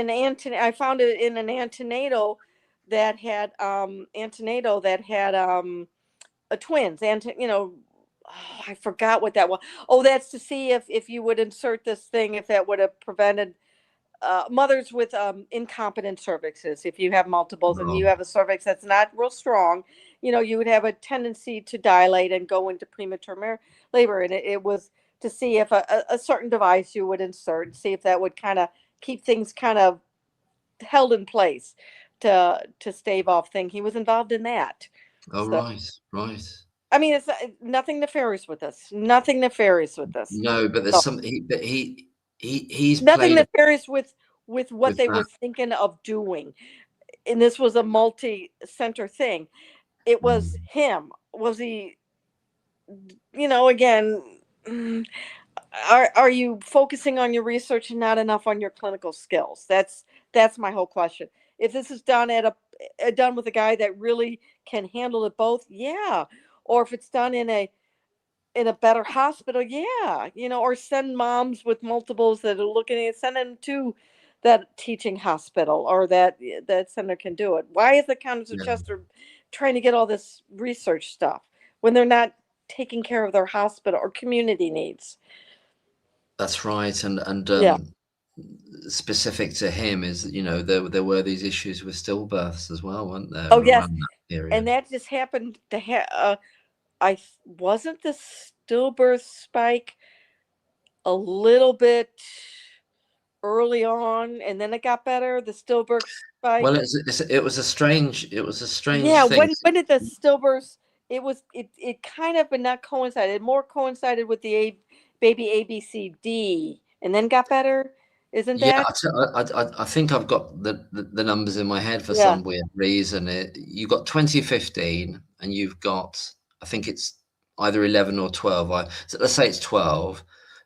I found it in an antenatal that had twins. I forgot what that was. Oh, that's to see if you would insert this thing, if that would have prevented mothers with incompetent cervixes. If you have multiples and you have a cervix that's not real strong, you would have a tendency to dilate and go into premature labor. And it was to see if a certain device you would insert, and see if that would kind of keep things kind of held in place to stave off thing. He was involved in that. Oh, so, right. I mean, it's nothing nefarious with this. Nothing nefarious with this. No, but there's something. He's nothing nefarious with what they were thinking of doing. And this was a multi-center thing. It was him. Was he? Again, are you focusing on your research and not enough on your clinical skills? That's my whole question. If this is done done with a guy that really can handle it both, yeah. Or if it's done in a better hospital, yeah, or send moms with multiples that are looking at, send them to that teaching hospital, or that center can do it. Why is the Countess of Chester trying to get all this research stuff when they're not taking care of their hospital or community needs? That's right, and specific to him is there were these issues with stillbirths as well, weren't there? Oh yes, and that just happened to have. Wasn't the stillbirth spike a little bit early on, and then it got better. The stillbirth spike. Well, it was a strange. Yeah, thing. When did the stillbirths? It kind of, but not coincided. More coincided with the maybe A, B, C, D, and then got better. Isn't Yeah, that? I think I've got the numbers in my head for Yeah. some weird reason. You got 2015, and you've got, I think it's either 11 or 12. So let's say it's 12.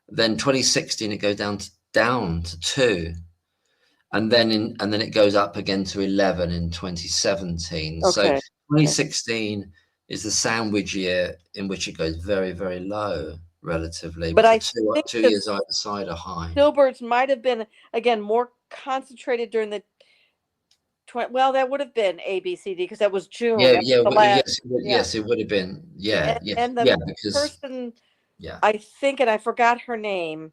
Then 2016 it goes down to 2, and then it goes up again to 11 in 2017. So Okay. 2016 is the sandwich year in which it goes very, very low relatively. But But I the think 2 the years either side are high. stillbirths might have been, again, more concentrated during the well, that would have been A, B, C, D, because that was June. Yeah, That was the last. Yeah. yes, it would have been. Yeah, yeah, And the yeah, because person, yeah. I think, and I forgot her name,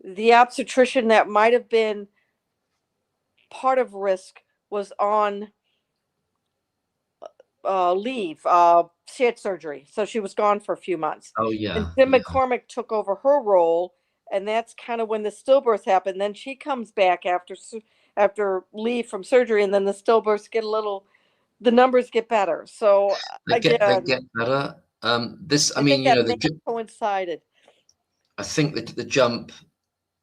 the obstetrician that might have been part of risk was on leave. She had surgery, so she was gone for a few months. Oh And yeah, Jim yeah. McCormick took over her role, and that's kind of when the stillbirth happened. Then she comes back after leave from surgery, and then the stillbirths get the numbers get better. So They again, get better. I I mean, think you know, that may have coincided. I think that the jump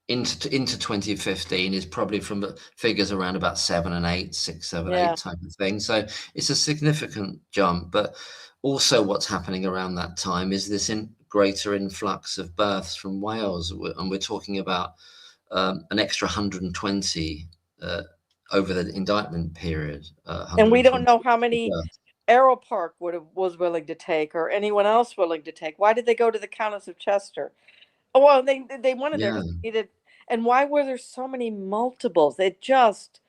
into 2015 is probably from the figures around about 7 and 8, 6, 7, Yeah. 8 type of thing. So it's a significant jump. But also, what's happening around that time is this greater influx of births from Wales, and we're talking about an extra 120 over the indictment period. And we don't 120 know how many births. Arrow Park was willing to take, or anyone else willing to take. Why did they go to the Countess of Chester? Oh, well, they wanted there Yeah, because they needed. And why were there so many multiples? It just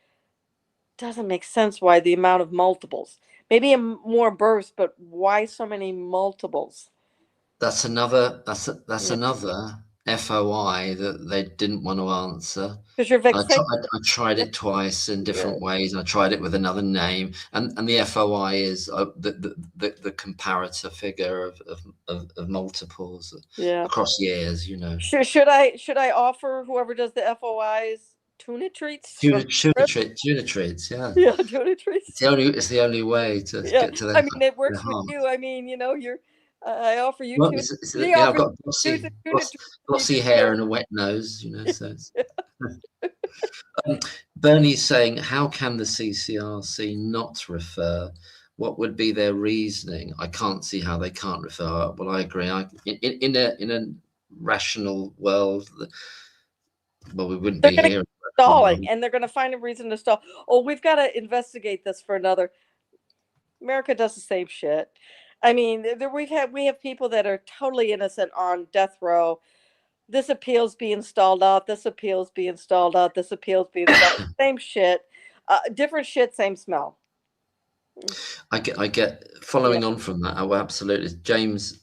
doesn't make sense. Why the amount of multiples? Maybe more births, but why so many multiples? that's another. That's Yeah, another FOI that they didn't want to answer. because you're And vexation. I tried it twice in Yeah, different ways, and I tried it with another name. And the FOI is the comparator figure of multiples yeah. across years. You know, Should I offer whoever does the FOIs tuna treats or tuna treats. Yeah, yeah, tuna treats? it's the only way to Yeah, get to I mean, it their works with heart. you. I mean, you're. I offer you Well, two. She yeah, I've offers got you tuna glossy treats. hair and a wet nose. You know, so. Bernie's saying, how can the CCRC not refer? What would be their reasoning? I can't see how they can't refer. Well, I agree. In a rational world, well, we wouldn't They're be going to here. keep stalling, and they're going to find a reason to stall. Oh, we've got to investigate this for another. America does the same shit. I mean, we have people that are totally innocent on death row. This appeal's being stalled out. This appeal's being stalled out. This appeal's being stalled. Same shit, different shit, same smell. I get Yeah. following on from that. Oh, absolutely. James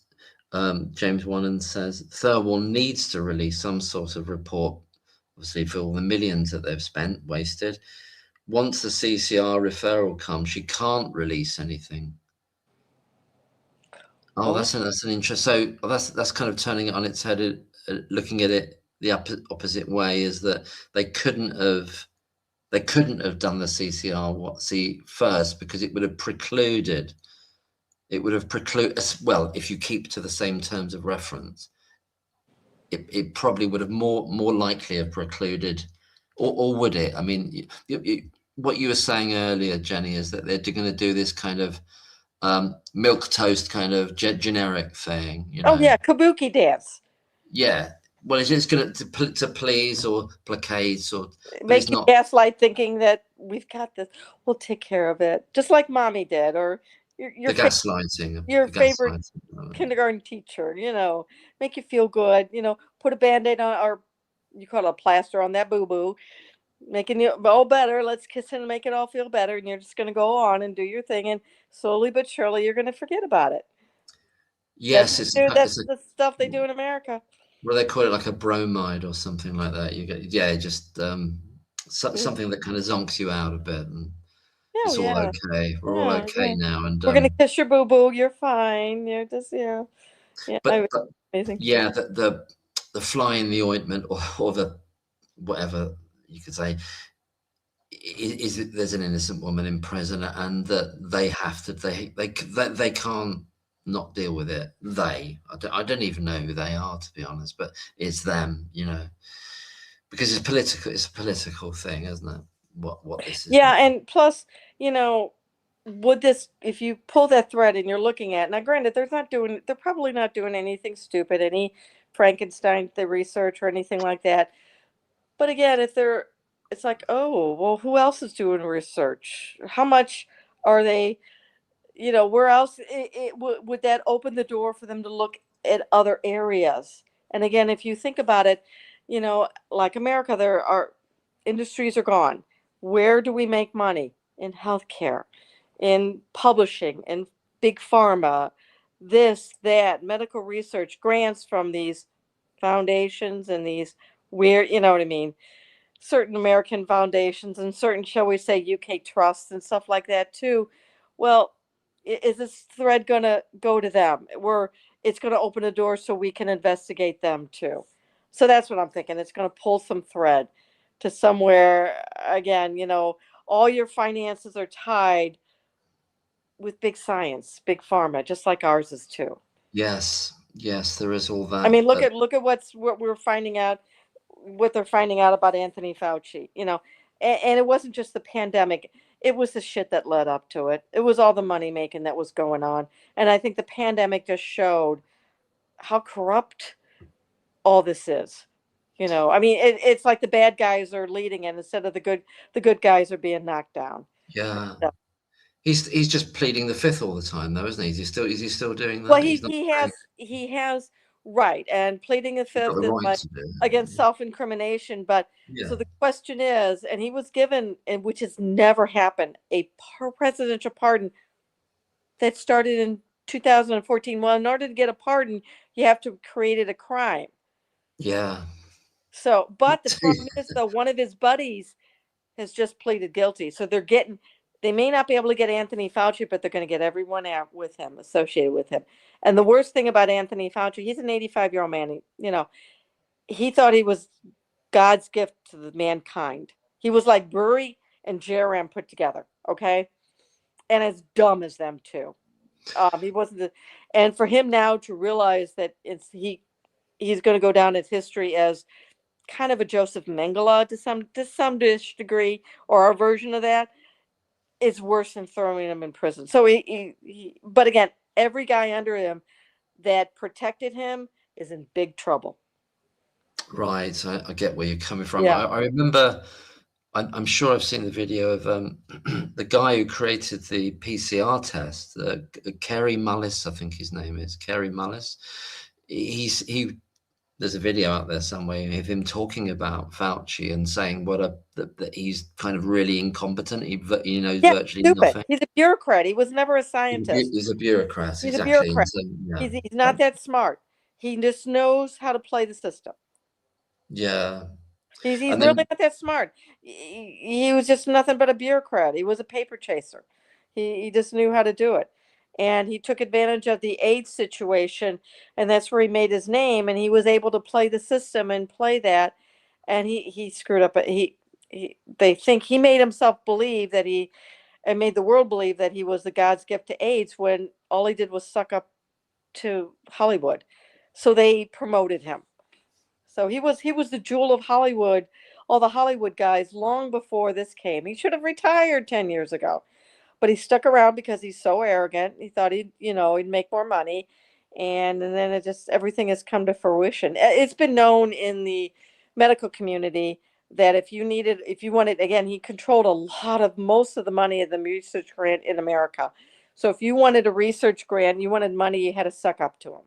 Wannon says Thirlwall needs to release some sort of report, obviously for all the millions that they've spent, wasted. Once the CCR referral comes, she can't release anything. Oh, that's an interest. So that's kind of turning it on its head, looking at it the opposite way, is that they couldn't have done the CCR first because it would have precluded. Well, if you keep to the same terms of reference, it probably would have more likely have precluded, or would it? I mean, what you were saying earlier, Jenny, is that they're going to do this kind of milk toast kind of generic thing, you know. Oh yeah, kabuki dance. Yeah. Well, it's just going to please or placate, but Make it's you not gaslight, thinking that we've got this. We'll take care of it, just like mommy did, or your the gaslighting. your The favorite gaslighting. kindergarten teacher. Make you feel good. Put a band-aid on, or you call it a plaster on that boo-boo, making you all better. Let's kiss and make it all feel better, and you're just going to go on and do your thing, and slowly but surely you're going to forget about it. Yes, That's the stuff they do in America. Well, they call it like a bromide or something like that. You get just something that kind of zonks you out a bit, and it's all okay. We're all okay now, and we're gonna kiss your boo boo. You're fine. You're just but amazing. Yeah, the fly in the ointment, or the whatever you could say, is there's an innocent woman in prison, and that they have to they can't not deal with it. I don't even know who they are, to be honest, but it's them, you know, because it's political. It's a political thing, isn't it? What this is. Yeah, and plus, you know, would this, if you pull that thread and you're looking at, now granted, they're probably not doing anything stupid, any Frankenstein, the research or anything like that. But again, it's like, oh, well, who else is doing research? How much are they, you know, where else would that open the door for them to look at other areas? And again, if you think about it, you know, like America, there are industries are gone. Where do we make money? In healthcare, in publishing, in big pharma, this, that, medical research, grants from these foundations and these weird, you know what I mean, certain American foundations and certain, shall we say, UK trusts and stuff like that too. Well, is this thread going to go to them? Where it's going to open a door so we can investigate them too. So that's what I'm thinking. It's going to pull some thread to somewhere. Again, you know, all your finances are tied with big science, big pharma, just like ours is too. Yes, yes, there is all that. I mean, look at what we're finding out, what they're finding out about Anthony Fauci, you know, and it wasn't just the pandemic. It was the shit that led up to it. It was all the money making that was going on. And I think the pandemic just showed how corrupt all this is. You know, I mean, it's like the bad guys are leading it instead of the good guys are being knocked down. Yeah. So, He's just pleading the fifth all the time, though, isn't he? Is he still doing well, that? He's not. he has right, and pleading the He's got fifth the is right like to do against it. self-incrimination. But Yeah. so the question is, and he was given, and which has never happened, a presidential pardon that started in 2014. Well, in order to get a pardon, you have to have created a crime. Yeah. So, but the problem is, though, one of his buddies has just pleaded guilty. So they may not be able to get Anthony Fauci, but they're going to get everyone out with him, associated with him. And the worst thing about Anthony Fauci, he's an 85-year-old man. You know, he thought he was God's gift to the mankind. He was like Burry and Jerram put together, okay? And as dumb as them too. He wasn't and for him now to realize that he's going to go down in history as kind of a Joseph Mengele to some degree, or our version of that, is worse than throwing him in prison. So but again, every guy under him that protected him is in big trouble. Right. I get where you're coming from. Yeah. I remember. I'm sure I've seen the video of the guy who created the PCR test, Kerry Mullis, I think his name is Kerry Mullis. There's a video out there somewhere of him talking about Fauci and saying that he's kind of really incompetent. He knows virtually stupid. nothing. He's a bureaucrat. He was never a scientist. He's a bureaucrat. He's exactly. a bureaucrat. Yeah. He's not that smart. He just knows how to play the system. Yeah. He's really not that smart. He was just nothing but a bureaucrat. He was a paper chaser. He just knew how to do it. And he took advantage of the AIDS situation, and that's where he made his name, and he was able to play the system and play that. And he screwed up. They think he made himself believe that and made the world believe that he was the God's gift to AIDS, when all he did was suck up to Hollywood. So they promoted him. So he was the jewel of Hollywood, all the Hollywood guys, long before this came. He should have retired 10 years ago, but he stuck around because he's so arrogant. He thought he'd make more money, and then everything has come to fruition. It's been known in the medical community that if you wanted, again, he controlled most of the money of the research grant in America. So if you wanted a research grant, you wanted money, you had to suck up to him.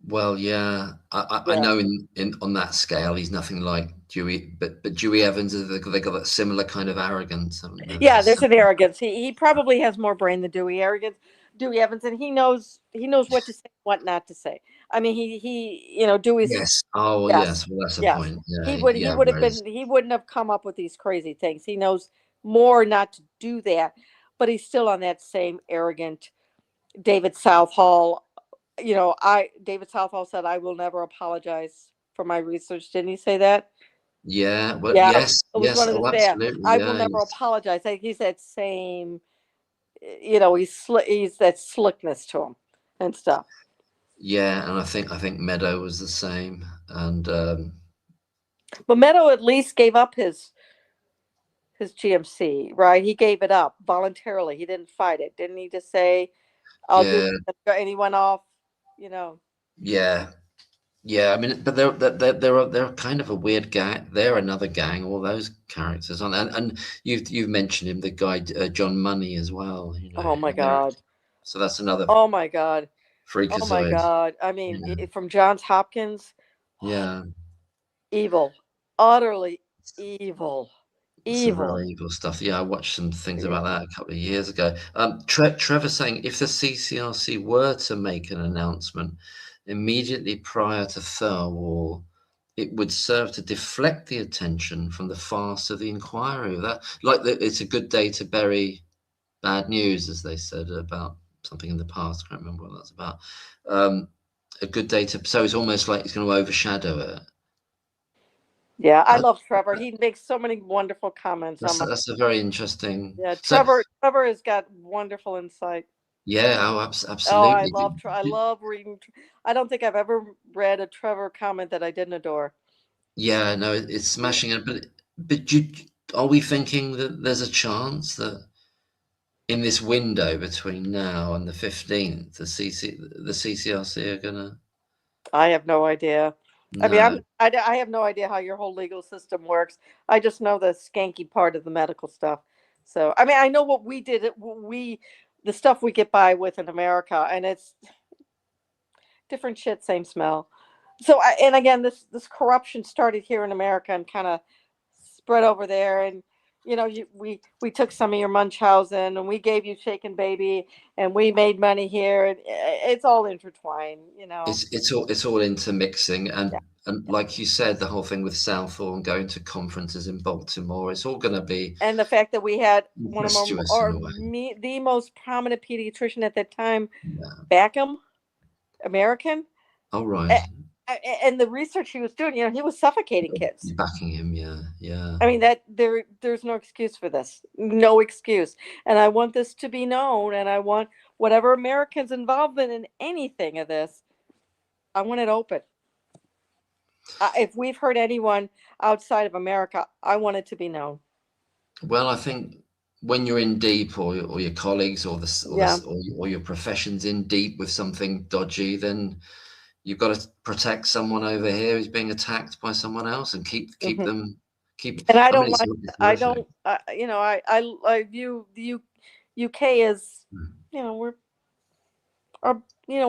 Well, yeah, I know in on that scale he's nothing like Dewey, but Dewey Evans, they got that similar kind of arrogance, haven't they? Yeah, there's an arrogance. He probably has more brain than Dewey Evans, and he knows what to say, what not to say. I mean, Dewey's. Yes. Oh, yes, yes. Well, that's the yes. point. Yeah. He wouldn't have come up with these crazy things. He knows more not to do that, but he's still on that same arrogant David Southall. David Southall said, "I will never apologize for my research." Didn't he say that? Yeah. Well, Yeah, yes. it was Yes. one of Oh, the absolutely. I Yeah, will never yes. apologize. Like, he's that same he's that slickness to him and stuff. Yeah, and I think Meadow was the same, and But Meadow at least gave up his GMC, right? He gave it up voluntarily. He didn't fight it, didn't he? Just say, "I'll do yeah, it," and he went off. You know. yeah, yeah. I mean, but they're kind of a weird gang. They're another gang. All those characters on, and you've mentioned him, the guy John Money as well. Oh my and they're, God. so that's another Oh my God. Oh my freakazoid. God. I mean, Yeah, from Johns Hopkins, yeah. evil, utterly evil, Some evil. really evil stuff. Yeah, I watched some things Yeah. about that a couple of years ago. Trevor saying if the CCRC were to make an announcement immediately prior to Thirlwall, it would serve to deflect the attention from the farce of the inquiry. It's a good day to bury bad news, as they said about something in the past. I can't remember what that's about. A good day to, so it's almost like it's going to overshadow it. Yeah, I That, love Trevor. He makes so many wonderful comments on my. that's a very interesting. Yeah, So Trevor has got wonderful insight. yeah, Oh, absolutely. I love reading. I don't think I've ever read a Trevor comment that I didn't adore. Yeah, no, it's Yeah. smashing it. But are we thinking that there's a chance that in this window between now and the 15th, the CCRC are gonna? I have no idea. I mean, No, I have no idea how your whole legal system works. I just know the skanky part of the medical stuff. So, I mean, I know what we did. The stuff we get by with in America, and it's different shit, same smell. So, and again, this corruption started here in America and kind of spread over there. And we took some of your Munchausen, and we gave you Shaken Baby, and we made money here. And it's all intertwined. it's all intermixing, Yeah. and like you said, the whole thing with Southall going to conferences in Baltimore, it's all going to be And the fact that we had one of incestuous in a way. the most prominent pediatrician at that time, Yeah. Backham, American, All right. and the research he was doing, he was suffocating kids. You're backing him, yeah, yeah. I mean that there's no excuse for this, no excuse. And I want this to be known, and I want whatever Americans involvement in anything of this, I want it open. If we've hurt anyone outside of America, I want it to be known. Well, I think when you're in deep, or your colleagues, or your profession's in deep with something dodgy, then you've got to protect someone over here who's being attacked by someone else, and keep Mhm. them keep. And I I mean, don't like. it's I horrific. don't. I view the UK as Mm. we're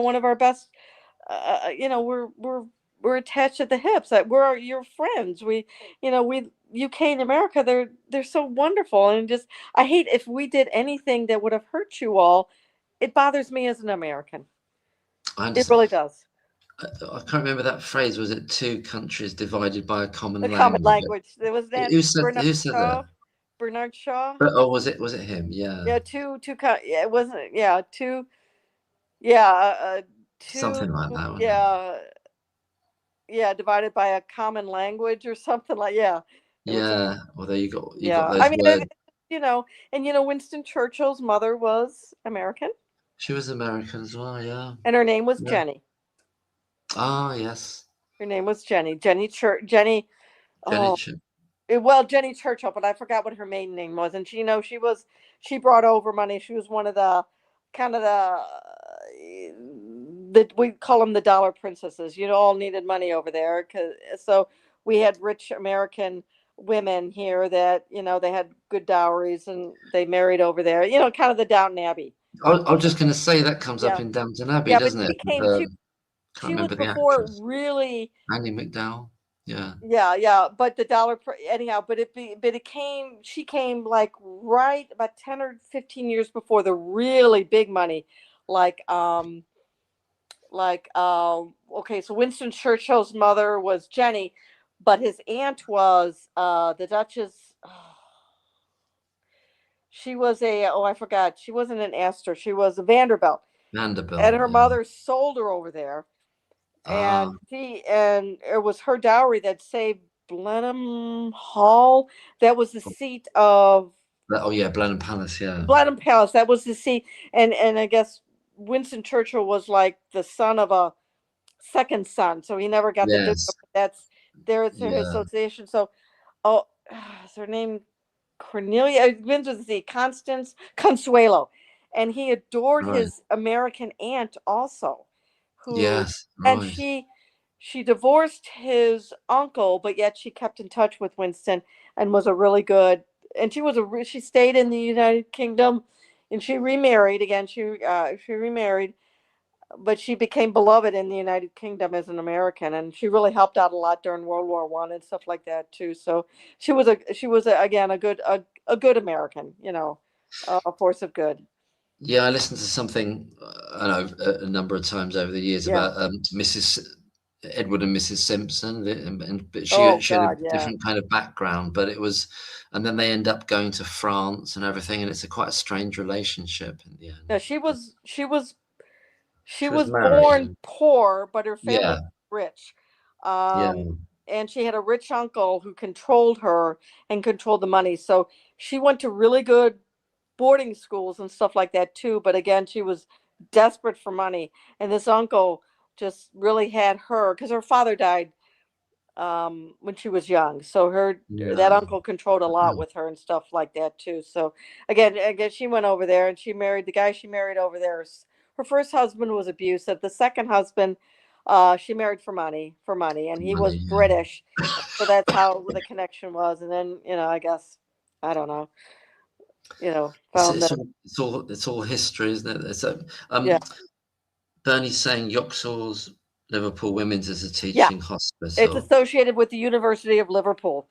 one of our best. We're attached at the hips. We're your friends. We UK and America. They're so wonderful, and just I hate if we did anything that would have hurt you all. It bothers me as an American. I It understand. really does. I can't remember that phrase. Was it two countries divided by a common The common language? language. There was that Who said Bernard who said Shaw. that? Bernard Shaw. Oh, was it him? Yeah, Yeah, yeah, it wasn't. Yeah, two. Yeah, two. something like that, wasn't it? Yeah, yeah, divided by a common language or something like. Yeah, it was. Yeah. Well, there you got Yeah, I those mean, words. Winston Churchill's mother was American, She was American as well. Yeah. and her name was Yeah. Jenny. Ah, yes. Her name was Jenny. Jenny. Jenny. Oh, well, Jenny Churchill, but I forgot what her maiden name was. And she brought over money. She was one of the kind of we call them the dollar princesses. All needed money over there. So we had rich American women here that they had good dowries, and they married over there. Kind of the Downton Abbey. I was just going to say that comes up Yeah, in Downton Abbey, yeah, but doesn't it? Can't she was remember the before actress. really. Annie McDowell. Yeah. Yeah, but the anyhow, but she came like right about 10 or 15 years before the really big money, like okay, so Winston Churchill's mother was Jenny, but his aunt was the Duchess. She was I forgot, she wasn't an Astor, she was a Vanderbilt, and Vanderbilt. her Yeah. mother sold her over there. Ah. And it was her dowry that saved Blenheim Hall. That was the seat of Oh yeah, Blenheim Palace. Yeah. Blenheim Palace. That was the seat, and I guess Winston Churchill was like the son of a second son, so he never got the dukedom. Yes. That's there's her Yeah. association. So, oh, is her name Cornelia? It begins with the Constance Consuelo, and he adored Right. his American aunt also, who Yes. and Right. she divorced his uncle, but yet she kept in touch with Winston and was a really good. And she stayed in the United Kingdom, and she remarried again. She remarried, but she became beloved in the United Kingdom as an American, and she really helped out a lot during World War One and stuff like that too. So again a good American, a force of good. Yeah, I listened to something I know a number of times over the years Yeah. about Mrs. Edward and Mrs. Simpson, but Oh she had a God, yeah. different kind of background. But it was, and then they end up going to France and everything, and it's quite a strange relationship in the No, end. she She was was married. born poor, but her family Yeah, was rich. yeah, And she had a rich uncle who controlled her and controlled the money. So she went to really good boarding schools and stuff like that too. But again, she was desperate for money, and this uncle just really had her because her father died when she was young. So that yeah. uncle controlled a lot with her and stuff like that too. So again, she went over there and she married the guy she married over there. Her first husband was abusive. The second husband, she married for money, and he was Money. Yeah. British. So that's how the connection was. And then I guess I don't know. Found that. It's all history, isn't it? Yeah, Bernie's saying Yoxall's Liverpool Women's is a yeah. teaching It's hospital. associated with the University of Liverpool.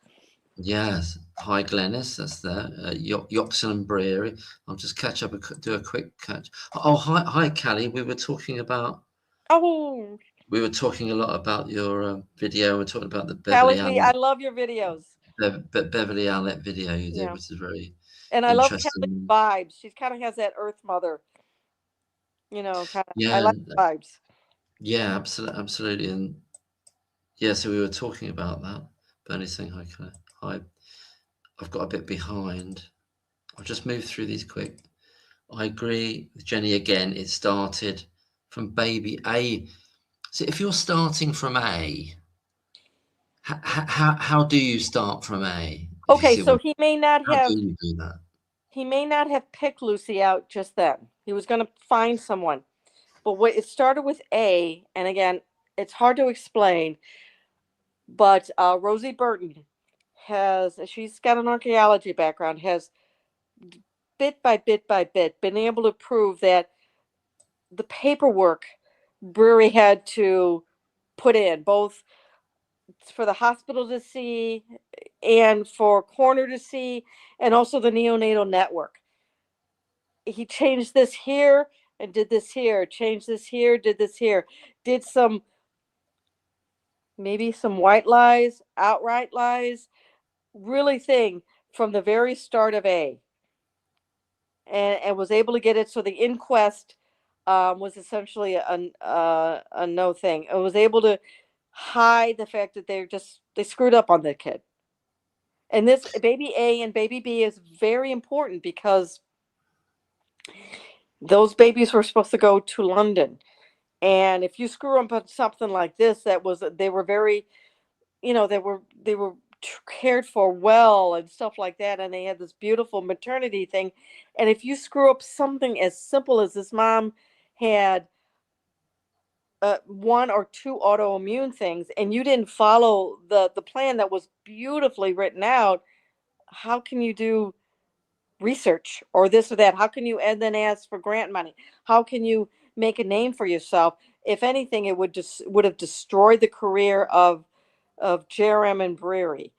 Yes, High Glennis, that's there. Yoxall and Breary. I'll just catch up, do a quick catch. Oh, hi, Callie. Oh, We were talking a lot about your video. We're talking about the Callie, I love your videos. Beverly Outlet video you did, Yeah. which is very And I love Kelly's interesting. vibes. She kind of has that Earth Mother, kind of. I Yeah, like the vibes. yeah, absolutely, and yeah. So we were talking about that. Bernie saying hi, Callie. Hi. I've got a bit behind. I'll just move through these quick. I agree with Jenny again. It started from baby A. So if you're starting from A, how do you start from A? If you Okay, see so what, how do you do that? he may not have picked Lucy out just then. He was going to find someone. But it started with A, and again, it's hard to explain, but Rosie Burton she's got an archaeology background, has bit by bit by bit been able to prove that the paperwork Brewery had to put in, both for the hospital to see and for coroner to see, and also the neonatal network. He changed this here and did this here, changed this here, did this here, did maybe some white lies, outright lies, really thing from the very start of A, and was able to get it so the inquest was essentially a no thing. It was able to hide the fact that they screwed up on the kid. And this baby A and baby B is very important because those babies were supposed to go to London. And if you screw up on something like this, they were very, they were cared for well and stuff like that, and they had this beautiful maternity thing. And if you screw up something as simple as this mom had one or two autoimmune things, and you didn't follow the plan that was beautifully written out, how can you do research or this or that? How can you and then ask for grant money? How can you make a name for yourself? If anything, it would have destroyed the career of Jerem and Breary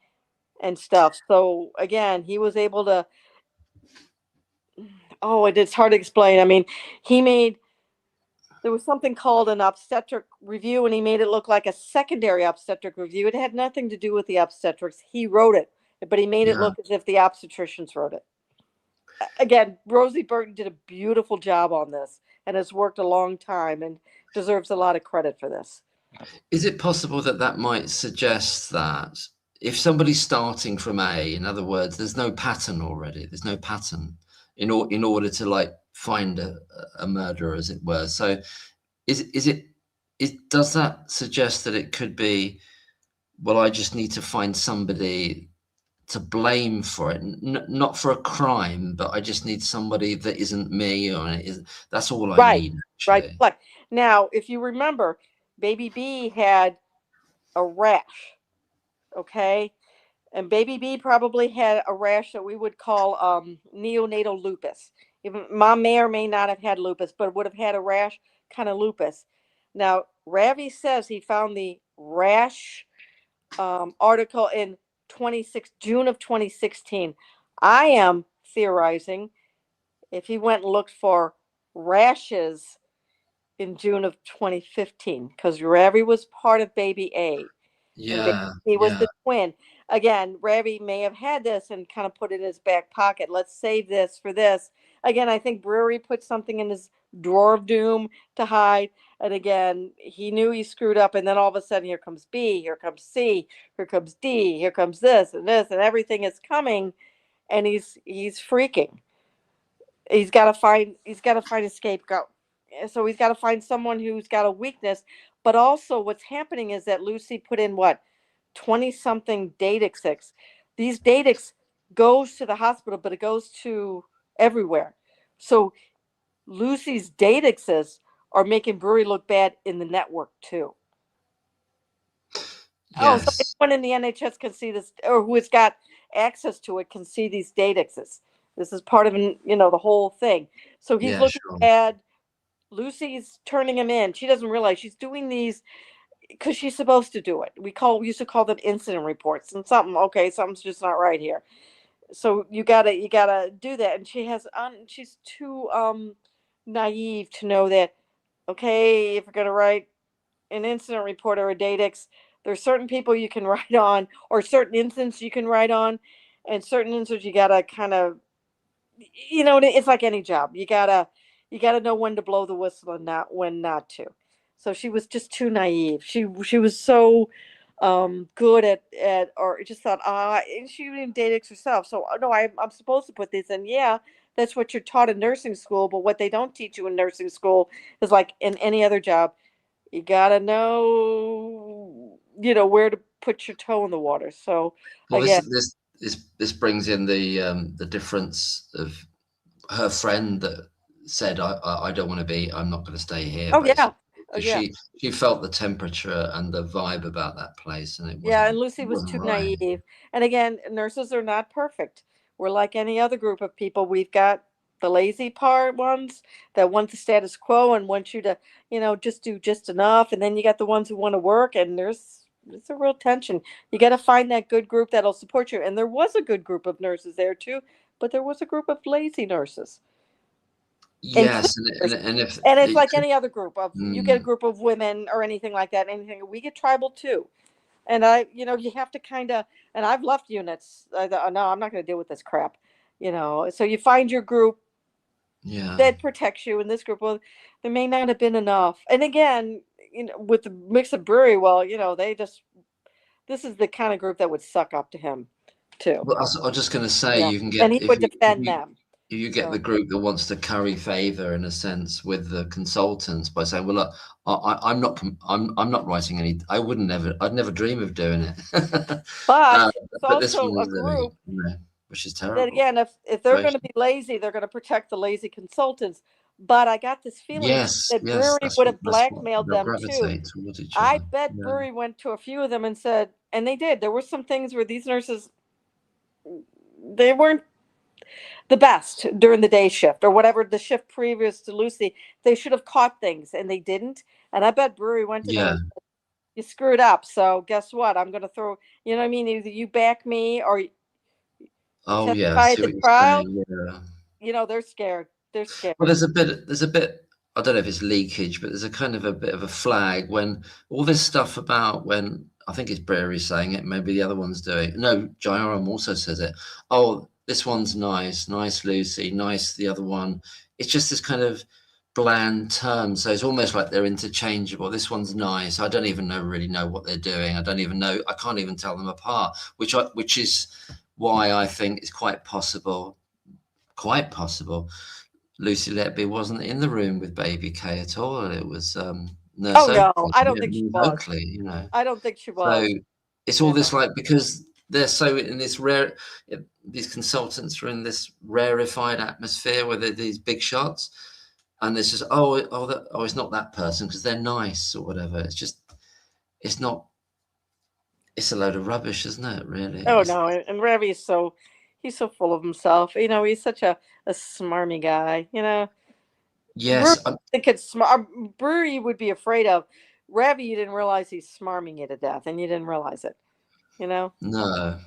and stuff. So again, he was able to. Oh, it's hard to explain. I mean, he made there was something called an obstetric review, and he made it look like a secondary obstetric review. It had nothing to do with the obstetrics. He wrote it, but he made it Yeah. look as if the obstetricians wrote it. Again, Rosie Burton did a beautiful job on this and has worked a long time and deserves a lot of credit for this. Is it possible that might suggest that if somebody's starting from A, in other words, there's no pattern already. There's no pattern in order to like find a murderer, as it were. So does that suggest that it could be, well, I just need to find somebody to blame for it, not for a crime, but I just need somebody that isn't me, or that's all I need. Right. Actually. Like now, if you remember, Baby B had a rash. Okay. And Baby B probably had a rash that we would call neonatal lupus. Even Mom may or may not have had lupus, but would have had a rash, kind of lupus. Now, Ravi says he found the rash article in June of 2016. I am theorizing if he went and looked for rashes in June of 2015, because Ravi was part of Baby A. Yeah, He was the twin. Again, Ravi may have had this and kind of put it in his back pocket. Let's save this for this. Again, I think Brewery put something in his drawer of doom to hide. And again, he knew he screwed up. And then all of a sudden, here comes B, here comes C, here comes D, here comes this, and everything is coming. And he's freaking. He's got to find a scapegoat. So he's got to find someone who's got a weakness. But also, what's happening is that Lucy put in what 20 something Datix. These Datix goes to the hospital, but it goes to everywhere. So Lucy's Datixes are making Brewery look bad in the network too. Yes. Oh, so anyone in the NHS can see this, or who has got access to it can see these Datixes. This is part of the whole thing. So he's looking bad. Lucy's turning him in. She doesn't realize she's doing these because she's supposed to do it. We used to call them incident reports, and something's just not right here. So you gotta do that. And she's too naive to know that. Okay, if you're gonna write an incident report or a Datix, there's certain people you can write on, or certain incidents you can write on, and certain incidents you gotta kind of, it's like any job. You gotta know when to blow the whistle and when not to. So she was just too naive. She was so good at or just thought and she didn't date herself. So no, I'm supposed to put this in. Yeah, that's what you're taught in nursing school. But what they don't teach you in nursing school is like in any other job, you gotta know where to put your toe in the water. So again, this brings in the difference of her friend that said, I don't want to be, I'm not going to stay here. Oh yeah. She felt the temperature and the vibe about that place, and it wasn't. Yeah, and Lucy was too naive. And again, nurses are not perfect. We're like any other group of people. We've got the lazy part ones that want the status quo and want you to, just do just enough. And then you got the ones who want to work, and there's a real tension. You got to find that good group that'll support you. And there was a good group of nurses there too, but there was a group of lazy nurses. Yes, and it's like any other group of you get a group of women or anything like that. We get tribal too. And you have to kind of, and I've left units. No, I'm not going to deal with this crap, So you find your group that protects you. In this group, well, there may not have been enough. And again, with the mix of Brewery, well, this is the kind of group that would suck up to him too. Well, I was just going to say, you can get, and he would defend them. You get the group that wants to curry favor in a sense with the consultants by saying, "Well, look, I'm not writing any. I'd never dream of doing it." But it's also a group, which is terrible. That again, if they're going to be lazy, they're going to protect the lazy consultants. But I got this feeling that Brewery would have blackmailed them too. I bet Brewery went to a few of them and said, and they did. There were some things where these nurses, they weren't the best during the day shift or whatever the shift previous to Lucy. They should have caught things and they didn't. And I bet Brewery went to them and said, you screwed up. So guess what? I'm going to throw, what I mean? Either you back me or testify at the trial. They're scared. They're scared. Well, there's a bit, I don't know if it's leakage, but there's a kind of a bit of a flag when all this stuff about when, I think it's Brewery saying it, maybe the other one's doing it. No, Jairam also says it. Oh, this one's nice Lucy, nice the other one. It's just this kind of bland terms, so it's almost like they're interchangeable. This one's nice. I don't even really know what they're doing. I can't even tell them apart, which is why I think it's quite possible Lucy Letby wasn't in the room with baby Kay at all. It was Nurse no, Oakley, I don't think she was. Oakley, you know. I don't think she So was. it's all this, like, because they're so in this rare, these consultants are in this rarefied atmosphere where they're these big shots, and there's just it's not that person because they're nice or whatever. It's not. It's a load of rubbish, isn't it? Really. Oh no, and Ravi is he's so full of himself. You know, he's such a smarmy guy. You know. Yes, I think it's smart. Brewer you would be afraid of. Ravi, you didn't realize he's smarming you to death, and you didn't realize it. You know. No.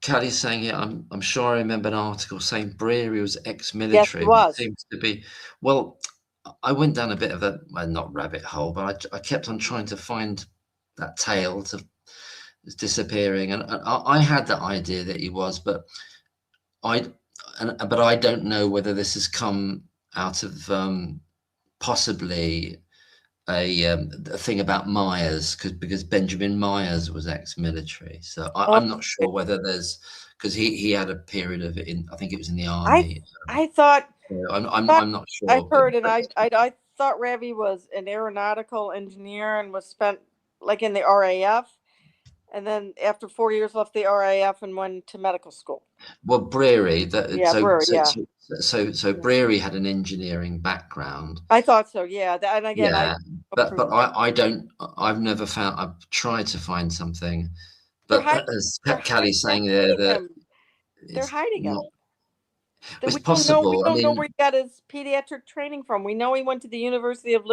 Callie's saying it. I'm sure I remember an article saying Breary was ex-military. Yes, he was. It seems to be. Well, I went down a bit of a, well, not rabbit hole, but I kept on trying to find that tale to disappearing, and I had the idea that he was, but I don't know whether this has come out of possibly a thing about Myers, because Benjamin Myers was ex-military, so I'm not sure whether there's, because he had a period of it in, I think it was in the army. I thought I'm not sure. I heard, and I thought Ravi was an aeronautical engineer and was spent like in the RAF, and then after 4 years left the RAF and went to medical school. Well, Breary, so Yeah. Breary had an engineering background. I thought so, yeah. And again, but I've never found. I've tried to find something, but as Callie's saying there, that they're hiding him. It's possible. We don't know where he got his pediatric training from. We know he went to the University of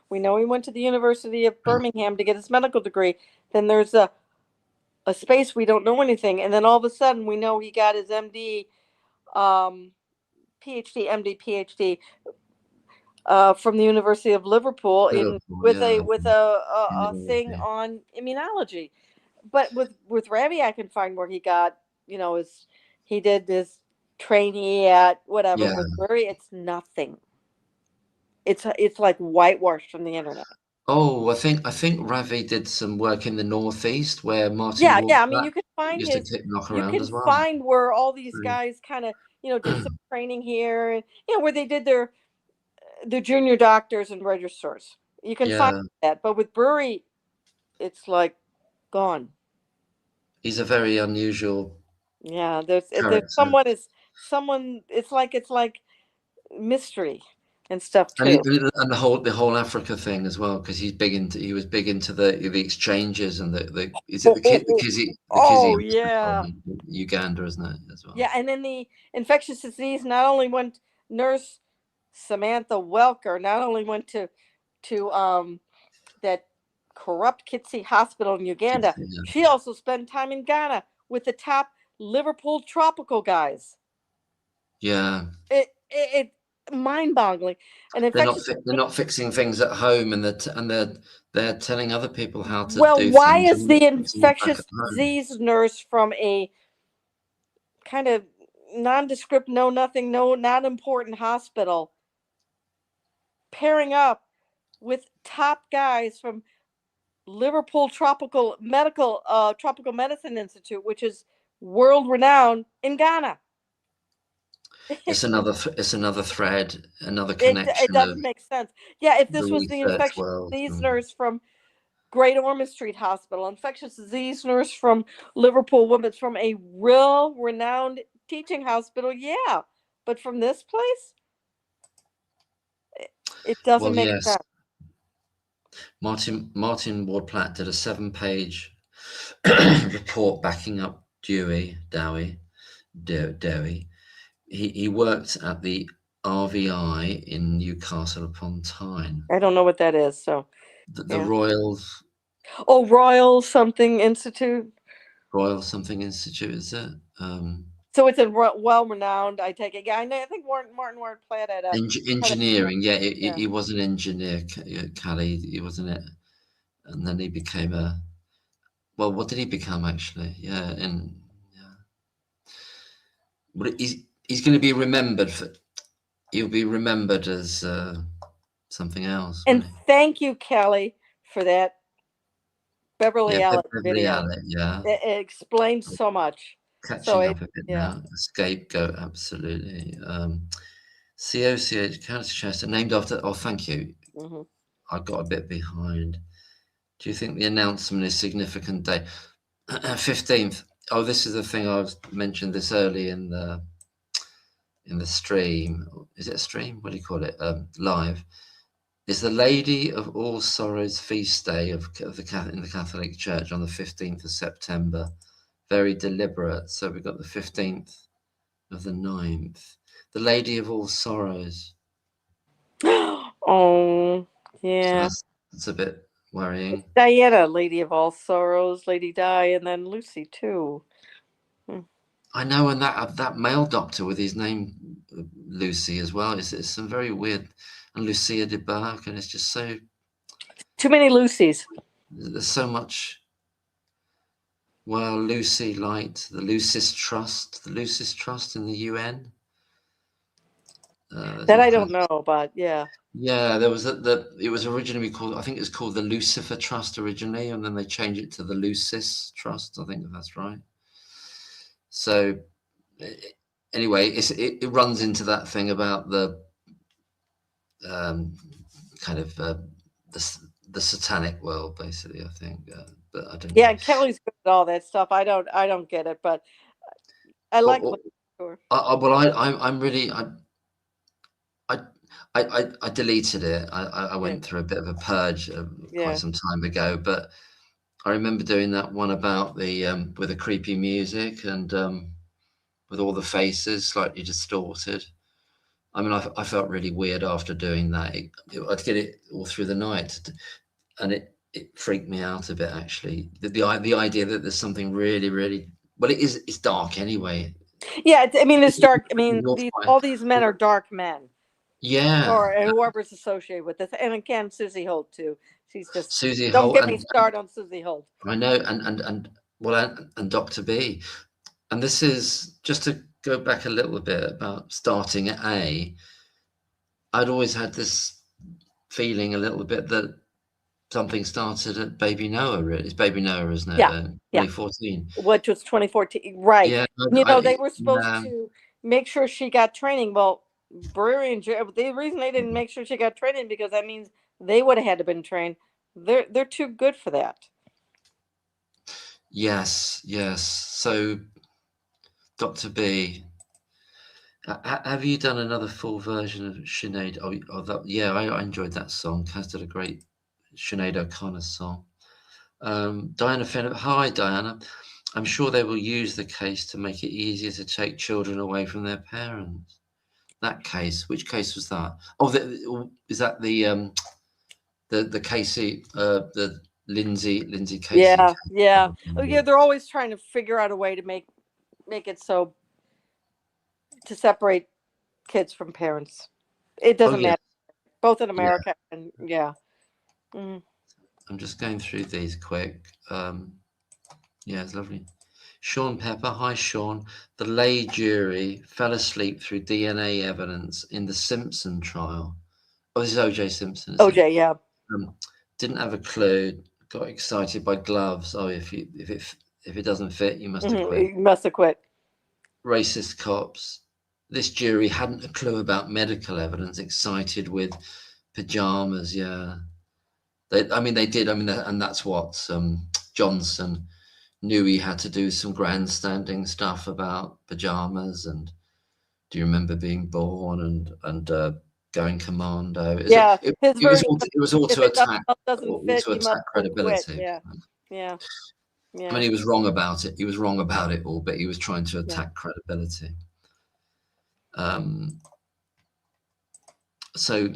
We know he went to the University of Birmingham to get his medical degree. Then there's a space we don't know anything, and then all of a sudden we know he got his MD, PhD, from the University of Liverpool with a thing on immunology. But with Ravi, I can find where he got, he did this trainee at whatever. Yeah. With Murray, it's nothing. It's like whitewashed from the internet. Oh, I think Ravi did some work in the Northeast where Martin. Yeah. I mean, you can find find where all these guys kind of did some training here, and where they did their junior doctors and registrars. You can find that, but with Brewery, it's like gone. He's a very unusual. Yeah, there's someone. It's like mystery and stuff too. And the whole Africa thing as well, because he was big into the exchanges and the Kizzy Uganda, isn't it, as well? Yeah, and then the infectious disease not only went Nurse Samantha Welker not only went to that corrupt Kitsi hospital in Uganda, she also spent time in Ghana with the top Liverpool tropical guys. Yeah, it mind-boggling. And they're not fixing things at home, and they're telling other people how to. Well, why is the infectious disease nurse from a kind of nondescript, not important hospital pairing up with top guys from Liverpool Tropical Medicine Institute, which is world renowned in Ghana? It's another thread, another connection. It doesn't make sense. Yeah, if this was the infectious disease nurse from Great Ormond Street Hospital, infectious disease nurse from Liverpool Women's, from a real renowned teaching hospital, yeah. But from this place, it doesn't make sense. Martin Ward-Platt did a 7-page report backing up Dewey. He worked at the RVI in Newcastle upon Tyne. I don't know what that is. So the Royal. Oh, Royal something Institute. Royal something Institute, is it? So it's a well-renowned, I take it. Yeah, I think Martin Ward-Platt at engineering. Yeah, he was an engineer, Callie. He wasn't it, and then he became what did he become actually? Yeah, but he's going to be remembered for. He'll be remembered as something else. And Won't he? thank you, Kelly, for that Beverly Yeah, Allen Beverly video. Allen. Yeah, It explains so much. catching up a bit Yeah. now. Scapegoat, absolutely. COCH County Chester, named after. Oh, thank you. Hmm. I got a bit behind. Do you think the announcement is significant day? 15th. Oh, this is the thing I mentioned this early in the stream. Is it a stream? What do you call it? Live. Is the Lady of All Sorrows feast day in the Catholic Church on the 15th of September. Very deliberate. So we've got the 15th of the 9th. The Lady of All Sorrows. Oh, So yeah. that's a bit worrying. Diana, Lady of All Sorrows, Lady Di, and then Lucy too. I know, and that male doctor with his name Lucy as well. It's some very weird, and Lucia de Barque, and it's just so Too many Lucys. there's so much. Well, Lucy Light, the Lucis Trust in the UN. That I don't know, but yeah. Yeah, there was it was originally called, I think it was called the Lucifer Trust originally, and then they changed it to the Lucis Trust. I think that's right. So anyway, it runs into that thing about the kind of the satanic world, basically. I think, but I don't know. Yeah, Kelly's good at all that stuff. I don't get it, but I like. Well, I'm really I deleted it. I went through a bit of a purge quite some time ago, but I remember doing that one about the with the creepy music and with all the faces slightly distorted. I mean, I felt really weird after doing that. I'd get it all through the night, and it freaked me out a bit, actually. The idea that there's something really, really, well, it's dark anyway. Yeah, I mean, it's dark. I mean, all these men are dark men. Yeah. Or whoever's associated with this. And again, Susie Holt too. She's just Susie don't Holt, get me started on Susie Holt. I know, and Dr. B. And this is just to go back a little bit about starting at A. I'd always had this feeling a little bit that something started at Baby Noah. Really, it's Baby Noah, isn't it? 2014, which was 2014, right? Yeah, They were supposed to make sure she got training. Well, Brewery and the reason they didn't make sure she got training because that means they would have had to been trained. They're too good for that. Yes. So, Dr. B, have you done another full version of Sinead? Yeah, I enjoyed that song. Kaz did a great Sinead O'Connor song. Diana Finn, hi Diana. I'm sure they will use the case to make it easier to take children away from their parents. That case, which case was that? Oh, is that the Casey, the Lindsay Casey? Yeah, case? yeah. Oh, yeah. They're always trying to figure out a way to make it so to separate kids from parents. It doesn't matter, both in America and yeah. Mm. I'm just going through these quick. Yeah, it's lovely. Sean Pepper, hi Sean. The lay jury fell asleep through DNA evidence in the Simpson trial. Oh, this is O.J. Simpson. OJ, yeah. Didn't have a clue. Got excited by gloves. Oh, if it doesn't fit, you must have quit. You must have quit. Racist cops. This jury hadn't a clue about medical evidence. Excited with pajamas. Yeah, they did. And that's what Johnson knew he had to do some grandstanding stuff about pajamas. And do you remember being born and going commando? It was all to attack credibility. Yeah. I mean, he was wrong about it. He was wrong about it all, but he was trying to attack credibility. So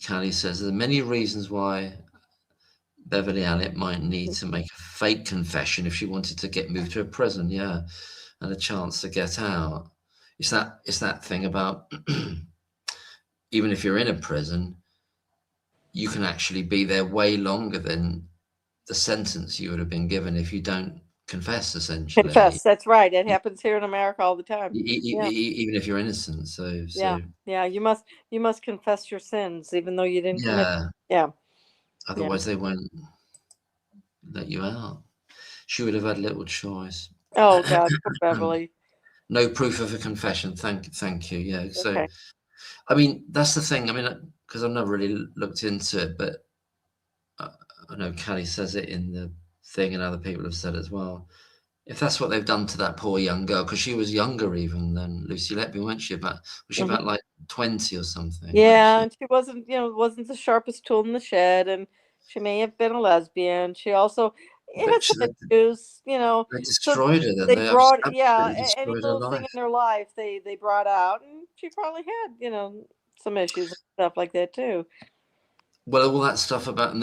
Callie says there are many reasons why Beverly Allen might need to make a fake confession if she wanted to get moved to a prison, and a chance to get out. It's that thing about even if you're in a prison, you can actually be there way longer than the sentence you would have been given if you don't confess, essentially. Confess. That's right. It happens here in America all the time. Yeah. Even if you're innocent. Yeah. Yeah. You must confess your sins, even though you didn't commit. Yeah. Yeah. Otherwise, they won't let you out. She would have had little choice. Oh God, poor Beverly. No proof of a confession. Thank you. Yeah. So, Okay. I mean, that's the thing. I mean, because I've never really looked into it, but I know Callie says it in the thing, and other people have said as well. If that's what they've done to that poor young girl, because she was younger even than Lucy Letby, wasn't she? Was she about like 20 or something? Yeah, and she wasn't, wasn't the sharpest tool in the shed, and she may have been a lesbian. She also had But some issues, they So destroyed her. Then they they brought, absolutely any destroyed her little thing life. in her life they brought out, and she probably had, some issues and stuff like that too. Well, all that stuff about, and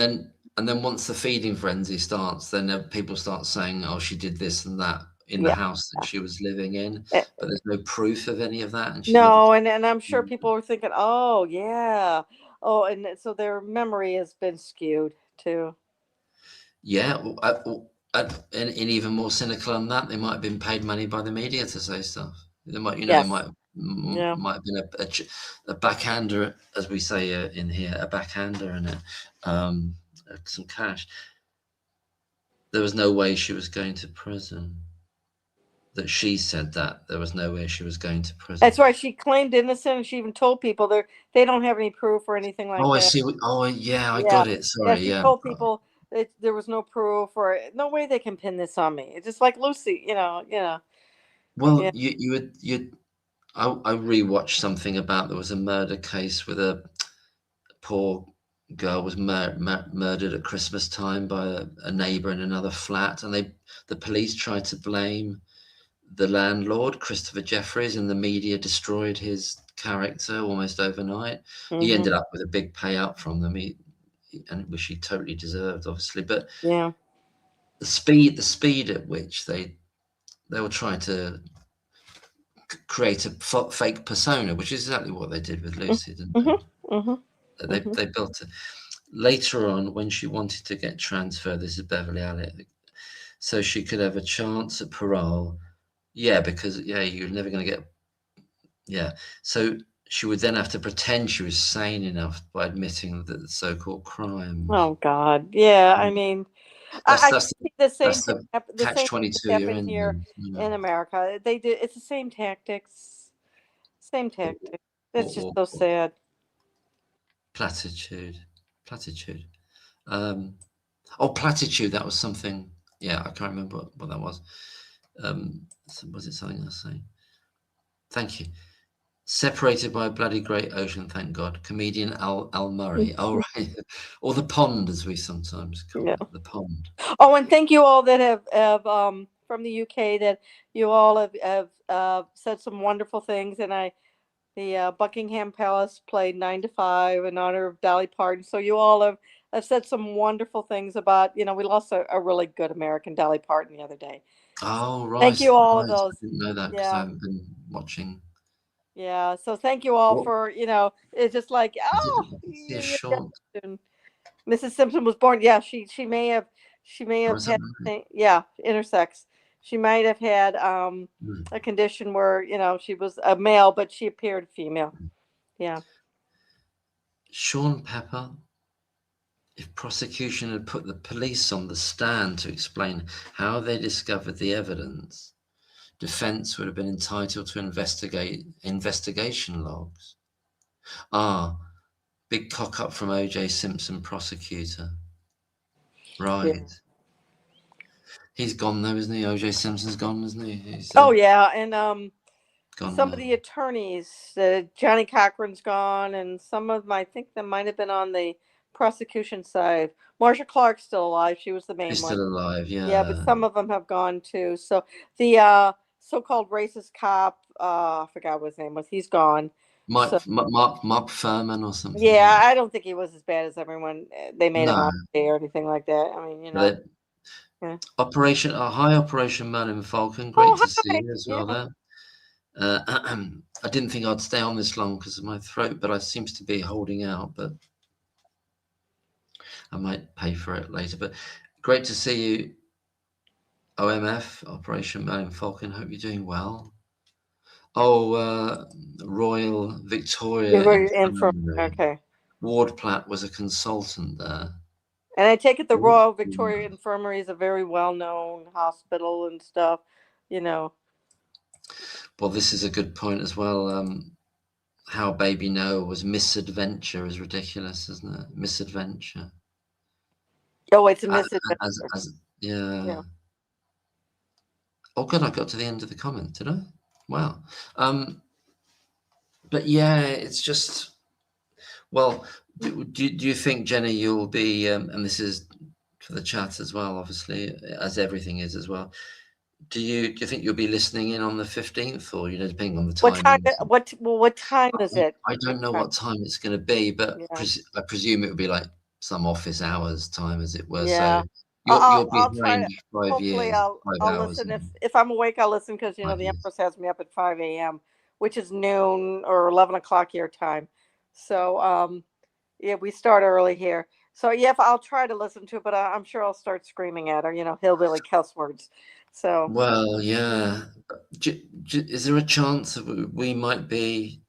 then once the feeding frenzy starts, then people start saying, "Oh, she did this and that in the Yeah. house that she was living in," Eh, but there's no proof of any of that, and she's never. No, and I'm sure people were thinking, oh yeah, oh, and so their memory has been skewed too. Yeah, and even more cynical than that, they might have been paid money by the media to say stuff. They might, it Yes. might Yeah. have been a backhander, as we say in here, a backhander, and some cash. There was no way she was going to prison. That she said that there was no way she was going to prison. That's right. She claimed innocent, and she even told people they don't have any proof or anything like Oh, I that. see. Oh, yeah, I Yeah. got it. Yeah, Sorry, she yeah. told people that there was no proof or no way they can pin this on me. It's just like Lucy, Well, Yeah. I rewatched something about there was a murder case with a poor girl was murdered at Christmas time by a neighbor in another flat, and the police tried to blame the landlord, Christopher Jeffries, and the media destroyed his character almost overnight. He ended up with a big payout from them, and which he totally deserved, obviously. But Yeah. the speed at which they were trying to create a fake persona, which is exactly what they did with Lucy, didn't they? They built it. Later on, when she wanted to get transferred, this is Beverly Alec, so she could have a chance at parole. Yeah, because you're never going to get. Yeah, so she would then have to pretend she was sane enough by admitting that the so-called crimes. Oh God. Yeah. I mean, I That's see the same that's thing. the The same thing catch-22 you're happened in. here in America. They did. It's the same tactics. Same tactics. It's just so sad. Platitude. Platitude. That was something. Yeah, I can't remember what that was. Was it something I was saying? Thank you. Separated by a bloody great ocean, thank God. Comedian Al Murray. Oh, right. Or the pond, as we sometimes call Yeah. it. The pond. Oh, and thank you all that have from the UK, that you all have said some wonderful things, and the Buckingham Palace played 9 to 5 in honor of Dolly Parton. So you all have said some wonderful things about, we lost a really good American, Dolly Parton, the other day. Oh, right. Thank you, all of Right. I those. didn't know that because I Yeah. haven't been watching. Yeah. So thank you all What? for, it's just like, oh, See a short. Mrs. Simpson was born. Yeah, she may have Is that had, right? yeah, intersex. She might have had Mm. a condition where she was a male, but she appeared female. Yeah. Sean Pepper. If prosecution had put the police on the stand to explain how they discovered the evidence, defense would have been entitled to investigation logs. Big cock up from O.J. Simpson prosecutor. Right. Yeah. He's gone though, isn't he? O.J. Simpson's gone, isn't he? He's Oh yeah, and gone some now. of the attorneys, Johnny Cochran's gone, and some of them, I think, that might have been on the prosecution side. Marsha Clark's still alive. She was the main He's one. still alive, yeah. Yeah, but some of them have gone too. So the so-called racist cop, I forgot what his name was. He's gone. Mark Furman or something. Yeah, I don't think he was as bad as everyone. They made him No. out to be or anything like that. I mean, But Yeah. Operation Merlin Falcon. Great to see you as well there. I didn't think I'd stay on this long because of my throat, but I seems to be holding out. But I might pay for it later. But great to see you. OMF, Operation Merlin Falcon. Hope you're doing well. Oh, Royal Victoria Infirmary. Okay. Ward Platt was a consultant there. And I take it the Royal Victoria Infirmary is a very well-known hospital and stuff, you know. Well, this is a good point as well. How Baby Noah was misadventure is ridiculous, isn't it? Misadventure. Oh, it's a misadventure. Yeah. Oh, God, I got to the end of the comment, did I? Wow. But yeah, it's just, well, do you think, Jenny, you'll be, and this is for the chat as well, obviously, as everything is as well. Do you think you'll be listening in on the 15th, or, depending on the time? What time is it? I don't know what time it's going to be, but I presume it would be like some office hours time, as it were. Yeah. So you'll be hearing 5 hopefully years, I'll 5 hours. listen. If I'm awake, I'll listen, because, the Empress has me up at 5 a.m., which is noon or 11 o'clock your time. So, yeah, we start early here. So, yeah, I'll try to listen to it, but I'm sure I'll start screaming at her, hillbilly cuss words. So. Well, yeah. Is there a chance that we might be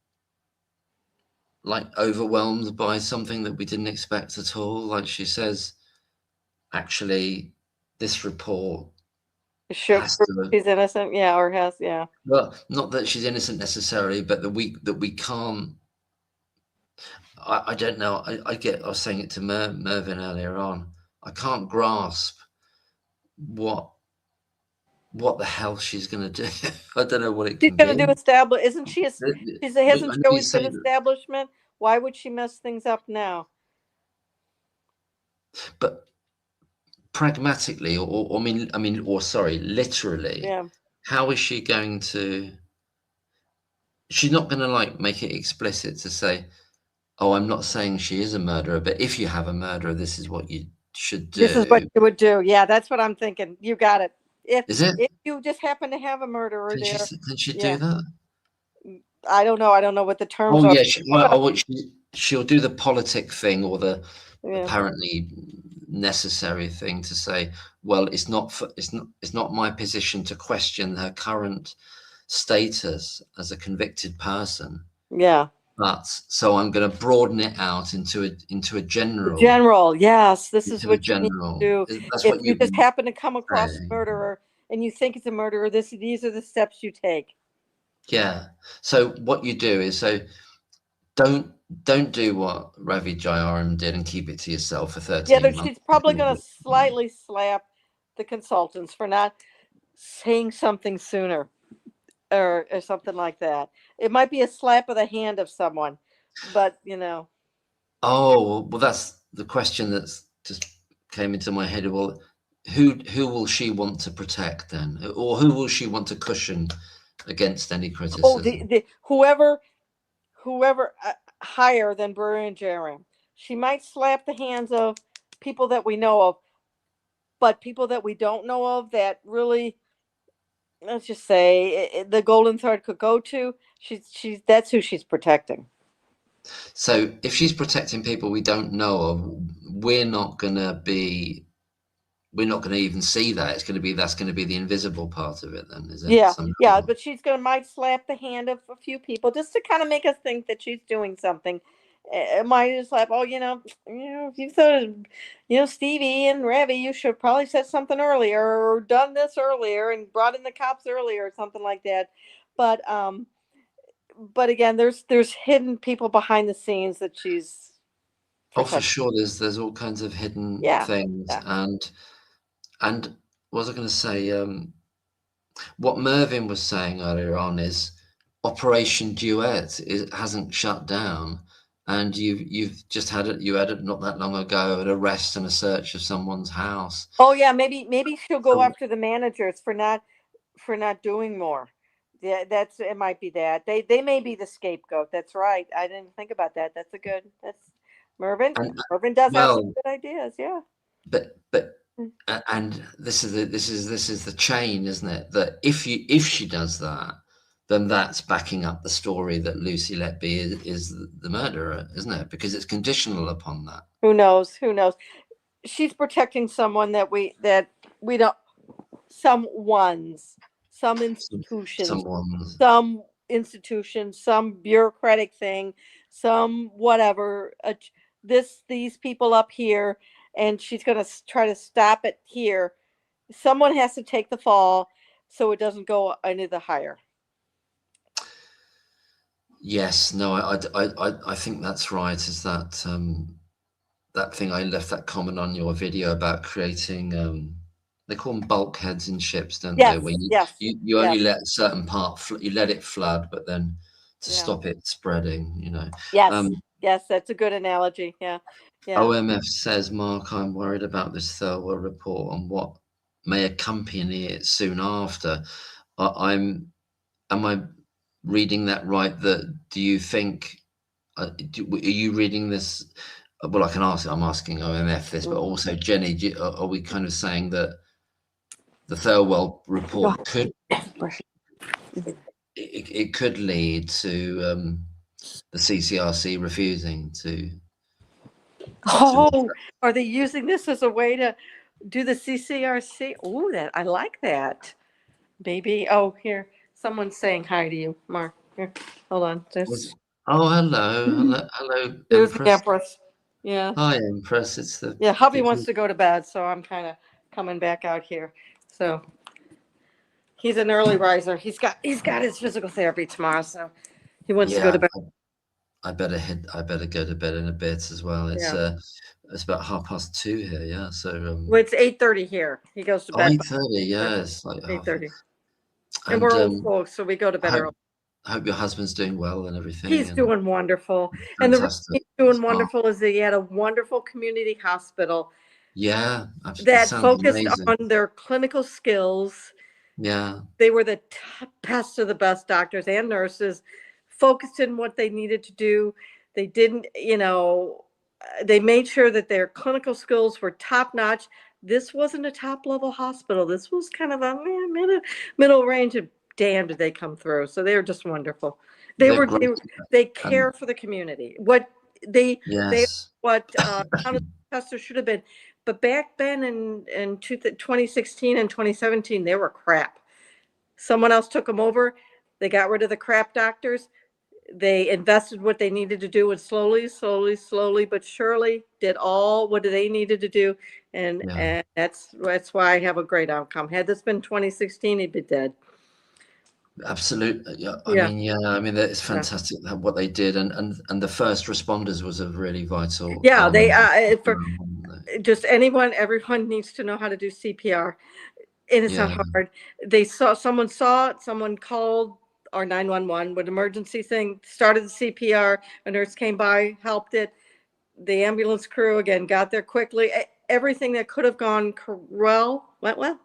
like overwhelmed by something that we didn't expect at all? Like she says, actually, this report she's innocent, yeah. Well, not that she's innocent necessarily, but that we can't. I don't know. I was saying it to Mervyn earlier on. I can't grasp what the hell she's going to do. I don't know what it can be. She's going to do establish. Isn't she? Hasn't she always been establishment? Why would she mess things up now? But pragmatically, literally, how is she going to? She's not going to make it explicit to say, "Oh, I'm not saying she is a murderer, but if you have a murderer, this is what you should do." This is what you would do. Yeah, that's what I'm thinking. You got it. If you just happen to have a murderer there, can she do that? I don't know. I don't know what the terms are. Yeah, she'll do the politic thing, or the apparently necessary thing to say, well, it's not my position to question her current status as a convicted person. Yeah. But so I'm going to broaden it out into a general. General, yes. This is what you need to do. That's if you just happen to come across a murderer and you think it's a murderer, these are the steps you take. Yeah. So what you do is, don't do what Ravi Jayaram did and keep it to yourself for 13 months. She's probably going to slightly slap the consultants for not saying something sooner, or something like that. It might be a slap of the hand of someone, but Oh, well, that's the question that's just came into my head. Well, who will she want to protect then, or who will she want to cushion against any criticism? Oh, whoever higher than Mervyn and Jenny. She might slap the hands of people that we know of, but people that we don't know of that really, let's just say, the golden thread could go to, that's who she's protecting. So if she's protecting people we don't know of, we're not going to even see that. That's going to be the invisible part of it then, is it? Yeah, but she's might slap the hand of a few people just to kind of make us think that she's doing something. It might just like, oh, if you thought, Stevie and Ravi, you should probably said something earlier, or done this earlier and brought in the cops earlier, or something like that. But again, there's hidden people behind the scenes that she's protecting. Oh, for sure. There's all kinds of hidden things. Yeah. And what was I going to say? What Mervyn was saying earlier on is Operation Duet hasn't shut down, and you've just had it. You had it not that long ago, an arrest and a search of someone's house. Oh yeah, maybe she'll go after the managers for not doing more. Yeah, it might be that they may be the scapegoat. That's right. I didn't think about that. That's Mervyn. Mervyn does have some good ideas. Yeah. But and this is the chain, isn't it? That if she does that, then that's backing up the story that Lucy Letby is the murderer, isn't it? Because it's conditional upon that. Who knows? She's protecting someone that we don't. some ones, some institutions, Someone. some institutions, some bureaucratic thing, some whatever. These people up here, and she's going to try to stop it here. Someone has to take the fall so it doesn't go any the higher. Yes, no, I think that's right. Is that that thing I left that comment on your video about creating they call them bulkheads in ships, don't they? Yes, Where yes, you only yes, let a certain part you let it flood, but then to yeah, stop it spreading, you know. yes, yes. That's a good analogy. Yeah, yeah. OMF says, Mark, I'm worried about this Thirlwall report and what may accompany it soon after. Am I reading that right? That do you think? Are you reading this? Well, I can ask. I'm asking OMF this, but also Jenny. Are we kind of saying that the Thirlwall report could it could lead to the CCRC refusing to? Oh, are they using this as a way to do the CCRC? Oh, that I like that. Maybe. Oh, here, someone's saying hi to you, Mark. Here, hold on. Oh, hello, There's the Empress. Empress. Yeah, Hi, Empress. It's the yeah. Hubby wants to go to bed, so I'm kind of coming back out here. So he's an early riser. He's got his physical therapy tomorrow, so he wants to go yeah. to bed. I better go to bed in a bit as well. It's Yeah. it's about 2:30 here. Yeah, so Well, it's 8:30 here. He goes to bed 8:30. Yeah, it's like by 8:30, and and we're old folks, so we go to I bed hope, early. I hope your husband's doing well and everything. He's And doing wonderful. And the reason fantastic. he's doing It's wonderful is that he had a wonderful community hospital yeah, it that sounds focused amazing. on their clinical skills. Yeah, They were the best of the best doctors and nurses, focused in what they needed to do. They didn't, they made sure that their clinical skills were top notch. This wasn't a top level hospital. This was kind of a middle range, and damn did they come through. So they were just wonderful. they're great. They And care for the community. What they yes, what Chester should have been. But back then in 2016 and 2017, they were crap. Someone else took them over. They got rid of the crap doctors. They invested what they needed to do and slowly, but surely did all what they needed to do. And, yeah, and that's why I have a great outcome. Had this been 2016, he'd be dead. absolutely. Yeah, Yeah. I mean, it's fantastic what they did, and the first responders was a really vital. Yeah, they just everyone needs to know how to do CPR. And it's not hard. Someone called our 911 with emergency thing, started the CPR, a nurse came by, helped it. The ambulance crew again got there quickly. Everything that could have gone well went well.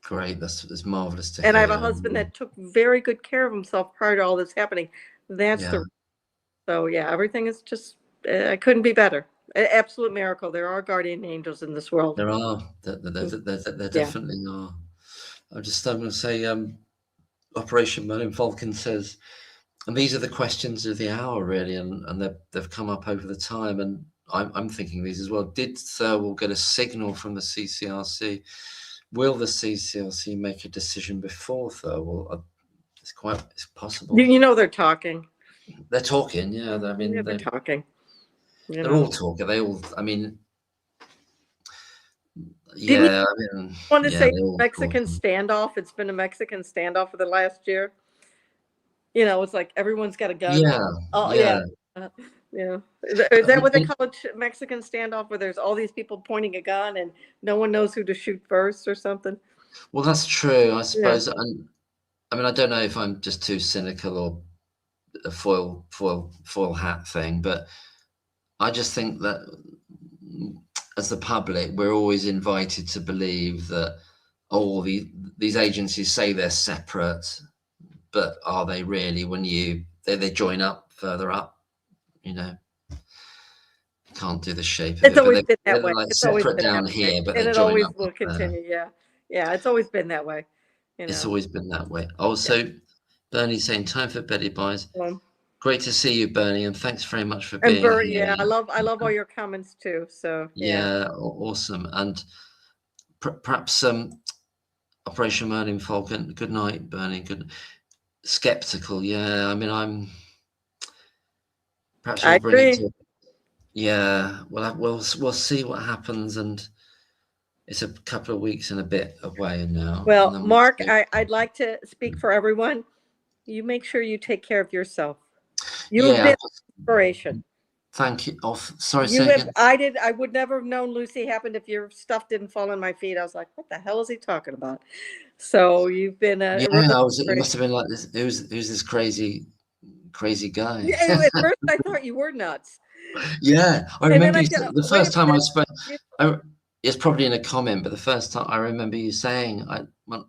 Great, that's marvelous to And I hear. have a husband that took very good care of himself prior to all this happening. So yeah, everything is just couldn't be better. Absolute miracle. There are guardian angels in this world. There are. There definitely are. I'm going to say, Operation Merlin Falcon says, and these are the questions of the hour, really, and they've come up over the time, and I'm thinking these as well. Did Thirlwall get a signal from the CCRC? Will the CCRC make a decision before Thirlwall? It's possible. They're talking. They're talking, yeah. I mean, they're talking. They're all talking. I mean, yeah. I mean, want to say Mexican talking. standoff? It's been a Mexican standoff for the last year. It's like everyone's got a gun. Yeah. Oh yeah. Yeah. Is that what they call it? Mexican standoff, where there's all these people pointing a gun and no one knows who to shoot first or something? Well, that's true, I suppose. Yeah. And I mean, I don't know if I'm just too cynical or a foil hat thing, but I just think that as the public, we're always invited to believe that these agencies say they're separate, but are they really? When they join up further up, can't do the shape of it's it. Always been that way. Like it's separate always been down here, but and they it join always up will continue. Yeah, it's always been that way. It's always been that way. Also, Bernie's saying time for Betty buys. Great to see you, Bernie, and thanks very much for being here. Yeah, I love all your comments too. So yeah, awesome. And perhaps Operation Operation Merlin Falcon. Good night, Bernie. Good. Skeptical, yeah. I mean, I'm. Perhaps I we'll bring it agree. to. Yeah, we'll see what happens, and it's a couple of weeks and a bit away now. And Well, then Mark, I'd like to speak for everyone. You make sure you take care of yourself. You have yeah, been inspiration. thank you. Oh, sorry, You say have. again. I would never have known Lucy happened if your stuff didn't fall on my feet. I was like, what the hell is he talking about? So you've been a Yeah, real it must have inspiration. been like this. Who's this crazy guy? Yeah, at first I thought you were nuts. Yeah, I And then remember I you go, the wait first a time I minute. spoke. It's probably in a comment, but the first time I remember you saying, when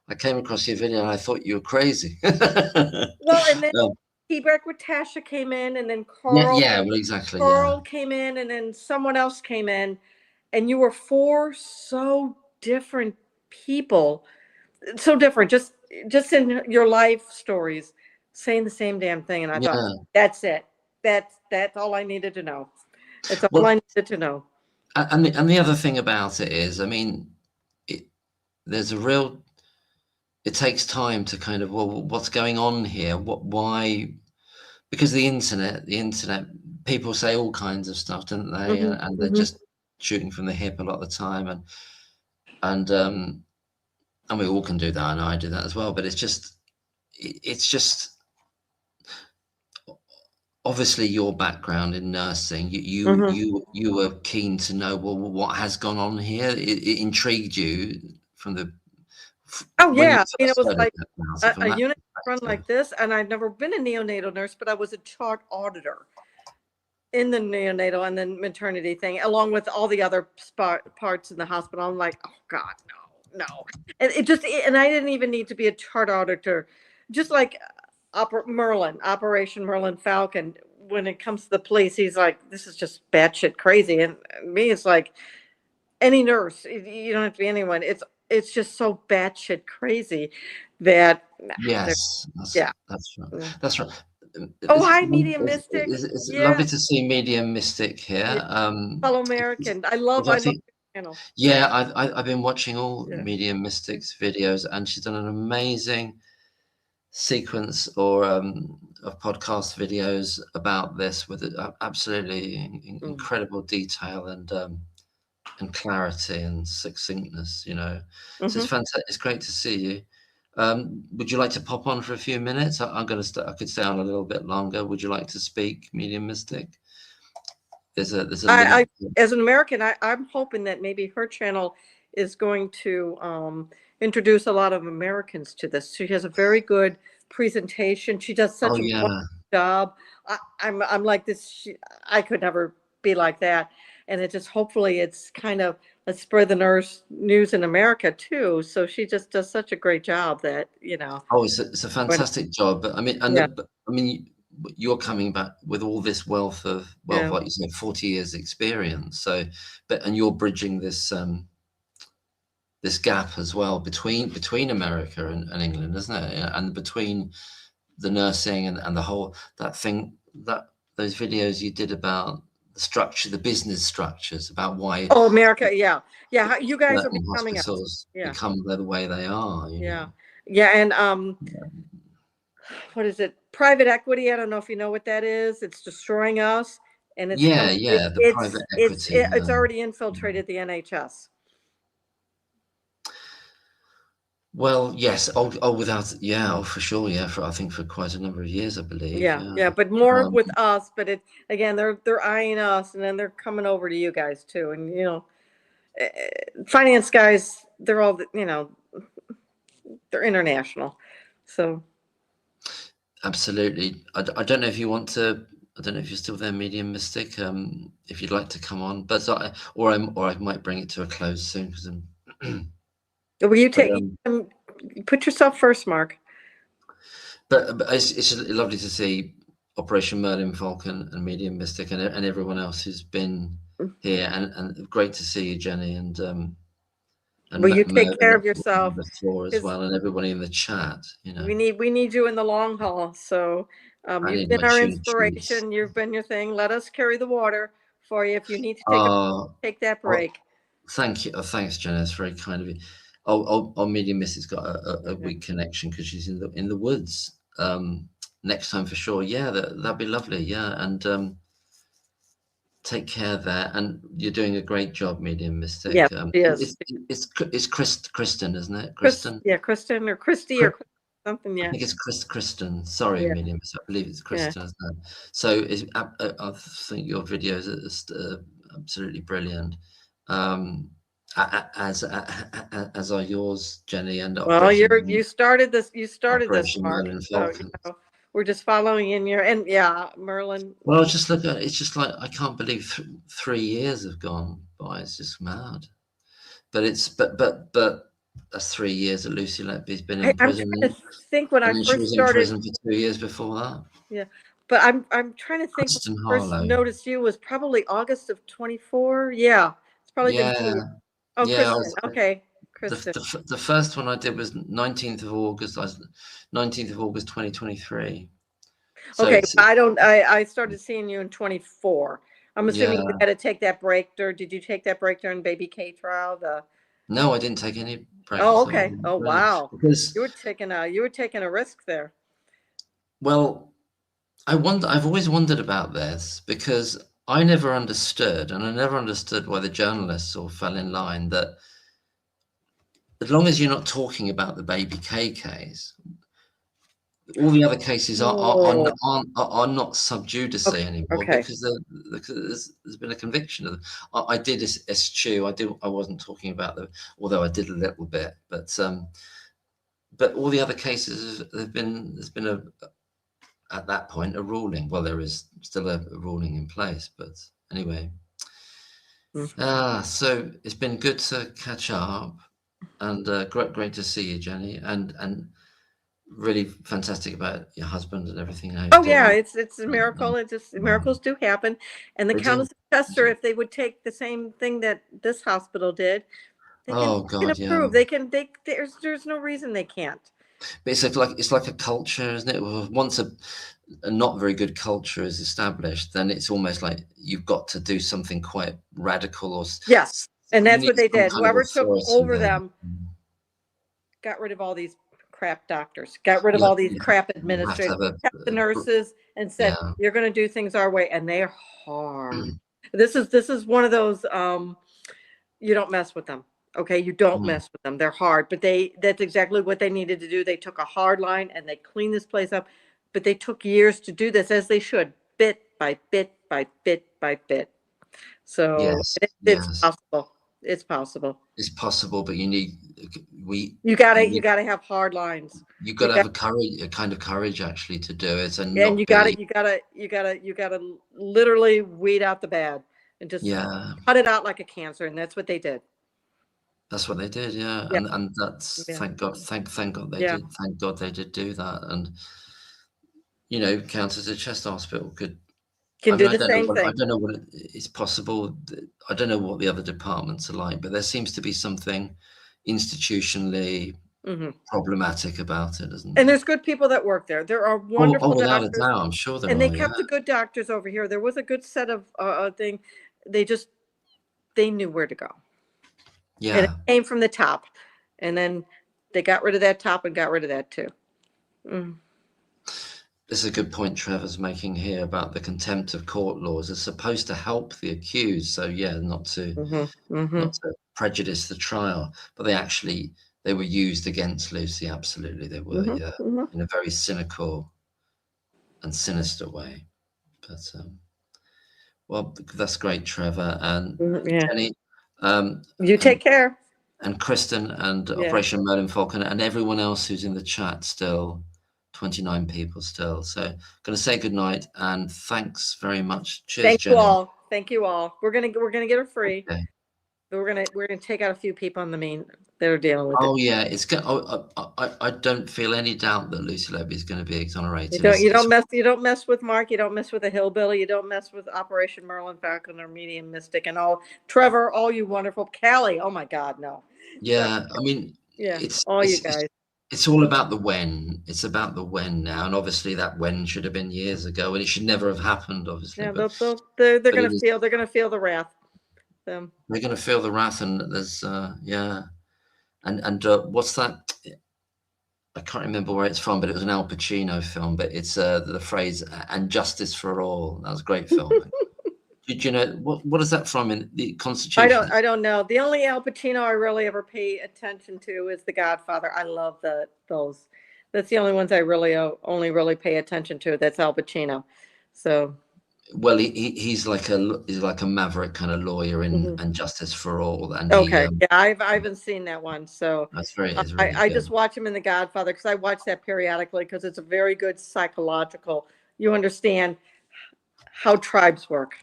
I came across your video and I thought you were crazy." Well, and then Um, Hebreck with Tasha came in, and then yeah, well, exactly, yeah. Carl came in, and then someone else came in, and you were four so different people, so different, just in your life stories, saying the same damn thing. And I thought, Yeah. that's it. That's all I needed to know. That's all I Well, needed to know. and the other thing about it is, I mean, there's a real. It takes time to kind of, well, what's going on here? Why? Because the internet, people say all kinds of stuff, don't they? And they're just shooting from the hip a lot of the time, and we all can do that, and I do that as well. But it's just obviously your background in nursing. You were keen to know, well, what has gone on here. It intrigued you from the. Oh When you yeah, I mean, it first was heard like about it from a that unit run perspective. like this, and I've never been a neonatal nurse, but I was a chart auditor in the neonatal and then maternity thing, along with all the other parts in the hospital. I'm like, oh God, no. And and I didn't even need to be a chart auditor, just like Operation Merlin Falcon. When it comes to the police, he's like, this is just batshit crazy. And me, it's like any nurse, you don't have to be anyone. It's just so batshit crazy that, Yes, yeah. that's right. That's right. Oh, hi, Medium Mystic. It's Yeah, lovely to see Medium Mystic yeah. here. Fellow American. I love I your think, channel. yeah, I've been watching all Yeah. Medium Mystic's videos, and she's done an amazing sequence of podcast videos about this with absolutely incredible detail and clarity and succinctness. So it's fantastic. It's great to see you. Would you like to pop on for a few minutes? I'm going to I could stay on a little bit longer. Would you like to speak, Medium Mystic? There's a link. As an American, I'm hoping that maybe her channel is going to introduce a lot of Americans to this. She has a very good presentation. She does such a Yeah. wonderful job. I'm like this. I could never be like that. And it just, hopefully it's kind of, let's spread the news in America too. So she just does such a great job that, Oh, it's a fantastic job. But I mean, you're coming back with all this wealth of, like you said, 40 years experience. So, and you're bridging this this gap as well between America and England, isn't it? And between the nursing and the whole those videos you did about the structure, the business structures, about why America, yeah. You guys are becoming us. hospitals Yeah. become the way they are. Yeah. And what is it? Private equity. I don't know if you know what that is. It's destroying us, and it's the private equity. It's already infiltrated the NHS. Well, yes. For sure. Yeah, I think for quite a number of years, I believe. Yeah. But more with us. But again, they're eyeing us, and then they're coming over to you guys too. And finance guys, they're all they're international. So absolutely. I don't know if you want to. I don't know if you're still there, Medium Mystic. If you'd like to come on, but I might bring it to a close soon because I'm. will you put yourself first, Mark? But it's lovely to see Operation Merlin Falcon and Medium Mystic and everyone else who's been here, and great to see you, Jenny, and will you take care of yourself? On the floor as well, and everybody in the chat. We need you in the long haul. So you've been our inspiration. You've been your thing. Let us carry the water for you if you need to take that break. Thank you. Thanks, Jenny. It's very kind of you. Medium Miss has got a weak connection because she's in the woods. Next time for sure. Yeah, that'd be lovely. Yeah, and take care there. And you're doing a great job, Medium Mystic. Yeah, yes. It's Kristen, isn't it? Kristen or Christy or something. Yeah, I think it's Kristen. Sorry, Yeah. Medium. I believe it's Kristen. Isn't it? So I think your videos are absolutely brilliant. As are yours, Jenny, and well, you started this. You started this, Operation Mark. Merlin So Falcon. we're just following in your and Merlin. Well, just look at it's just like I can't believe 3 years have gone by. It's just mad. But that's 3 years that Lucy Letby's been in prison. I'm trying to think when I she first was started. in prison for 2 years before that. Yeah, but I'm trying to think. Kristen When I first Harlow. noticed you was probably August of 24. Yeah, it's probably been 2 years. Oh, yeah, Kristen. Okay, Kristen. The first one I did was 19th of August. 19th of August 2023. So okay, I started seeing you in 24. I'm assuming you Yeah. had to take that break, or did you take that break during Baby K trial? No, I didn't take any break. Oh, okay. Oh, wow. Because You were taking a risk there. well, I've always wondered about this because I never understood, and I never understood why the journalists all fell in line that as long as you're not talking about the Baby K case, all the other cases are not sub judice anymore because there's been a conviction of them. I did eschew. I wasn't talking about them, although I did a little bit. But all the other cases there's been at that point a ruling. Well, there is still a ruling in place, but anyway. So it's been good to catch up, and great to see you, Jenny, and really fantastic about your husband and everything. Oh yeah, it's a miracle. It just miracles do happen. And the Countess of Chester, if they would take the same thing that this hospital did, they can approve. There's no reason they can't. But it's like a culture, isn't it? Once a not very good culture is established, then it's almost like you've got to do something quite radical or yes. And that's what they did. Whoever took over them got rid of all these crap doctors, got rid of all these crap administrators, kept the nurses, and said, you're going to do things our way. And they're hard. This is one of those, you don't mess with them. Okay. You don't mess with them. They're hard, but that's exactly what they needed to do. They took a hard line and they cleaned this place up, but they took years to do this, as they should, bit by bit by bit by bit. So it's possible. It's possible. It's possible, but you gotta have hard lines. You gotta have a kind of courage actually to do it, and you gotta literally weed out the bad and just cut it out like a cancer, and that's what they did. That's what they did, and that's thank God they did. Thank God they did do that, and Countess of Chester Hospital can do the same thing. I don't know what it's possible. I don't know what the other departments are like, but there seems to be something institutionally problematic about it, isn't there? And there's good people that work there. There are wonderful without doctors. a doubt, I'm sure there are. And they kept the good doctors over here. There was a good set of thing. They knew where to go. Yeah. And it came from the top. And then they got rid of that top and got rid of that too. This is a good point Trevor's making here about the contempt of court laws. It's supposed to help the accused, so not to prejudice the trial, but they were used against Lucy. Absolutely, they were in a very cynical and sinister way. But well, that's great, Trevor and Jenny. You take care. And Kristen and Operation Merlin Falcon and everyone else who's in the chat still. 29 people still. So I'm going to say good night and thanks very much. Cheers, Thank Jenny. you all. Thank you all. We're gonna get her free. Okay. But we're gonna take out a few people on the main that are dealing with it. Oh yeah, it's good. I don't feel any doubt that Lucy Letby is going to be exonerated. You don't mess with Mark. You don't mess with a hillbilly. You don't mess with Operation Merlin Falcon or Medium Mystic and all. Trevor, all you wonderful. Callie, oh my God, no. Yeah, I mean, it's all you guys. It's all about the when. It's about the when now, and obviously that when should have been years ago, and it should never have happened. Obviously, they're going to feel the wrath. They're going to feel the wrath, and there's And what's that? I can't remember where it's from, but it was an Al Pacino film. But it's the phrase "and justice for all." That was a great film. Did you know what is that from in the Constitution? I don't know. The only Al Pacino I really ever pay attention to is The Godfather. I love those. That's the only ones I really only really pay attention to. That's Al Pacino. So. Well, he's like a maverick kind of lawyer in and Justice for All, and okay, yeah, I haven't seen that one, so that's very. I just watch him in The Godfather because I watch that periodically because it's a very good psychological. You understand how tribes work.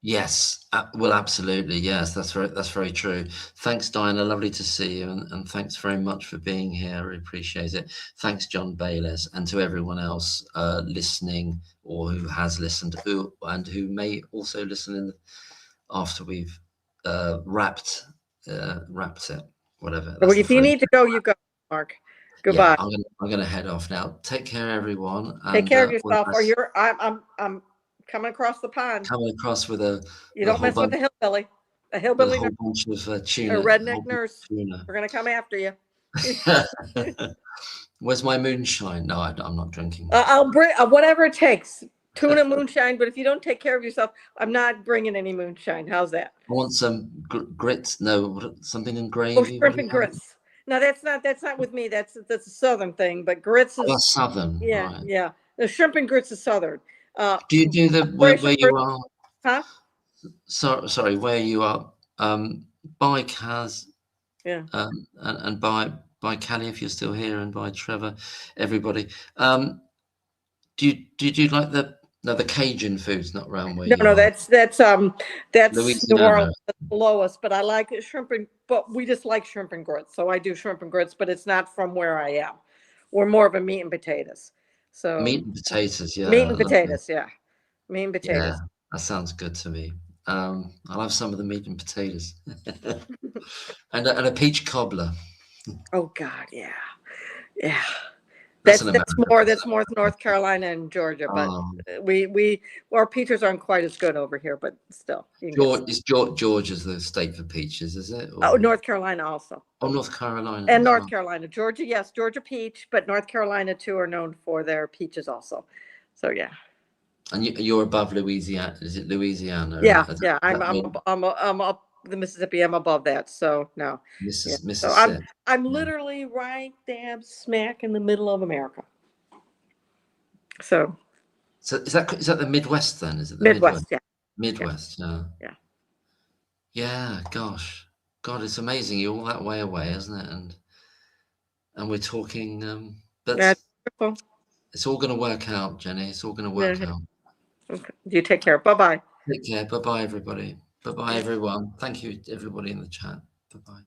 Yes, well, absolutely, yes, that's very true. Thanks, Diana. Lovely to see you, and thanks very much for being here. I really appreciate it. Thanks, John Bayliss, and to everyone else listening or who has listened, and who may also listen after we've wrapped it. Whatever. Well, if you need to go, you go, Mark. Goodbye. Yeah, I'm gonna head off now. Take care, everyone. Take care of yourself, or I'm coming across the pond. Coming across with a. You don't mess with the hillbilly. A hillbilly. A whole bunch of tuna. A redneck nurse. Tuna. We're gonna come after you. Where's my moonshine? No, I'm not drinking. I'll bring whatever it takes. Tuna moonshine, but if you don't take care of yourself, I'm not bringing any moonshine. How's that? I want some grits. No, something in gravy. Oh, shrimp and grits. No, that's not with me. That's a southern thing. But grits is southern. Yeah, right. Yeah. The shrimp and grits is southern. Do you do the where you are? Huh? Sorry, where you are? By Kaz. Yeah. And by Callie, if you're still here, and by Trevor, everybody. Do you like the Cajun food's not around where you are? No, that's Louisiana. New Orleans, below us. But I like shrimp but we just like shrimp and grits. So I do shrimp and grits, but it's not from where I am. We're more of a meat and potatoes. So meat and potatoes, yeah. Meat and potatoes, yeah. Meat and potatoes. Yeah, that sounds good to me. I'll have some of the meat and potatoes, and a peach cobbler. Oh God, yeah. That's more North Carolina and Georgia, but our peaches aren't quite as good over here, but still. Georgia's the state for peaches, is it? Or? Oh, North Carolina also. Oh, North Carolina. And North Carolina. Georgia, yes, Georgia peach, but North Carolina too are known for their peaches also. So yeah. And you're above Louisiana. Is it Louisiana? Yeah, I'm up the Mississippi. I'm above that. So no. Mississippi. So I'm literally right dab smack in the middle of America. So is that the Midwest then? Is it the Midwest? Yeah. Midwest. Yeah. Yeah. Yeah. Gosh, God, it's amazing. You're all that way away, isn't it? And we're talking. That's wonderful. It's all going to work out, Jenny. It's all going to work out. Okay. You take care. Bye-bye. Take care. Bye-bye, everybody. Bye-bye, everyone. Thank you, everybody in the chat. Bye-bye.